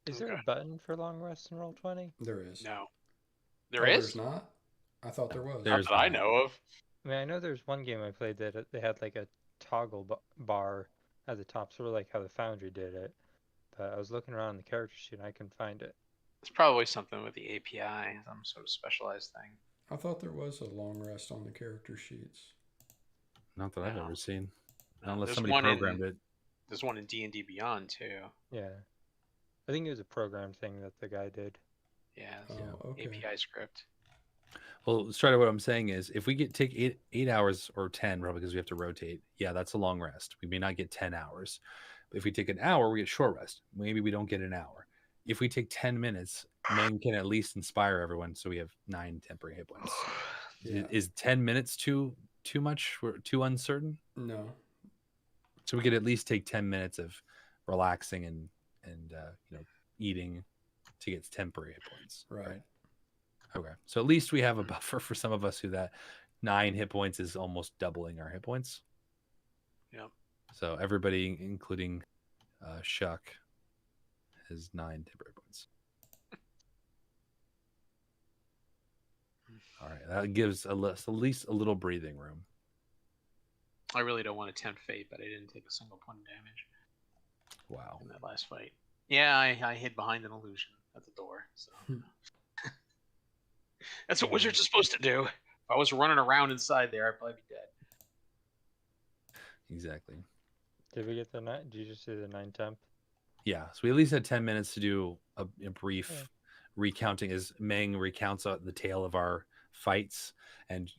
Is there a button for long rest in Roll20? There is. No. There is? There's not? I thought there was. Not that I know of. I mean, I know there's one game I played that they had like a toggle bar at the top, sort of like how the Foundry did it. But I was looking around the character sheet and I couldn't find it. It's probably something with the API, some sort of specialized thing. I thought there was a long rest on the character sheets. Not that I've ever seen. No, Unless there's somebody one programmed it. There's one in D&D Beyond, too. Yeah. I think it was a program thing that the guy did. Yeah, okay. API script. Well, straight away what I'm saying is if we take 8 hours or 10, probably because we have to rotate, that's a long rest. We may not get 10 hours. But if we take an hour, we get short rest. Maybe we don't get an hour. If we take 10 minutes, Meng can at least inspire everyone so we have 9 temporary hit points. Yeah. Is 10 minutes too much? We're too uncertain? No. So we could at least take 10 minutes of relaxing and eating to get temporary hit points. Right. Okay. So at least we have a buffer for some of us who that 9 hit points is almost doubling our hit points. Yep. So everybody, including Shuck, has 9 temporary points. All right. That gives at least a little breathing room. I really don't want to tempt fate, but I didn't take a single point of damage. Wow. In that last fight. Yeah, I hid behind an illusion at the door. So that's what wizards are supposed to do. If I was running around inside there, I'd probably be dead. Exactly. Did we get the 9? Did you just say the 9 temp? Yeah, so we at least had 10 minutes to do a brief Yeah. recounting as Meng recounts the tale of our fights, and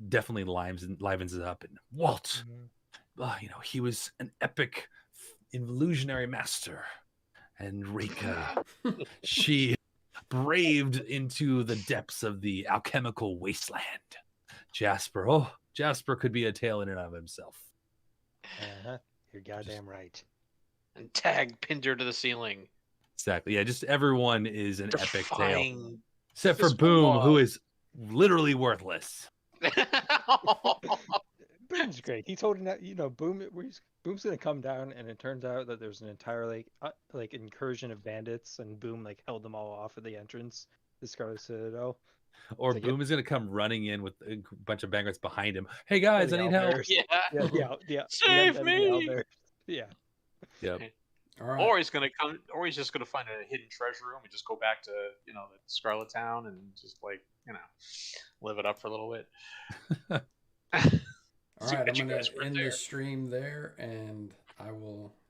definitely livens it up. And Walt, he was an epic illusionary master, and Rika, she braved into the depths of the alchemical wasteland. Jasper could be a tale in and of himself. You're goddamn right. And tag pinned her to the ceiling. Exactly. Yeah, just everyone is an epic tale. Except for this Boom, love. who is literally worthless. Boom's great. He's holding that, Boom's gonna come down, and it turns out that there's an entire like incursion of bandits, and Boom held them all off at the entrance to Scarlet Citadel. Or Boom is gonna come running in with a bunch of bandits behind him. Hey guys, I need help. Yeah. Save me. Yeah. Yep. All right. Or he's gonna come, or he's just gonna find a hidden treasure room and just go back to the Scarlet Town and just live it up for a little bit. All right, I'm going to end the stream there, and I will